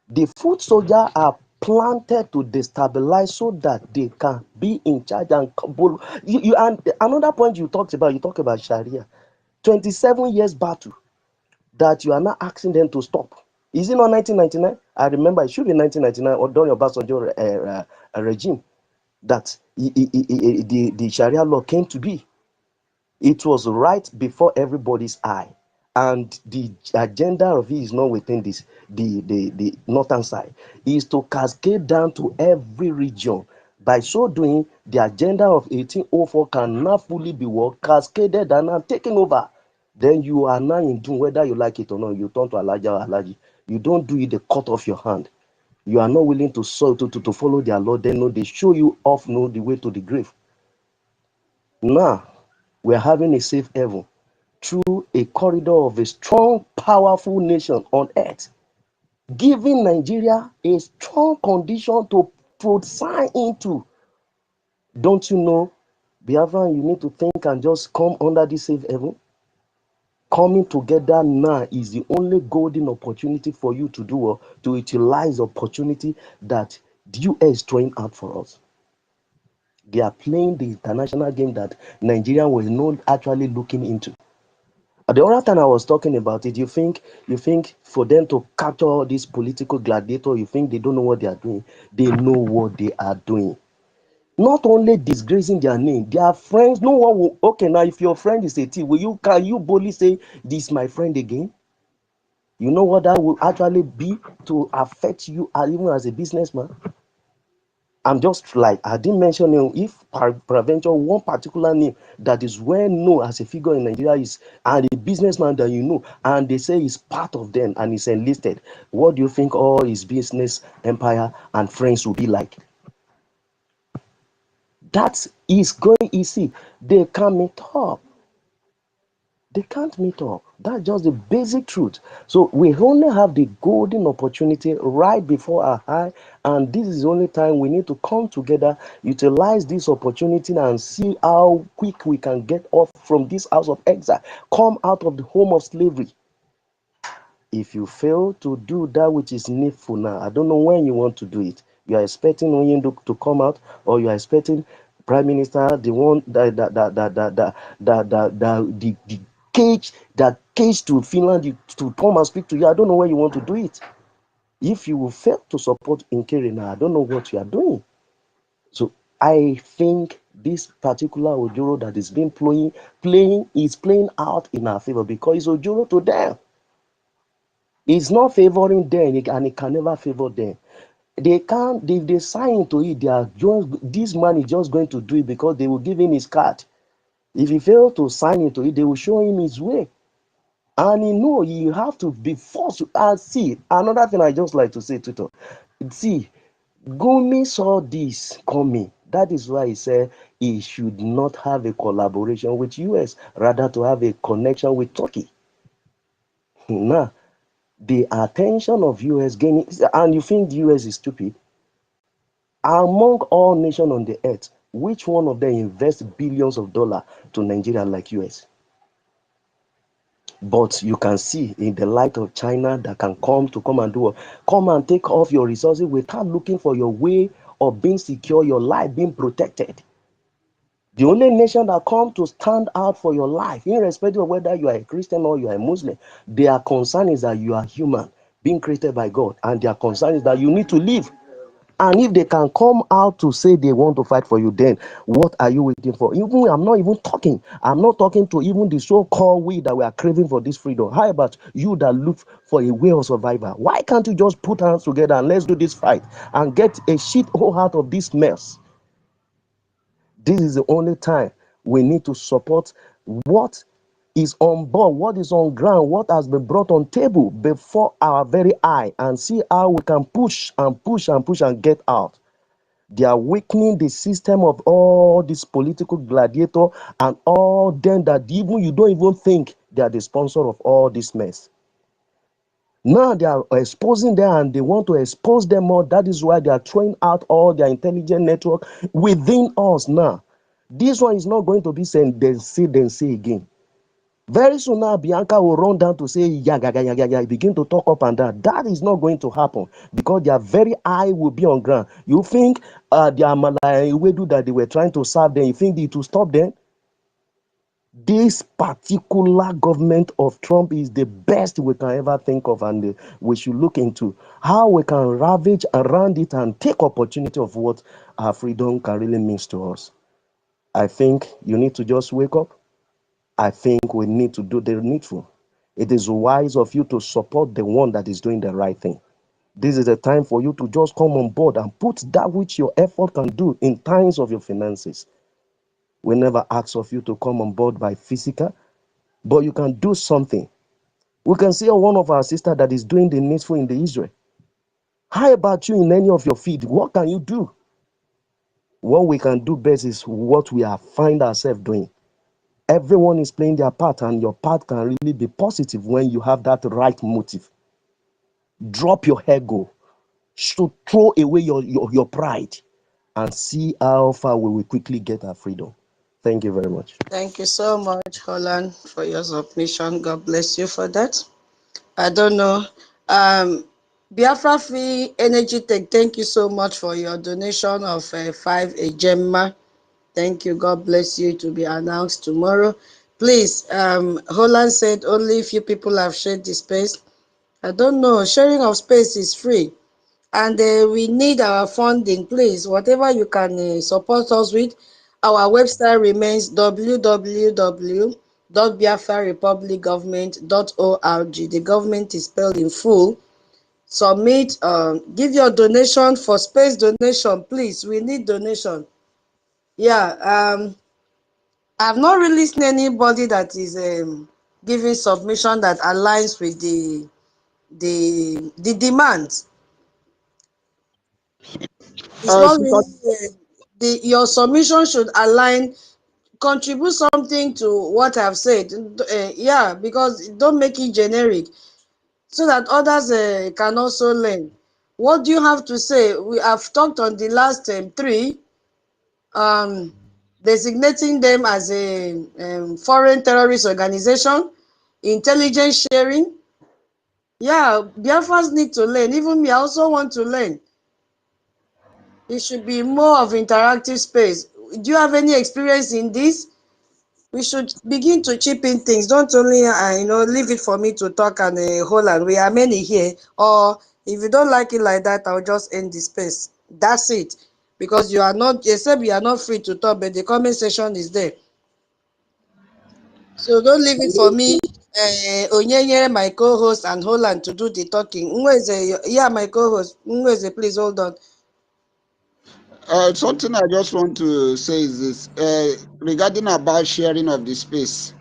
The foot soldiers are planted to destabilize so that they can be in charge and and another point you talk about Sharia. 27 years battle that you are not asking them to stop. Is it not 1999? I remember it should be 1999 or during Obasanjo regime that the Sharia law came to be. It was right before everybody's eye. And the agenda of it is not within the northern side. It is to cascade down to every region By so doing, the agenda of 1804 can now fully be what cascaded and now taken over. Then you are now in doom, whether you like it or not. You turn to Alaji or Alaji. You don't do it, they cut off your hand. You are not willing to follow their law. Then no, they show you off, no, the way to the grave. Now we're having a safe haven through a corridor of a strong, powerful nation on earth, giving Nigeria a strong condition to sign into. Don't you know, Biafra, you need to think and just come under this safe haven? Coming together now is the only golden opportunity for you to do or to utilize the opportunity that the US is throwing out for us. They are playing the international game that Nigeria was not actually looking into. The other time I was talking about it, you think for them to capture all these political gladiators, you think they don't know what they are doing? They know what they are doing. Not only disgracing their name, their friends, no one will, okay, now if your friend is a thief, can you boldly say, this is my friend again? You know what that will actually be to affect you even as a businessman? I'm just like, I didn't mention if peradventure one particular name that is well known as a figure in Nigeria is and a businessman that you know, and they say he's part of them and is enlisted. What do you think all his business empire and friends will be like? That is going easy. They can't meet up. They can't meet up. That's just the basic truth. So we only have the golden opportunity right before our eye, and this is the only time we need to come together, utilize this opportunity, and see how quick we can get off from this house of exile, come out of the home of slavery. If you fail to do that which is needful now, I don't know when you want to do it. You are expecting Onyendu to come out, or you are expecting Prime Minister, the one the cage to Finland to come and speak to you. I don't know when you want to do it. If you will fail to support NKERE now, I don't know what you are doing. So I think this particular Ojoro that is being playing is playing out in our favor because it's Ojoro to them. It's not favoring them, and it can never favor them. They can't, if they sign into it, they are just, this man is just going to do it because they will give him his card. If he fails to sign into it, they will show him his way. And you know, you have to be forced to, and see, another thing I just like to say, Tito, see, Gumi saw this coming. That is why he said he should not have a collaboration with US, rather to have a connection with Turkey. Now, the attention of US gaining, and you think the US is stupid? Among all nations on the earth, which one of them invests billions of dollars to Nigeria like US? But you can see in the light of China that can come and do, come and take off your resources without looking for your way of being secure, your life being protected. The only nation that come to stand out for your life, irrespective of whether you are a Christian or you are a Muslim, their concern is that you are human, being created by God, and their concern is that you need to live. And if they can come out to say they want to fight for you, then what are you waiting for? Even I'm not talking to even the so-called we that we are craving for this freedom. How about you that look for a way of survival? Why can't you just put hands together and let's do this fight and get a shithole out of this mess? This is the only time we need to support what is on board, what is on ground, what has been brought on table before our very eye, and see how we can push and push and push and get out. They are weakening the system of all these political gladiator and all them that even you don't even think they are the sponsor of all this mess. Now they are exposing them and they want to expose them more. That is why they are throwing out all their intelligent network within us now. This one is not going to be saying then say again. Very soon now, Bianca will run down to say, yeah, begin to talk up and down. That is not going to happen because their very eye will be on ground. You think the Amala Iwedu that they were trying to serve them, you think it will stop them? This particular government of Trump is the best we can ever think of, and we should look into how we can ravage around it and take opportunity of what our freedom can really mean to us. I think you need to just wake up. I think we need to do the needful. It is wise of you to support the one that is doing the right thing. This is a time for you to just come on board and put that which your effort can do in times of your finances. We never ask of you to come on board by physical, but you can do something. We can see one of our sisters that is doing the needful in the Israel. How about you in any of your field? What can you do? What we can do best is what we are find ourselves doing. Everyone is playing their part, and your part can really be positive when you have that right motive. Drop your ego. Should throw away your pride and see how far we will quickly get our freedom. Thank you very much. Thank you so much, Holland, for your submission. God bless you for that. I don't know. Biafra Free Energy Tech, thank you so much for your donation of 5 Ejemma. Thank you. God bless you. To be announced tomorrow. Please, Holland said only few people have shared the space. I don't know. Sharing of space is free. And we need our funding. Please, whatever you can support us with. Our website remains www.biafrarepublicgovernment.org. The government is spelled in full. Submit, give your donation for space donation. Please, we need donation. Yeah, I've not really seen anybody that is giving submission that aligns with the demands. It's not Sister, really your submission should align, contribute something to what I've said. Yeah, because don't make it generic, so that others can also learn. What do you have to say? We have talked on the last three, designating them as a foreign terrorist organization, intelligence sharing. Yeah, Biafrans need to learn. Even me, I also want to learn. It should be more of interactive space. Do you have any experience in this? We should begin to chip in things. Don't only leave it for me to talk and hold and we are many here. Or if you don't like it like that, I'll just end the space. That's it. Because you are not, except you are not free to talk, but the comment section is there. So don't leave it for me, Onyenye, my co-host, and Holland to do the talking. Nweze, yeah, my co-host. Nweze, please hold on. something I just want to say is this regarding about sharing of the space.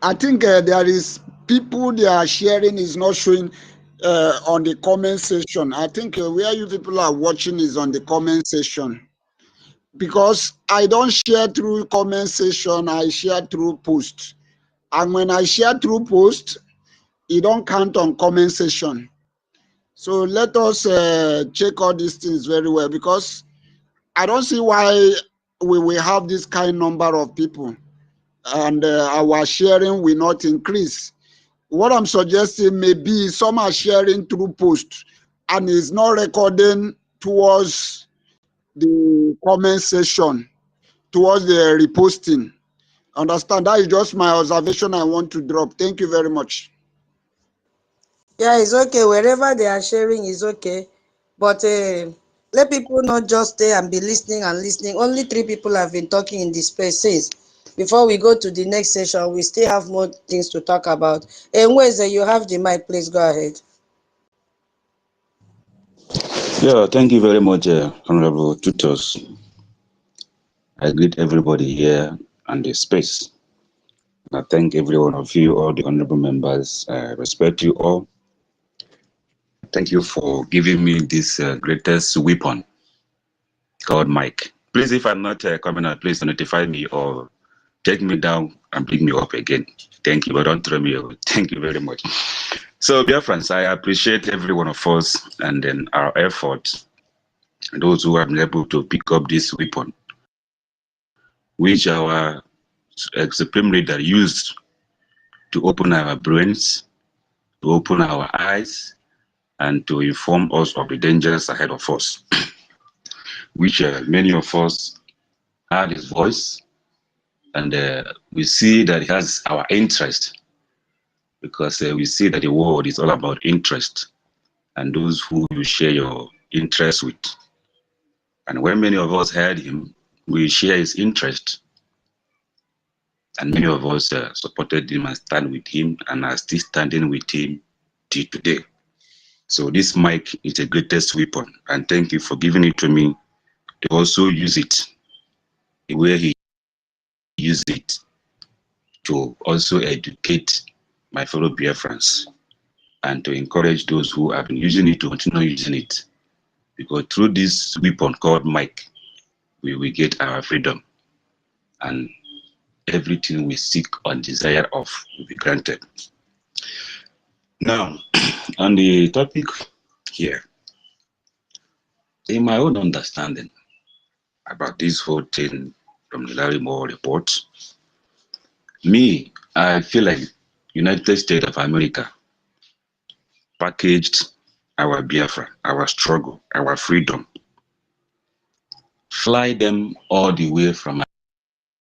I think there is people they are sharing is not showing on the comment section. I think where you people are watching is on the comment section, because I don't share through comment section. I share through post, and when I share through post, it don't count on comment section. So let us check all these things very well, because I don't see why we will have this kind number of people and our sharing will not increase. What I'm suggesting, maybe some are sharing through post and is not recording towards the comment section, towards the reposting. Understand? That is just my observation I want to drop. Thank you very much. Yeah, it's okay. Wherever they are sharing is okay. But let people not just stay and be listening and listening. Only 3 people have been talking in this space since. Before we go to the next session, we still have more things to talk about. And Weze, you have the mic. Please go ahead. Yeah, thank you very much, Honorable Tutors. I greet everybody here on the space. I thank every one of you, all the honorable members. I respect you all. Thank you for giving me this greatest weapon called mic. Please, if I'm not coming out, please notify me or take me down and bring me up again. Thank you, but don't throw me away. Thank you very much. So, dear friends, I appreciate every one of us and then our efforts, and those who have been able to pick up this weapon, which our Supreme Leader used to open our brains, to open our eyes, and to inform us of the dangers ahead of us, which many of us heard his voice, and we see that he has our interest, because we see that the world is all about interest and those who you share your interest with. And when many of us heard him, we share his interest. And many of us supported him and stand with him and are still standing with him till today. So this mic is the greatest weapon, and thank you for giving it to me to also use it the way he used it to also educate my fellow Biafrans and to encourage those who have been using it to continue using it. Because through this weapon called mic, we will get our freedom, and everything we seek and desire of will be granted. Now, on the topic here, in my own understanding about this whole thing from the Larry Moore report, I feel like United States of America packaged our Biafra, our struggle, our freedom, fly them all the way from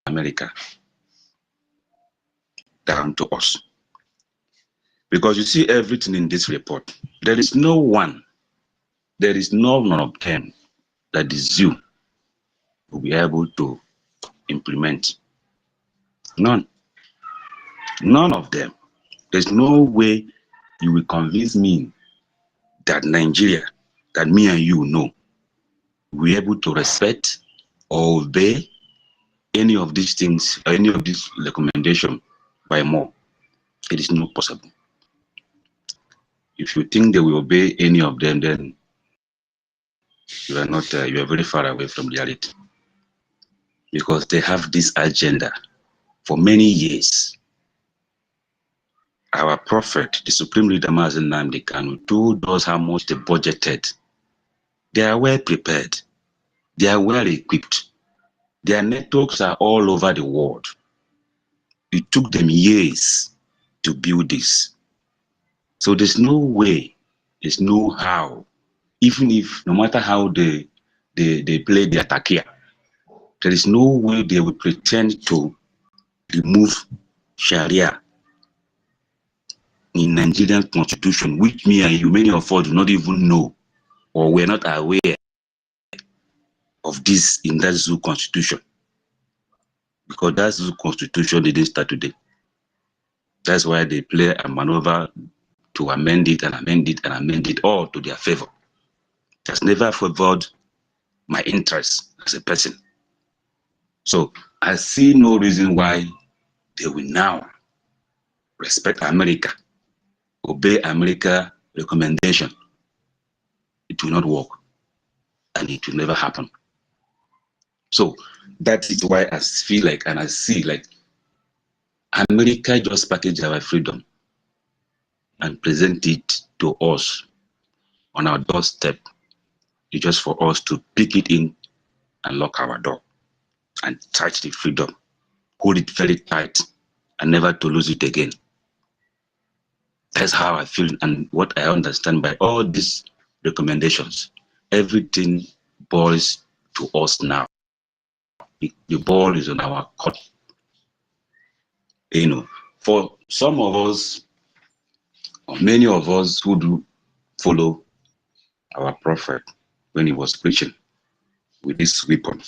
America down to us. Because you see everything in this report, there is no one, there is none of them that the zoo will be able to implement. None. None of them. There's no way you will convince me that Nigeria, that me and you know, will be able to respect or obey any of these things, or any of these recommendations by more. It is not possible. If you think they will obey any of them, then you are not, you are very far away from reality. Because they have this agenda for many years. Our prophet, the Supreme Leader NNAMDI KANU, told us how much they budgeted. They are well prepared. They are well equipped. Their networks are all over the world. It took them years to build this. So there's no way, there's no how, even if, no matter how they play their takia, there is no way they will pretend to remove Sharia in Nigerian constitution, which me and you, many of us do not even know, or we're not aware of this in that zoo constitution. Because that zoo constitution didn't start today. That's why they play a maneuver to amend it and amend it and amend it all to their favor. It has never favored my interests as a person. So I see no reason why they will now respect America, obey America recommendation. It will not work, and it will never happen. So that is why I feel like, and I see like, America just package our freedom and present it to us on our doorstep. It's just for us to pick it in and lock our door and touch the freedom, hold it very tight, and never to lose it again. That's how I feel, and what I understand by all these recommendations. Everything boils to us now. The ball is on our court. You know, for some of us, or many of us who do follow our prophet when he was preaching with this weapon,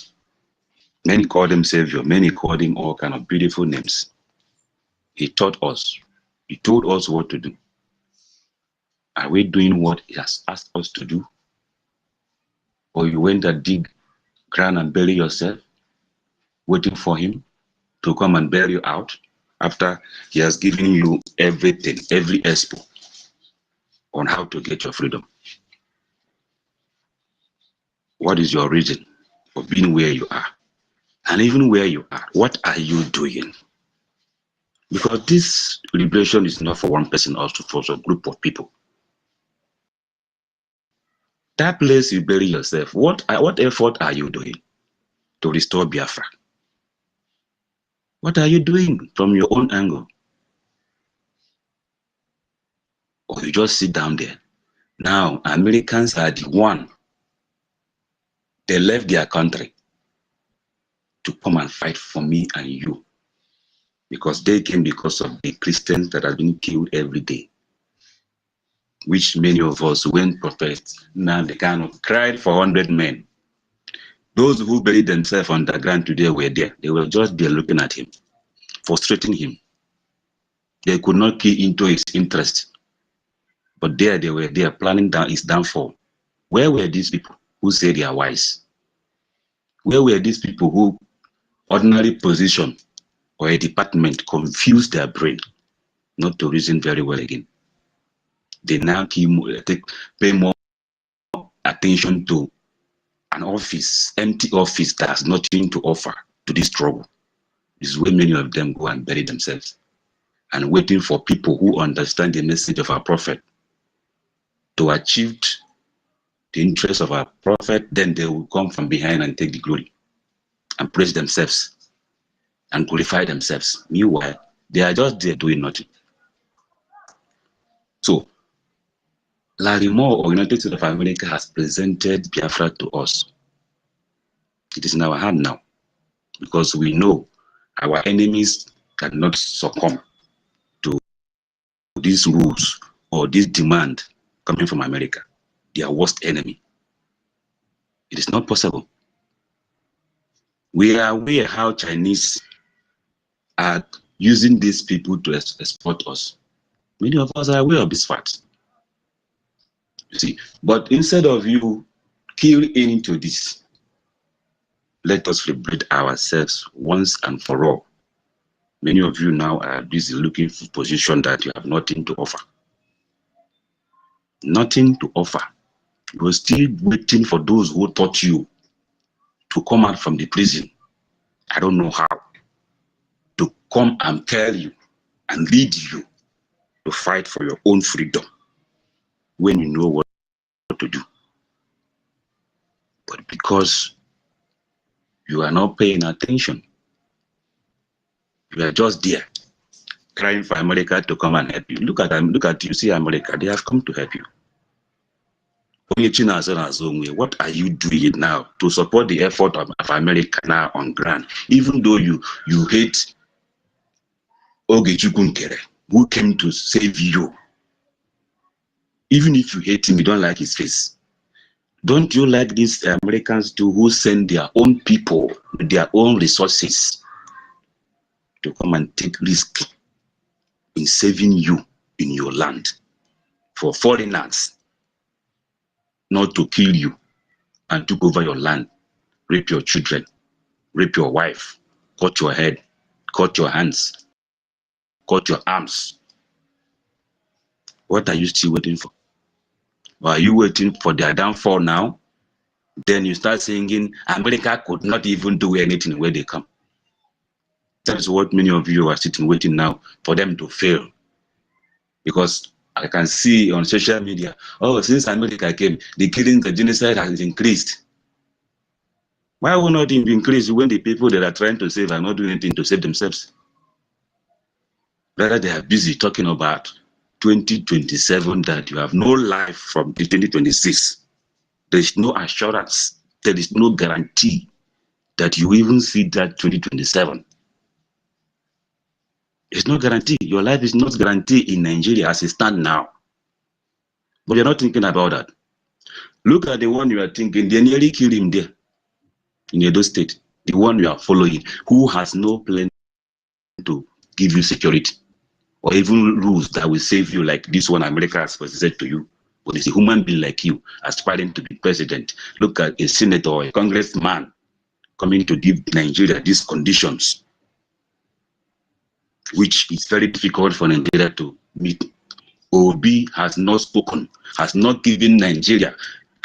many called him Savior, many called him all kind of beautiful names. He taught us, he told us what to do. Are we doing what he has asked us to do? Or you went and dig ground and bury yourself, waiting for him to come and bail you out after he has given you everything, every expo on how to get your freedom? What is your reason for being where you are? And even where you are, what are you doing? Because this liberation is not for one person, also for a group of people. That place you bury yourself, what effort are you doing to restore Biafra? What are you doing from your own angle? Or you just sit down there? Now, Americans are the one. They left their country to come and fight for me and you. Because they came because of the Christians that have been killed every day. Which many of us, when prophets, now they kind of cried for 100 men. Those who buried themselves underground today were there. They were just there looking at him, frustrating him. They could not key into his interest. But there they were there planning down his downfall. Where were these people who say they are wise? Where were these people who ordinary position or a department confused their brain not to reason very well again? They now pay more attention to an office, empty office that has nothing to offer to this struggle. This is where many of them go and bury themselves and waiting for people who understand the message of our prophet to achieve the interest of our prophet. Then they will come from behind and take the glory and praise themselves and glorify themselves. Meanwhile, they are just there doing nothing. So, Larry Moore or United States of America has presented Biafra to us. It is in our hand now because we know our enemies cannot succumb to these rules or this demand coming from America, their worst enemy. It is not possible. We are aware how Chinese are using these people to export us. Many of us are aware of this fact. You see, but instead of you keying into this, let us liberate ourselves once and for all. Many of you now are busy looking for position that you have nothing to offer. Nothing to offer. You're still waiting for those who taught you to come out from the prison. I don't know how. To come and tell you and lead you to fight for your own freedom when you know what to do. But because you are not paying attention, you are just there crying for America to come and help you. Look at them, look at you, see America, they have come to help you. What are you doing now to support the effort of America now on ground? Even though you hate NKERE, who came to save you. Even if you hate him, you don't like his face. Don't you like these Americans too, who send their own people, their own resources to come and take risk in saving you in your land for foreigners not to kill you and took over your land, rape your children, rape your wife, cut your head, cut your hands, cut your arms? What are you still waiting for? Or are you waiting for their downfall now? Then you start singing, America could not even do anything where they come. That is what many of you are sitting waiting now for them to fail. Because I can see on social media, oh, since America came, the killing, the genocide has increased. Why will not it increase when the people that are trying to save are not doing anything to save themselves? Rather, they are busy talking about 2027, that you have no life from 2026. There is no assurance, there is no guarantee that you even see that 2027. It's not guaranteed. Your life is not guaranteed in Nigeria as it stands now. But you're not thinking about that. Look at the one you are thinking. They nearly killed him there in Edo State. The one you are following, who has no plan to give you security or even rules that will save you, like this one America has presented to you. But it's a human being like you aspiring to be president. Look at a senator or a congressman coming to give Nigeria these conditions, which is very difficult for Nigeria to meet. Obi has not spoken, has not given Nigeria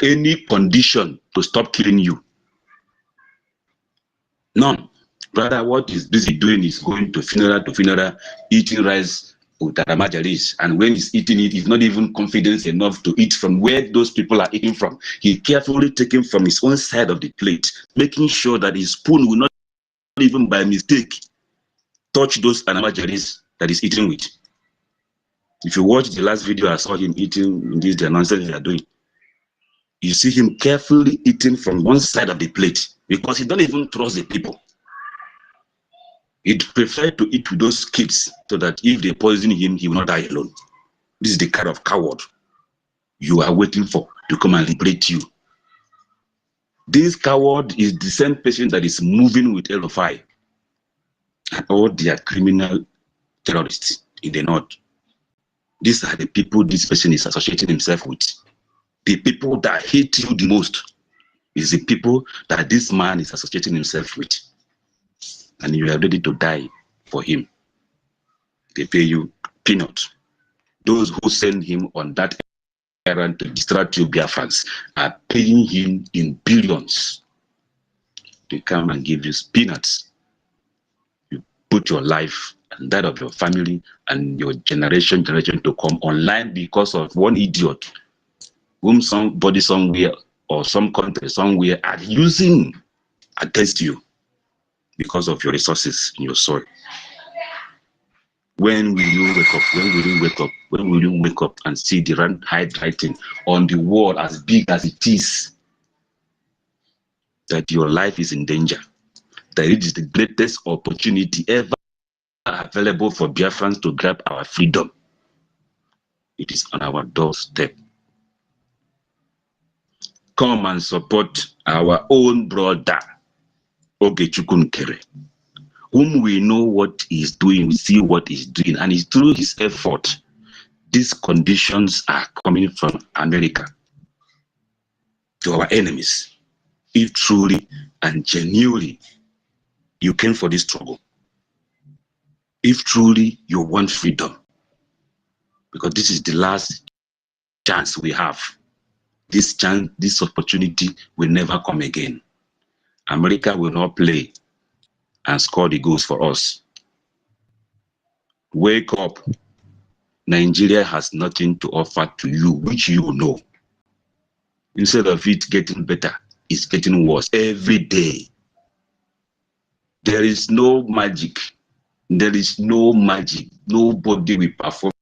any condition to stop killing you. None. Rather, what he's busy doing is going to funeral, eating rice with majalis. And when he's eating it, he's not even confident enough to eat from where those people are eating from. He carefully taking from his own side of the plate, making sure that his spoon will not even by mistake touch those majalis that he's eating with. If you watch the last video I saw him eating this, the nonsense they are doing, you see him carefully eating from one side of the plate because he don't even trust the people. He'd prefer to eat with those kids so that if they poison him, he will not die alone. This is the kind of coward you are waiting for to come and liberate you. This coward is the same person that is moving with LFI and all their criminal terrorists in the north. These are the people this person is associating himself with. The people that hate you the most is the people that this man is associating himself with. And you are ready to die for him. They pay you peanuts. Those who send him on that errand to distract you, Biafrans, are paying him in billions to come and give you peanuts. You put your life and that of your family and your generation to come online because of one idiot whom somebody somewhere or some country somewhere are using against you because of your resources in your soil. When will you wake up? When will you wake up? When will you wake up and see the handwriting on the wall as big as it is that your life is in danger? That it is the greatest opportunity ever available for Biafrans to grab our freedom. It is on our doorstep. Come and support our own brother, Ogechukwu NKERE, whom we know what he's doing, we see what he's doing, and it's through his effort. These conditions are coming from America to our enemies. If truly and genuinely you came for this struggle, if truly you want freedom, because this is the last chance we have. This chance, this opportunity will never come again. America will not play and score the goals for us. Wake up. Nigeria has nothing to offer to you, which you know. Instead of it getting better, it's getting worse every day. There is no magic. There is no magic. Nobody will perform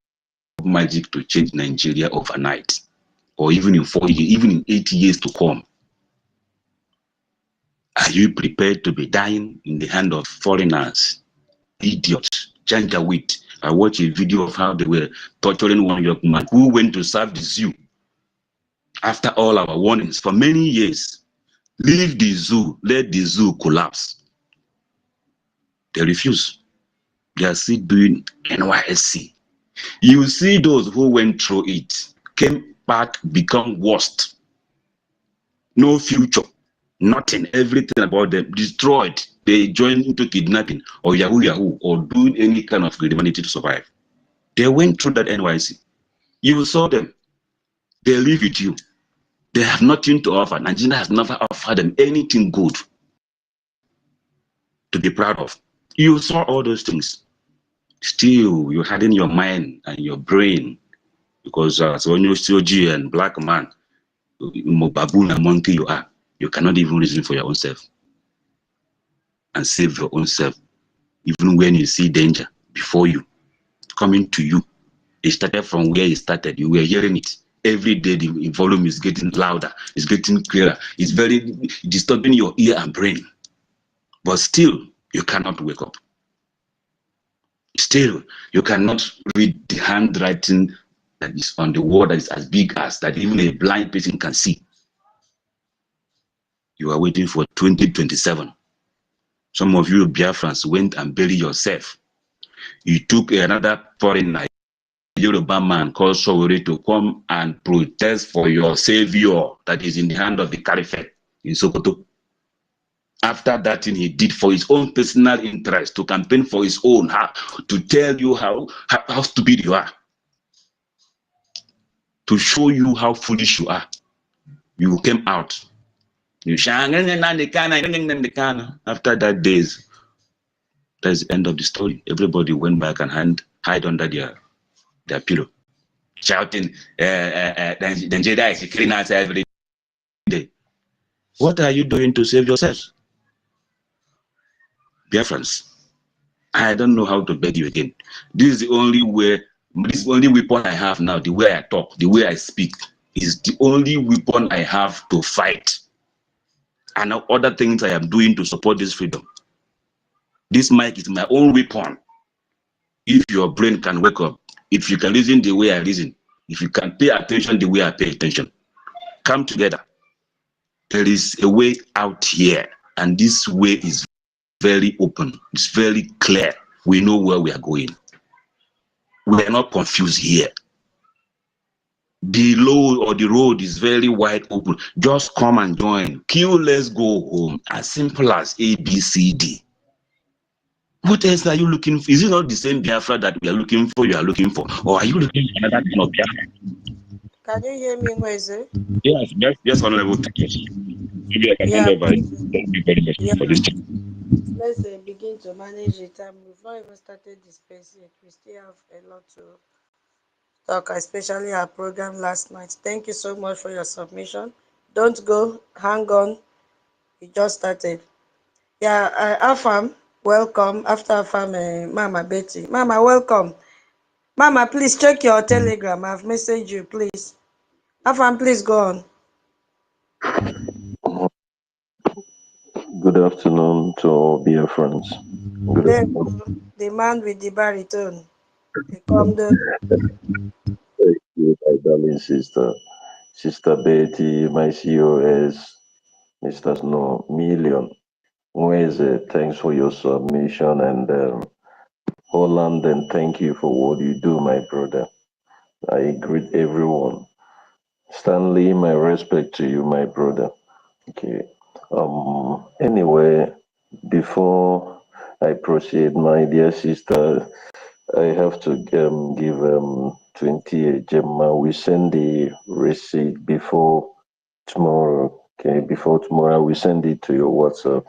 magic to change Nigeria overnight, or even in 4 years, even in 8 years to come. Are you prepared to be dying in the hand of foreigners, idiots, janjaweed? I watched a video of how they were torturing one young man who went to serve the zoo after all our warnings for many years. Leave the zoo, let the zoo collapse. They refuse. They are still doing NYSC. You see those who went through it, came back, become worst. No future, nothing, everything about them destroyed. They joined into kidnapping or Yahoo or doing any kind of criminality to survive. They went through that NYC. You saw them. They live with you. They have nothing to offer. Nigeria has never offered them anything good to be proud of. You saw all those things. Still, you had in your mind and your brain, because when you're still G and black man, baboon and monkey you are, you cannot even reason for your own self and save your own self, even when you see danger before you, coming to you. It started from where it started. You were hearing it. Every day the volume is getting louder, it's getting clearer, it's very disturbing your ear and brain. But still, you cannot wake up. Still, you cannot read the handwriting that is on the wall that is as big as that even a blind person can see. You are waiting for 2027. Some of you Biafrans went and buried yourself. You took another foreigner, Yoruba man called Sowore, to come and protest for your savior that is in the hand of the Caliphate in Sokoto. After that thing he did for his own personal interest, to campaign for his own, to tell you how stupid you are, to show you how foolish you are. You came out. You after that days, that's the end of the story. Everybody went back and hide under their pillow, shouting, Nigeria is killing us every day. What are you doing to save yourselves? Biafrans, I don't know how to beg you again. This is the only way, this is the only weapon I have now. The way I talk, the way I speak is the only weapon I have to fight. And other things I am doing to support this freedom. This mic is my own weapon. If your brain can wake up, if you can reason the way I reason, if you can pay attention the way I pay attention, come together. There is a way out here, and this way is very open. It's very clear. We know where we are going. We are not confused here. the load or the road is very wide open. Just come and join. Q, let's go home. As simple as A, B, C, D. What else are you looking for? Is it not the same Biafra that we are looking for, you are looking for? Or are you looking for another kind of Biafra? Can you hear me, Mweze? Yes, yes, Honorable. Maybe I can hand Yeah, over. Thank you very much yeah. for this. Let's begin to manage the time. We've not even started the space yet. We still have a lot to talk, especially our program last night. Thank you so much for your submission. Don't go, hang on. We just started. Yeah, Afam, welcome. After Afam, Mama Betty. Mama, welcome. Mama, please check your telegram. I've messaged you, please. Afam, please go on. Good afternoon to all dear friends. Good There, afternoon. the man with the baritone. They come the Thank you, my darling sister. Sister Betty, my COS, Mr. Snow, Million. Mweze, thanks for your submission. And Holland, and thank you for what you do, my brother. I greet everyone. Stanley, my respect to you, my brother. Okay. Anyway, before I proceed, my dear sister, I have to give 20 a Gemma. We send the receipt before tomorrow. Okay, before tomorrow, we send it to your WhatsApp.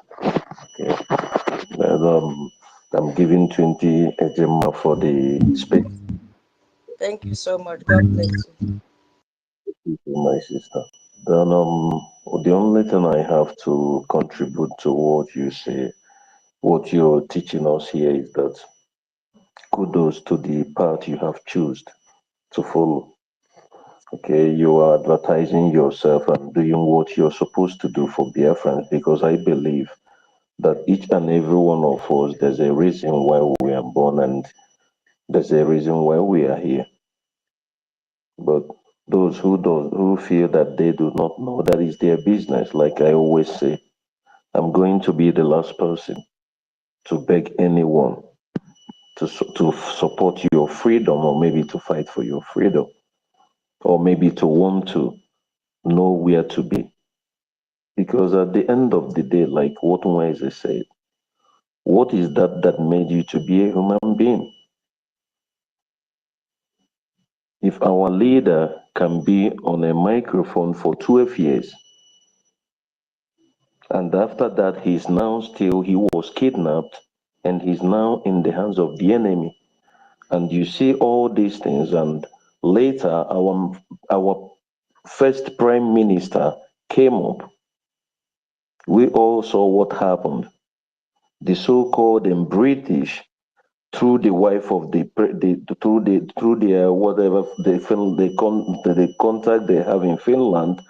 Okay, and, I'm giving 20 a Gemma for the space. Thank you so much. God bless you. My sister. Then the only thing I have to contribute to what you say, what you're teaching us here is that kudos to the path you have chosen to follow. Okay, you are advertising yourself and doing what you're supposed to do for Biafrans because I believe that each and every one of us, there's a reason why we are born and there's a reason why we are here. But those who feel that they do not know, that is their business. Like I always say, I'm going to be the last person to beg anyone to support your freedom or maybe to fight for your freedom or maybe to want to know where to be. Because at the end of the day, like what Moise said, what is that made you to be a human being? If our leader can be on a microphone for 12 years, and after that he was kidnapped, and he's now in the hands of the enemy, and you see all these things, and later our first prime minister came up, we all saw what happened. The so-called British, through the wife of through the whatever the contact they have in Finland,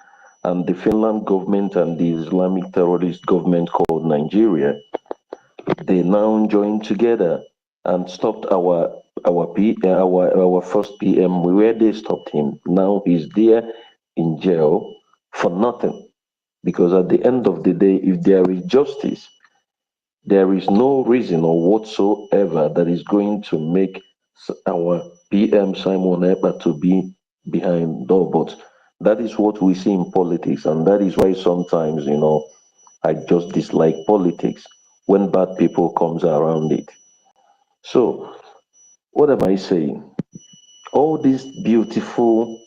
and the Finland government and the Islamic terrorist government called Nigeria, they now joined together and stopped our first PM. Where they stopped him, now he's there in jail for nothing. Because at the end of the day, if there is justice, there is no reason or whatsoever that is going to make our PM Simon Ekpa to be behind door. But that is what we see in politics, and that is why sometimes, I just dislike politics when bad people comes around it. So, what am I saying? All this beautiful,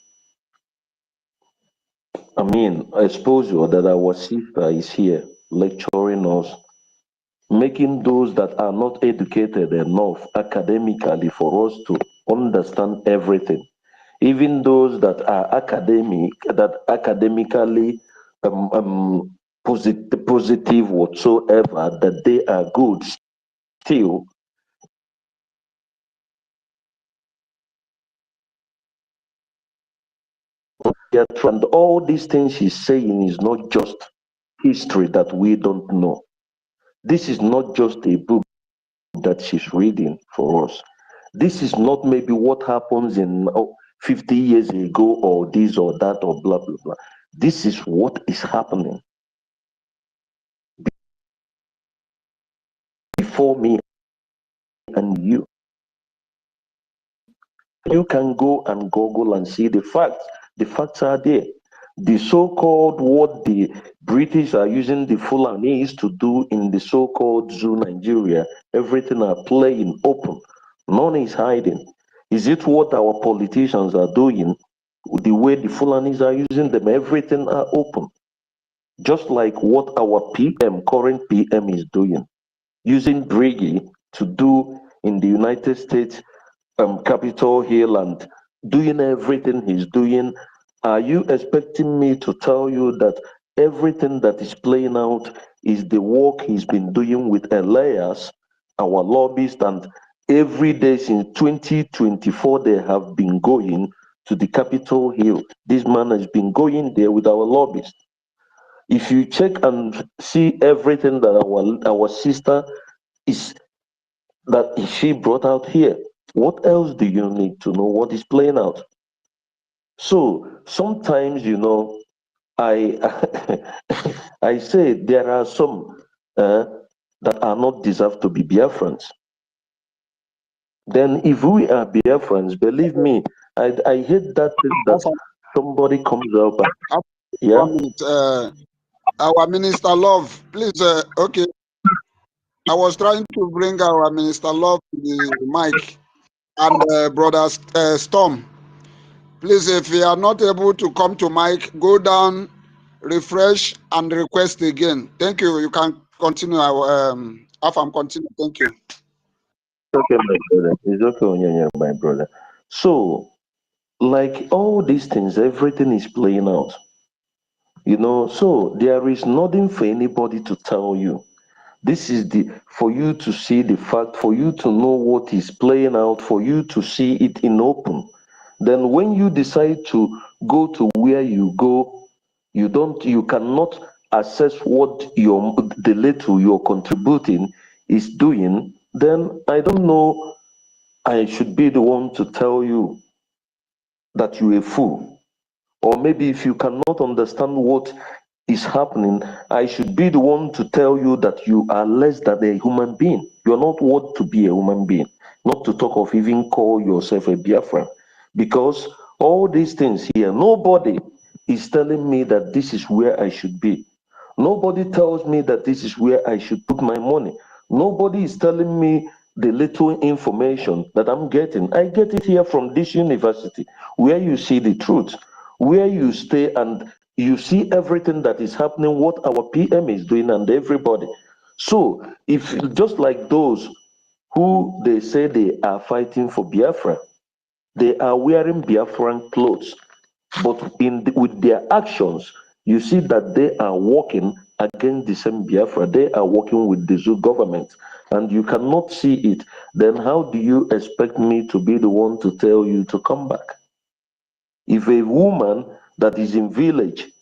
exposure that our sister is here lecturing us, making those that are not educated enough academically for us to understand everything. Even those that are academically positive whatsoever, that they are good still. And all these things she's saying is not just history that we don't know. This is not just a book that she's reading for us. This is not maybe what happens in 50 years ago or this or that or blah, blah, blah. This is what is happening before me and you. You can go and Google and see the facts. The facts are there. The so-called what the British are using the Fulanese to do in the so-called zoo Nigeria, everything are playing open. None is hiding. Is it what our politicians are doing? The way the Fulanis are using them, everything are open. Just like what our PM, current PM is doing, using Briggy to do in the United States Capitol Hill and doing everything he's doing. Are you expecting me to tell you that everything that is playing out is the work he's been doing with Elias, our lobbyist, and every day since 2024 they have been going to the Capitol Hill. This man has been going there with our lobbyist. If you check and see everything that our sister is that she brought out here, what else do you need to know what is playing out? So sometimes, I I say there are some that are not deserved to be Biafrans. Then if we are Biafrans, believe me, I hate that thing that somebody comes up and, yeah. 1 minute, our Minister Love, please. Okay, I was trying to bring our Minister Love to the mic, and Brother Storm. Please, if you are not able to come to mic, go down, refresh, and request again. Thank you. You can continue. Afam, continue. Thank you. Okay, my brother. It's okay, my brother. So, like all these things, everything is playing out. So there is nothing for anybody to tell you. This is for you to see the fact, for you to know what is playing out, for you to see it in open. Then when you decide to go to where you go, you cannot assess what the little you're contributing is doing. Then I don't know, I should be the one to tell you that you're a fool. Or maybe if you cannot understand what is happening, I should be the one to tell you that you are less than a human being. You're not worth to be a human being, not to talk of even call yourself a Biafran. Because all these things here, nobody is telling me that this is where I should be. Nobody tells me that this is where I should put my money. Nobody is telling me the little information that I'm getting. I get it here from this university, where you see the truth, where you stay and you see everything that is happening, what our PM is doing, and everybody. So, if just like those who they say they are fighting for Biafra, they are wearing Biafran clothes, but with their actions, you see that they are working against the same Biafra. They are working with the zoo government, and you cannot see it. Then how do you expect me to be the one to tell you to come back? If a woman that is in village,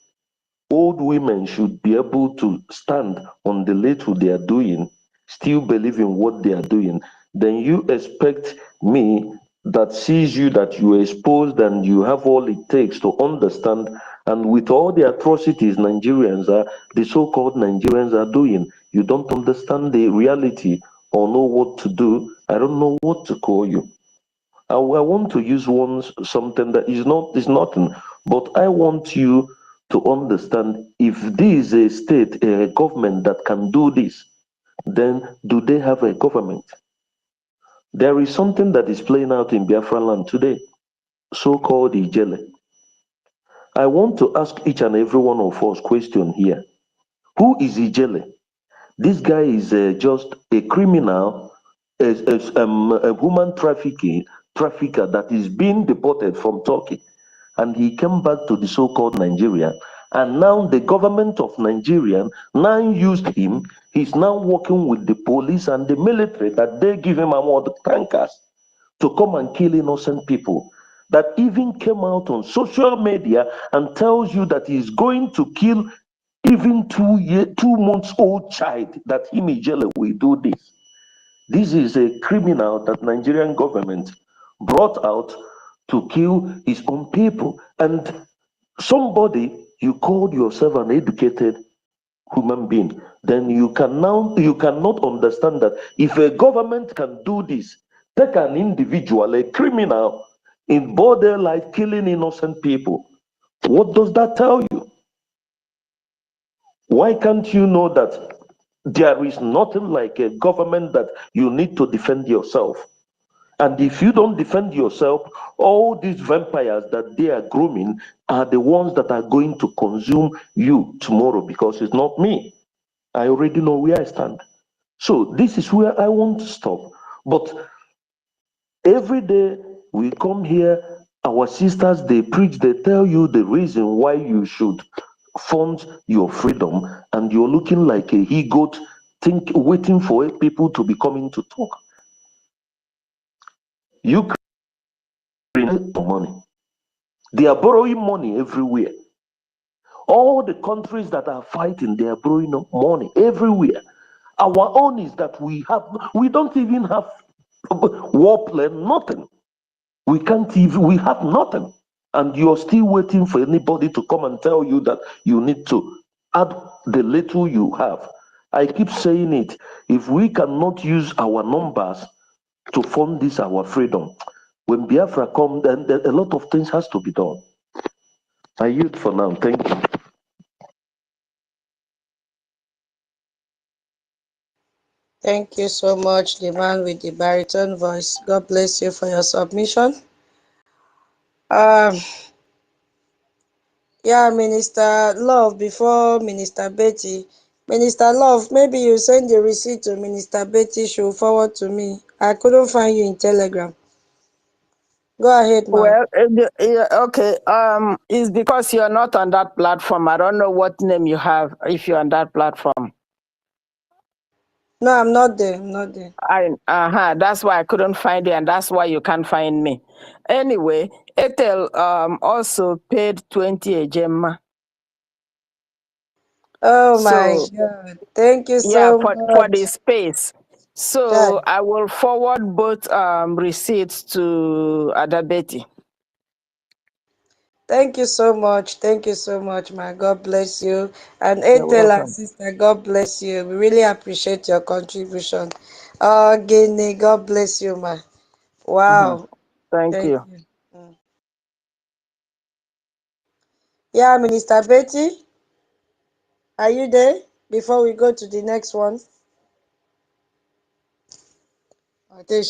old women should be able to stand on the little they are doing, still believe in what they are doing, then you expect me that sees you that you are exposed and you have all it takes to understand, and with all the atrocities the so-called Nigerians are doing, you don't understand the reality or know what to do. I don't know what to call you. I want to use something that is nothing, but I want you to understand if this is a state, a government that can do this, then do they have a government? There is something that is playing out in Biafra land today, so-called Ijele. I want to ask each and every one of us question here. Who is Ijele? This guy is just a criminal, a human trafficker that is being deported from Turkey. And he came back to the so-called Nigeria. And now the government of Nigeria now used him. He's now working with the police and the military that they give him among the tankers to come and kill innocent people. That even came out on social media and tells you that he's going to kill even 2 months old child, that Imijele will do this. This is a criminal that Nigerian government brought out to kill his own people. And somebody, you called yourself an educated human being, then you cannot understand that if a government can do this, take an individual, a criminal, in border life killing innocent people, What does that tell you? Why can't you know that there is nothing like a government that you need to defend yourself? And if you don't defend yourself, all these vampires that they are grooming are the ones that are going to consume you tomorrow, because it's not me. I already know where I stand. So this is where I want to stop. But every day we come here, our sisters, they preach, they tell you the reason why you should fund your freedom, and you're looking like a he-goat, waiting for people to be coming to talk. You create money. They are borrowing money everywhere. All the countries that are fighting, they are borrowing money everywhere. Our own is that we don't even have war plan, nothing. We can't even, we have nothing. And you're still waiting for anybody to come and tell you that you need to add the little you have. I keep saying it. If we cannot use our numbers to fund this, our freedom, when Biafra come, then a lot of things has to be done. I yield for now. Thank you. Thank you so much, the man with the baritone voice. God bless you for your submission. Um, yeah, Minister Love, before Minister Betty. Minister Love, maybe you send the receipt to Minister Betty, she'll forward to me. I couldn't find you in Telegram. Go ahead, ma'am. Well, okay. It's because you're not on that platform. I don't know what name you have if you're on that platform. No, I'm not there. I'm not there. That's why I couldn't find you, and that's why you can't find me. Anyway, Ethel also paid 20 a gemma. Oh my So God. Thank you yeah, so for the much. space. So Chad. I will forward both receipts to Adabeti. Thank you so much. Thank you so much, man. God bless you. And You're Ethel and welcome. sister, God bless you. We really appreciate your contribution. Guinea, God bless you, man. Wow. Thank Thank you. you. Yeah, Minister Betty, are you there? Before we go to the next one. I think